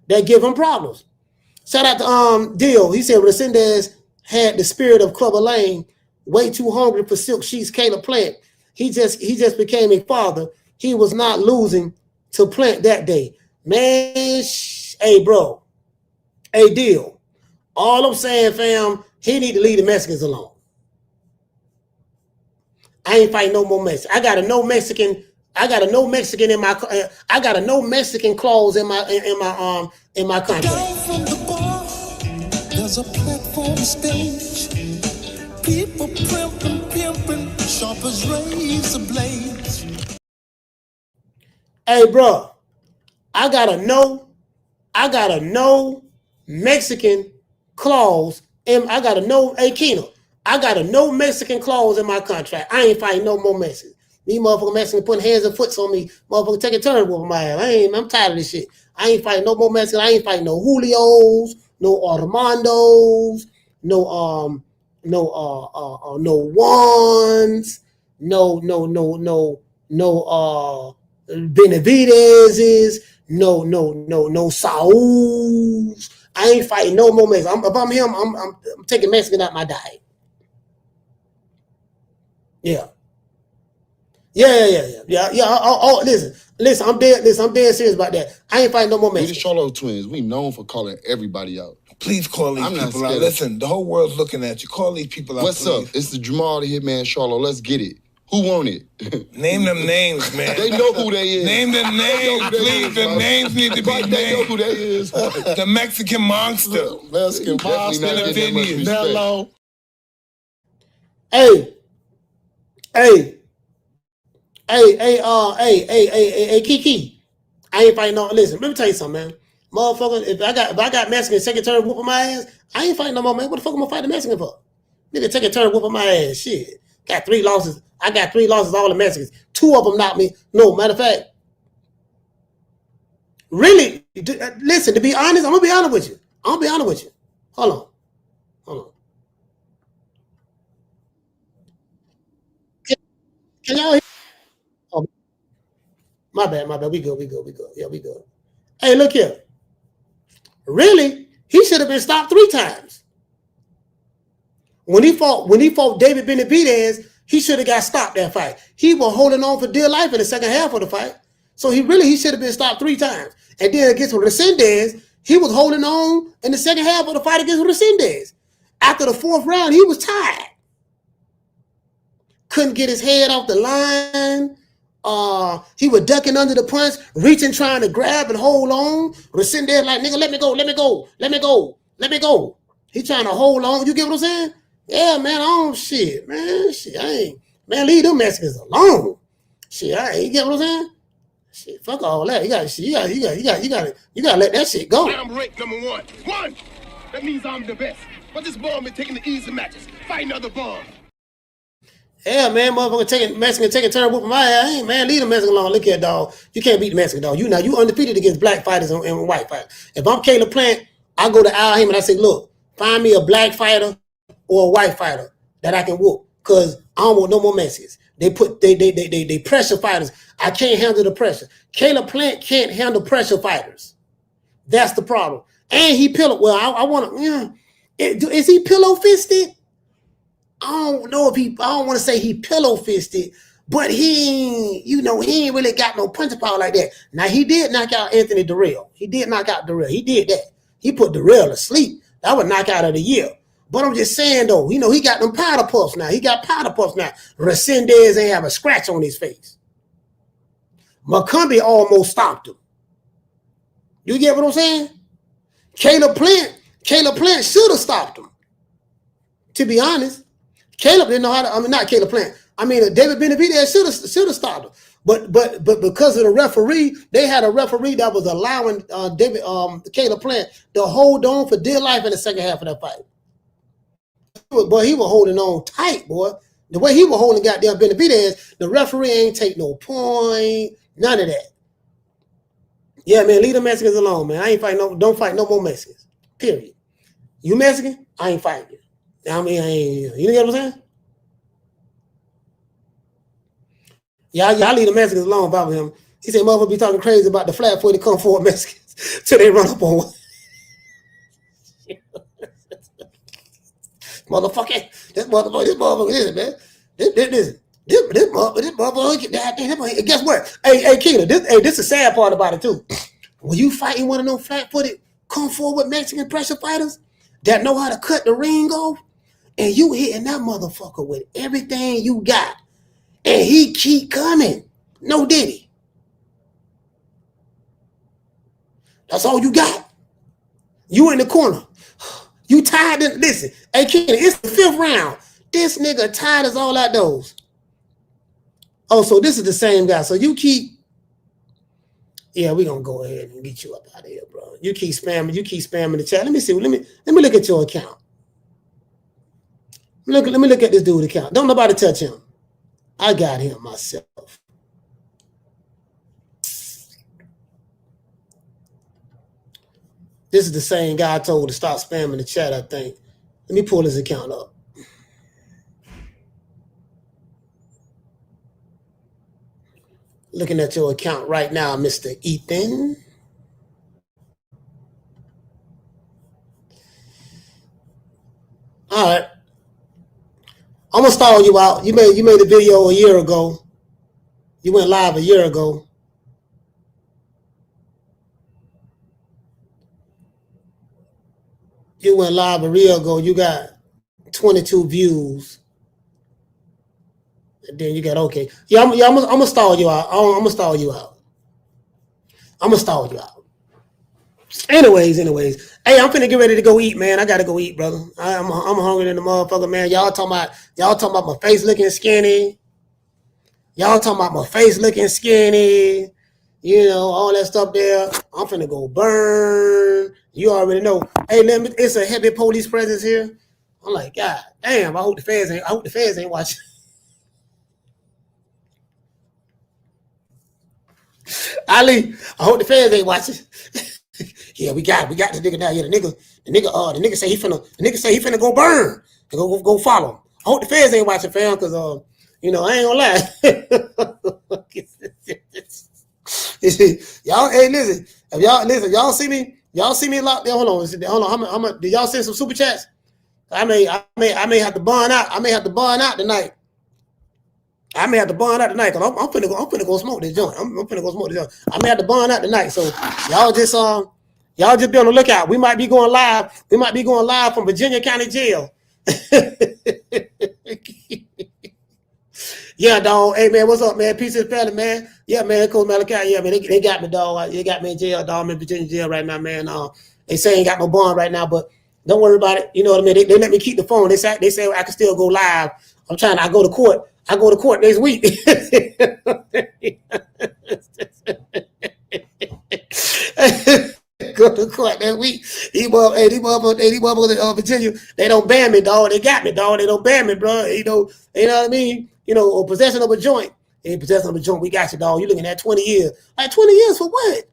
D: that give him problems. Shout out to Deal. He said Resendez had the spirit of Clubber Lane, way too hungry for silk sheets. Caleb Plant, he just became a father. He was not losing to Plant that day. Man, hey, bro. Hey, Deal. All I'm saying, fam, he need to leave the Mexicans alone. I ain't fighting no more Mexican. I got a no Mexican in my. I got a no Mexican clause in my contract.
B: Down from the bar, there's a platform stage. People pimping, sharp as razor blades.
D: Hey, bro, I got a no Mexican clause, and I got a no Mexican clause in my contract. I ain't fighting no more Mexicans. These motherfucking Mexicans putting hands and foots on me. Motherfucker taking turns whooping my ass. I'm tired of this shit. I ain't fighting no more Mexicans. I ain't fighting no Julios, no Armandos, no ones, no Benavidez's, no Sauls. I ain't fighting no more Mexicans. If I'm him, I'm taking Mexican out my diet. Yeah. Oh, listen. I'm dead serious about that. I ain't fighting no more
E: We the
D: Mexicans.
E: Charlo twins. We known for calling everybody out.
J: Please call these
E: I'm not
J: people out.
E: scared.
J: Listen, the whole world's looking at you. Call these people out,
E: What's
J: please.
E: up? It's the Jamal the Hitman Charlo. Let's get it. Who want it?
J: Name them names, man.
E: They know who they is.
J: Name the names,
E: who they
J: please.
E: is,
J: The
E: bro.
J: names need to be
E: But they know
J: named.
E: who they is.
J: The Mexican monster.
E: Mexican
J: Boston,
E: not getting that much
J: Vinny's.
E: respect.
J: Mello.
D: Hey, Kiki. I ain't fighting no. Listen, let me tell you something, man. Motherfucker, if I got Mexican second turn whooping my ass, I ain't fighting no more, man. What the fuck am I fighting Mexican for? Nigga, take a turn whooping my ass. Shit. Got 3 losses. I got 3 losses, all the Mexicans. 2 of them knocked me. No, matter of fact, really, listen, to be honest, I'm going to be honest with you. Hold on. Can y'all hear? Oh, my bad. We good. Yeah, we good. Hey, look here. Really, he should have been stopped 3 times. When he fought David Benavidez, he should have got stopped that fight. He was holding on for dear life in the second half of the fight. So he should have been stopped 3 times. And then against Resendez, he was holding on in the second half of the fight against Resendez. After the 4th round, he was tired. Couldn't get his head off the line. He was ducking under the punch, reaching, trying to grab and hold on. Resendez like, nigga, let me go. He trying to hold on. You get what I'm saying? Yeah, man. Oh shit, man. Shit, I ain't. Man, leave them Mexicans alone. Shit, I ain't. You get what I'm saying? Shit, fuck all that. You gotta let that shit go.
G: I'm ranked number 1. 1. That means I'm the best. But this bum been taking the easy matches. Fighting other bums.
D: Yeah, man, motherfucker Mexican taking turn whooping my ass. Hey, man, leave the Mexican alone. Look here, dog. You can't beat the Mexican, dog. You undefeated against black fighters and white fighters. If I'm Caleb Plant, I go to Al Haymon and I say, look, find me a black fighter or a white fighter that I can whoop. Cause I don't want no more Mexicans. They pressure fighters. I can't handle the pressure. Caleb Plant can't handle pressure fighters. That's the problem. And he pillow. Well, I want to. Is he pillow fisted? I don't know if I don't want to say he pillow fisted, but he ain't really got no punching power like that. Now he did knock out Anthony Durrell. He did that. He put Durrell to sleep. That was knockout of the year. But I'm just saying though, he got them powder puffs now. Resendez ain't have a scratch on his face. McCumbee almost stopped him. You get what I'm saying? Caleb Plant should have stopped him. To be honest, Caleb didn't know how to. Not Caleb Plant. David Benavidez should have stopped him. But because of the referee, they had a referee that was allowing Caleb Plant to hold on for dear life in the second half of that fight. But he was holding on tight, boy. The way he was holding goddamn Benavidez, the referee ain't take no point, none of that. Yeah, man, leave the Mexicans alone, man. I ain't fighting don't fight no more Mexicans. Period. You Mexican? I ain't fighting you. You know what I'm saying? Yeah, I leave the Mexicans alone about him. He said, motherfucker be talking crazy about the flat-footed come forward Mexicans till they run up on one. This motherfucker, listen, man. This motherfucker, guess what? Hey, Keita, this is the sad part about it, too. When you fighting one of them flat-footed come forward Mexican pressure fighters that know how to cut the ring off, and you hitting that motherfucker with everything you got, and he keep coming. No diddy. That's all you got. You in the corner. You tired. Listen, hey, Keita, it's the 5th round. This nigga tired as all outdoors. Oh, so this is the same guy. So you keep. Yeah, we're gonna go ahead and get you up out of here, bro. You keep spamming the chat. Let me see. Let me look at your account. Let me look at this dude's account. Don't nobody touch him. I got him myself. This is the same guy I told to stop spamming the chat, I think. Let me pull his account up. Looking at your account right now, Mr. Ethan. All right. I'm gonna stall you out. You made a video a year ago. You went live a year ago. You went live a year ago. You got 22 views. And then you got okay. Yeah, I'm gonna stall you out. I'm gonna stall you out. Anyways. Hey, I'm finna get ready to go eat, man. I gotta go eat, brother. I'm hungry than the motherfucker, man. Y'all talking about my face looking skinny. You know, all that stuff there. I'm finna go burn. You already know. Hey, it's a heavy police presence here. I'm like, God damn, I hope the feds ain't watching. Ali, I hope the feds ain't watching. Yeah, we got the nigga down here. The nigga say he finna go burn and go follow him. I hope the feds ain't watching, fam, because you know, I ain't gonna lie. Y'all, hey, listen, y'all see me locked there. Hold on. Did y'all send some super chats? I may have to burn out. I may have to burn out tonight. Cause I'm finna go smoke this joint. I'm finna go smoke this joint. I may have to burn out tonight. So y'all just be on the lookout. We might be going live. From Virginia County Jail. Yeah, dog. Hey, man, what's up, man? Peace and family, man. Yeah, man, Coach Malachi. Yeah, man, they got me, dog. They got me in jail, dog. I'm in Virginia jail right now, man. They say I ain't got no bond right now, but don't worry about it. You know what I mean? They let me keep the phone. They say I can still go live. I go to court. I go to court next week. Go to court next week. These motherfuckers in Virginia, they don't ban me, dog. They got me, dog. They don't ban me, bro. You know what I mean? You know, possession of a joint. Hey, possession of a joint, we got you, dog. You looking at 20 years. Like 20 years for what?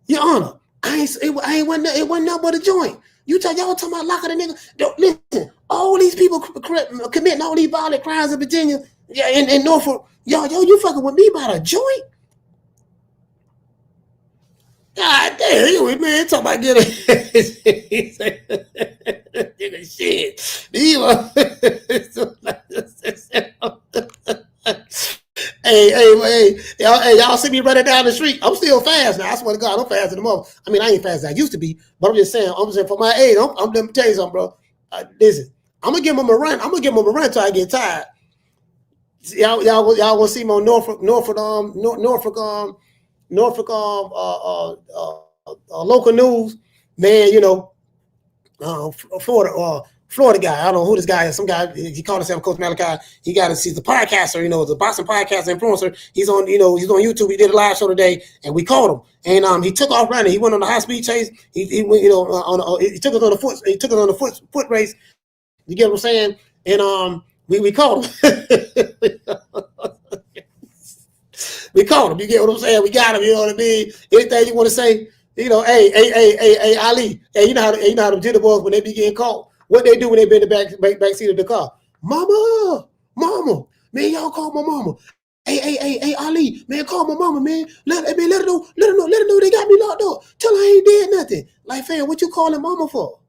D: Your Honor, it wasn't nothing but a joint. Y'all talking about locking a nigga. Listen, all these people committing all these violent crimes in Virginia, yeah, in Norfolk. Yo, you fucking with me about a joint? God damn, man, talking about getting nigga shit. Hey, y'all see me running down the street. I'm still fast now. I swear to God, I'm faster than mother. I mean, I ain't fast as I used to be, but I'm just saying for my age, I'm let me tell you something, bro. Listen, I'm gonna give him a run. Till I get tired. Y'all gonna see me on Norfolk, local news, man. You know, Florida guy. I don't know who this guy is. Some guy, he called himself Coach Malachi. He's the podcaster, you know, the boxing podcaster influencer. He's on YouTube. He did a live show today, and we called him. And he took off running. He went on a high speed chase. He went, he took us on the foot race. You get what I'm saying? And we called him. We called him. You get what I'm saying? We got him. You know what I mean? Anything you want to say? You know, hey, Ali. Hey, you know how the jitterbugs when they be getting caught. What they do when they be in the back seat of the car? Mama, man, y'all call my mama. Hey, Ali, man, call my mama, man. Let her know they got me locked up. Tell her I ain't did nothing. Like, fam, what you calling mama for?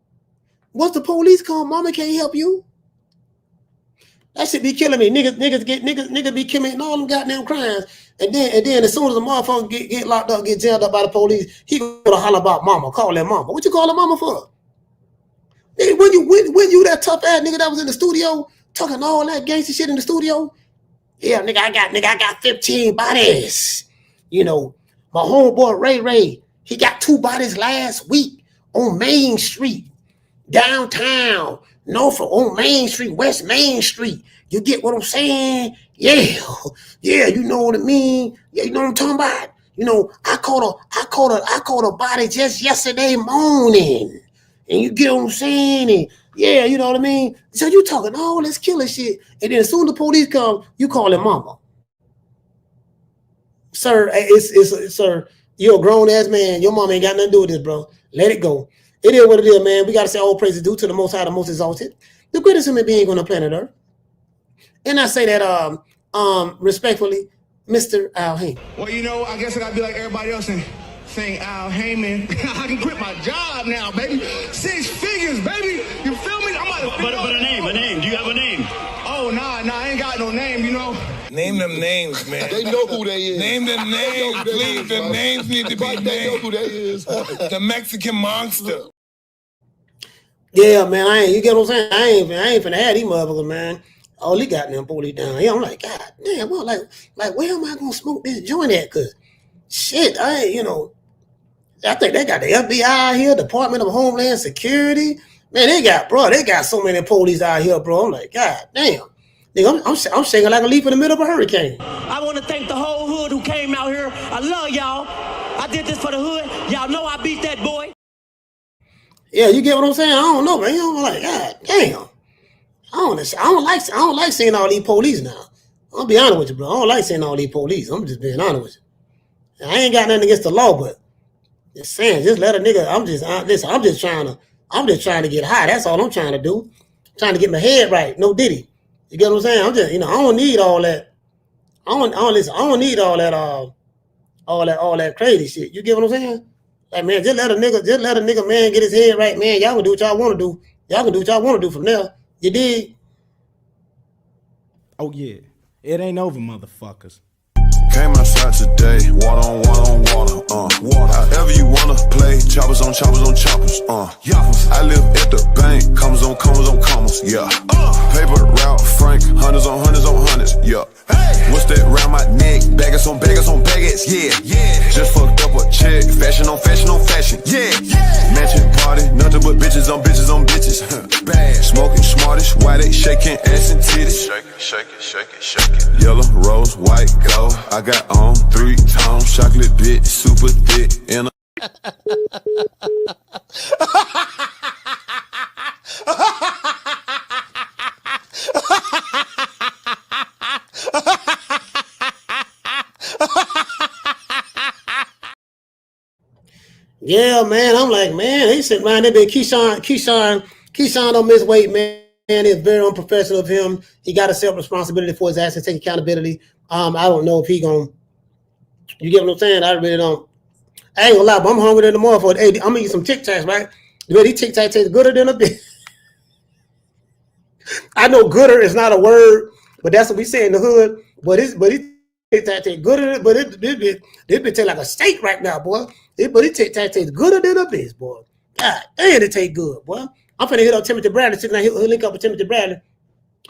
D: Once the police come, mama can't help you. That shit be killing me. Niggas be committing all them goddamn crimes. And then as soon as a motherfucker get locked up, get jailed up by the police, he gonna holler about mama, call that mama. What you calling mama for? Nigga, when you that tough ass nigga that was in the studio talking all that gangster shit in the studio? Yeah, nigga, I got 15 bodies. You know, my homeboy Ray, he got 2 bodies last week on Main Street, downtown, Norfolk, on Main Street, West Main Street. You get what I'm saying? Yeah, you know what I mean? Yeah, you know what I'm talking about? You know, I caught a body just yesterday morning. and you get what I'm saying, and yeah, you know what I mean? So you talking all this killer shit, and then as soon as the police come, you call him mama. Sir, sir, you're a grown-ass man. Your mom ain't got nothing to do with this, bro. Let it go. It is what it is, man. We got to say all praises due to the Most High, the Most Exalted, the greatest human being on the planet Earth. And I say that respectfully, Mr. Al Heyman.
K: Well, you know, I guess I gotta be like everybody else and saying Al Heyman. I can quit my job now, baby. 6 figures, baby. You feel me? I'm about to
C: But a name. Do you have a name?
K: Oh, nah, I ain't got no name, you know.
J: Name them names, man.
E: They know who they is.
J: Name them names, please. The names need to be named.
E: They know who they is.
J: The Mexican monster.
D: Yeah, man, you get what I'm saying? I ain't finna have these motherfuckers, man. All he got them police down here. I'm like, God damn, well, like where am I gonna smoke this joint at? Cause shit, I think they got the FBI here, Department of Homeland Security. Man, they got so many police out here, bro. I'm like, God damn. Nigga, I'm shaking like a leaf in the middle of a hurricane.
L: I want to thank the whole hood who came out here. I love y'all. I did this for the hood. Y'all know I beat that boy.
D: Yeah, you get what I'm saying? I don't know, man. I'm like, God damn. I don't like seeing all these police now. I'll be honest with you, bro. I don't like seeing all these police. I'm just being honest with you. I ain't got nothing against the law, but just saying, just let a nigga. I'm just trying to get high. That's all I'm trying to do. I'm trying to get my head right. No diddy. You get what I'm saying? I'm just, I don't need all that. I don't need all that crazy shit. You get what I'm saying? Like, man, just let a nigga, man, get his head right, man. Y'all can do what y'all want to do. Y'all can do what y'all want to do from there. You dig?
M: Oh yeah, it ain't over, motherfuckers.
N: Came outside today, water on water, water. However you wanna play, choppers on choppers, yeah. I live at the bank, commas on commas, yeah. Paper route, Frank, hundreds on hundreds, yeah. Hey. What's that round my neck? Baggers on baggers, yeah. Just fucked up a check, fashion on fashion, yeah. Mansion party, nothing but bitches on bitches. Bad, smoking smartish, why they shaking ass and titties? Shake it. Yellow, rose, white, gold. I got on 3 tones, chocolate bit, super thick, and
D: yeah, man. I'm like, man, he sitting around there, Keyshawn don't miss weight, man. It's very unprofessional of him. He got to self responsibility for his actions, take accountability. I don't know if he gonna. You get what I'm saying? I really don't. I ain't gonna lie, but I'm hungry than the motherfucker. Hey, I'm gonna eat some Tic Tacs, right? These Tic Tacs taste gooder than a bitch. I know gooder is not a word, but that's what we say in the hood. But these Tic Tacs taste gooder, but this bitch taste like a steak right now, boy. But these Tic Tacs taste gooder than a bitch, boy. God damn, it taste good, boy. I'm finna hit up Timothy Bradley. He'll link up with Timothy Bradley.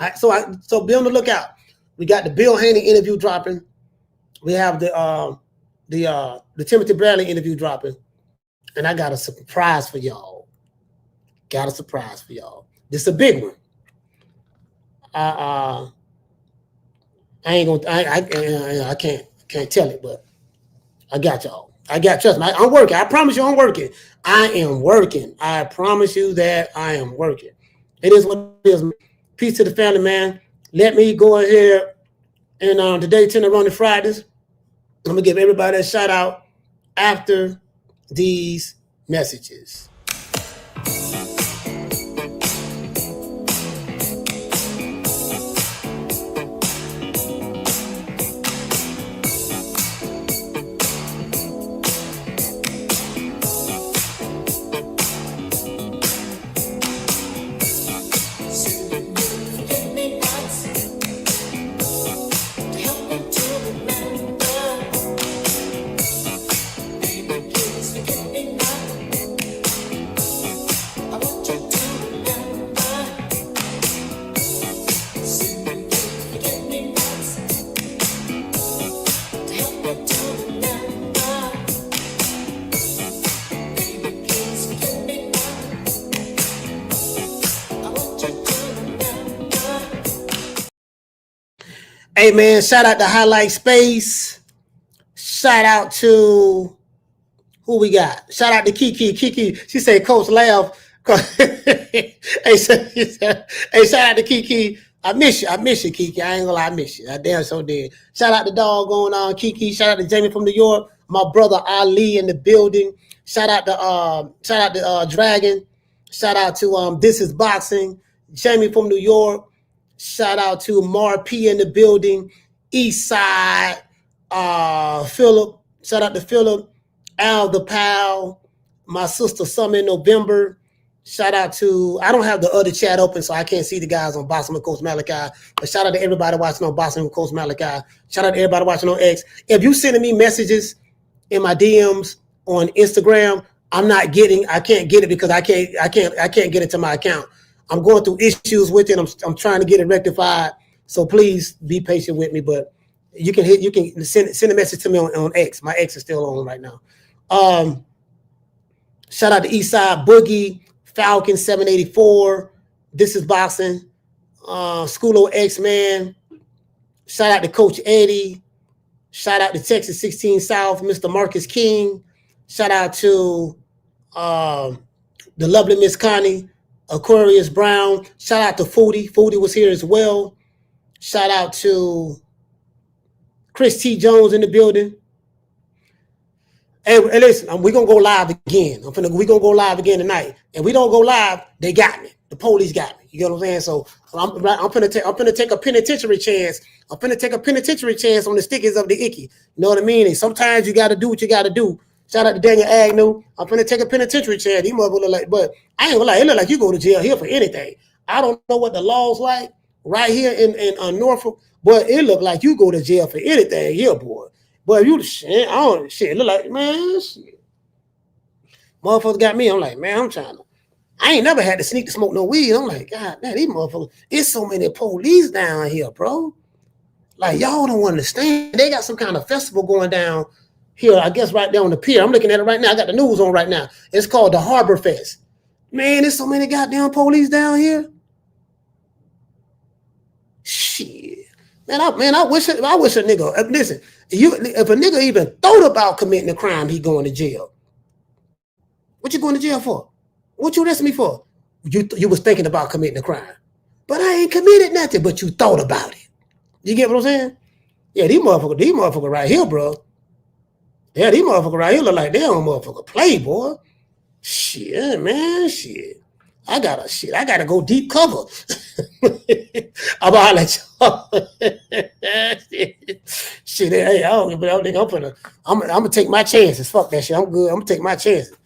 D: All right, so be on the lookout. We got the Bill Haney interview dropping. We have the Timothy Bradley interview dropping, and I got a surprise for y'all. This is a big one. I can't tell it, but I got y'all. Trust me. I'm working. I promise you I'm working. I am working. I promise you that I am working. It is what it is. Peace to the family, man. Let me go ahead and today, 10 Running Fridays, I'm going to give everybody a shout out after these messages. Hey, man, shout out to Highlight Space. Shout out to who we got. Shout out to Kiki. Kiki, she said, Coach, laugh. Hey, shout out to Kiki. I miss you, Kiki. I ain't gonna lie, I miss you. I damn so did. Shout out to dog going on, Kiki. Shout out to Jamie from New York. My brother Ali in the building. Shout out to Dragon. Shout out to This Is Boxing. Jamie from New York. Shout out to Mar P in the building. East Side. Philip. Shout out to Philip. Al the Pal. My sister Summer in November. Shout out to, I don't have the other chat open, so I can't see the guys on Boxing with Coach Malachi. But shout out to everybody watching on Boxing with Coach Malachi. Shout out to everybody watching on X. If you sending me messages in my DMs on Instagram, I can't get it because I can't get it to my account. I'm going through issues with it. I'm trying to get it rectified. So please be patient with me. But you can send a message to me on X. My X is still on right now. Shout out to Eastside Boogie. Falcon 784. This is Boxing. Schoolo X-Man. Shout out to Coach Eddie. Shout out to Texas 16 South, Mr. Marcus King. Shout out to the lovely Miss Connie, Aquarius Brown. Shout out to Foodie. Foodie was here as well. Shout out to Chris T. Jones in the building. Hey, listen, we're going to go live again. We're going to go live again tonight. And we don't go live, they got me. The police got me. You know what I'm saying? So I'm going to take a penitentiary chance. I'm going to take a penitentiary chance on the stickers of the icky. You know what I mean? And sometimes you got to do what you got to do. Shout out to Daniel Agnew. I'm going to take a penitentiary chance. These motherfuckers look like, but I ain't going to lie. It look like you go to jail here for anything. I don't know what the law's like right here in Norfolk, but it look like you go to jail for anything here, boy. But you shit, it look like, man, shit. Motherfuckers got me. I'm like, man, I ain't never had to sneak to smoke no weed. I'm like, God, man, these motherfuckers, it's so many police down here, bro. Like, y'all don't understand. They got some kind of festival going down here, I guess right there on the pier. I'm looking at it right now. I got the news on right now. It's called the Harbor Fest. Man, there's so many goddamn police down here. Shit. Man, I wish a nigga, listen, if a nigga even thought about committing a crime, he going to jail. What you going to jail for? What you arresting me for? You was thinking about committing a crime. But I ain't committed nothing, but you thought about it. You get what I'm saying? Yeah, these motherfuckers right here, bro. Yeah, these motherfuckers right here look like they don't motherfucker play, boy. Shit, man, shit. I gotta go deep cover. I'm gonna let y'all. Shit, hey, I don't give a damn. I'm gonna take my chances. Fuck that shit. I'm good. I'm gonna take my chances.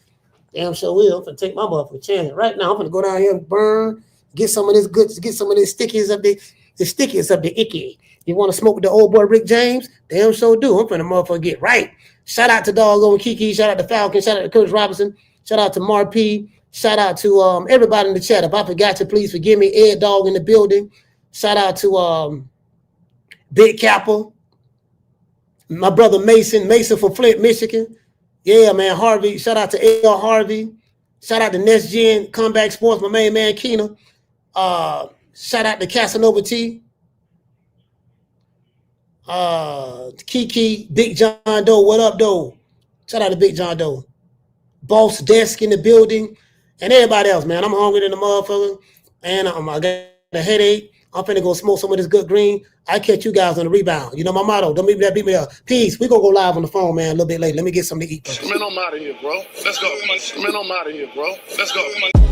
D: Damn sure will. I'm gonna take my motherfucking chances. Right now, I'm gonna go down here and burn, get some of this good, get some of these stickies of the icky. You want to smoke with the old boy Rick James? Damn sure do. I'm finna motherfucker get right. Shout out to Doggone Kiki. Shout out to Falcon. Shout out to Curtis Robinson. Shout out to Mar P. Shout out to everybody in the chat. If I forgot you, please forgive me. Ed Dog in the building. Shout out to Big Kappa. My brother Mason from Flint, Michigan. Yeah, man, Harvey. Shout out to L. Harvey. Shout out to Next Gen, Comeback Sports, my main man, Keena. Shout out to Casanova T. Kiki, Big John Doe. What up, Doe? Shout out to Big John Doe. Boss Desk in the building. And everybody else, man. I'm hungry than the motherfucker. And I got a headache. I'm finna go smoke some of this good green. I catch you guys on the rebound. You know my motto. Don't beat me up. Peace. We gonna go live on the phone, man, a little bit later. Let me get something to eat.
J: Man, I'm out of here, bro. Let's go. Come on. Man, I'm out of here, bro. Let's go. Come on.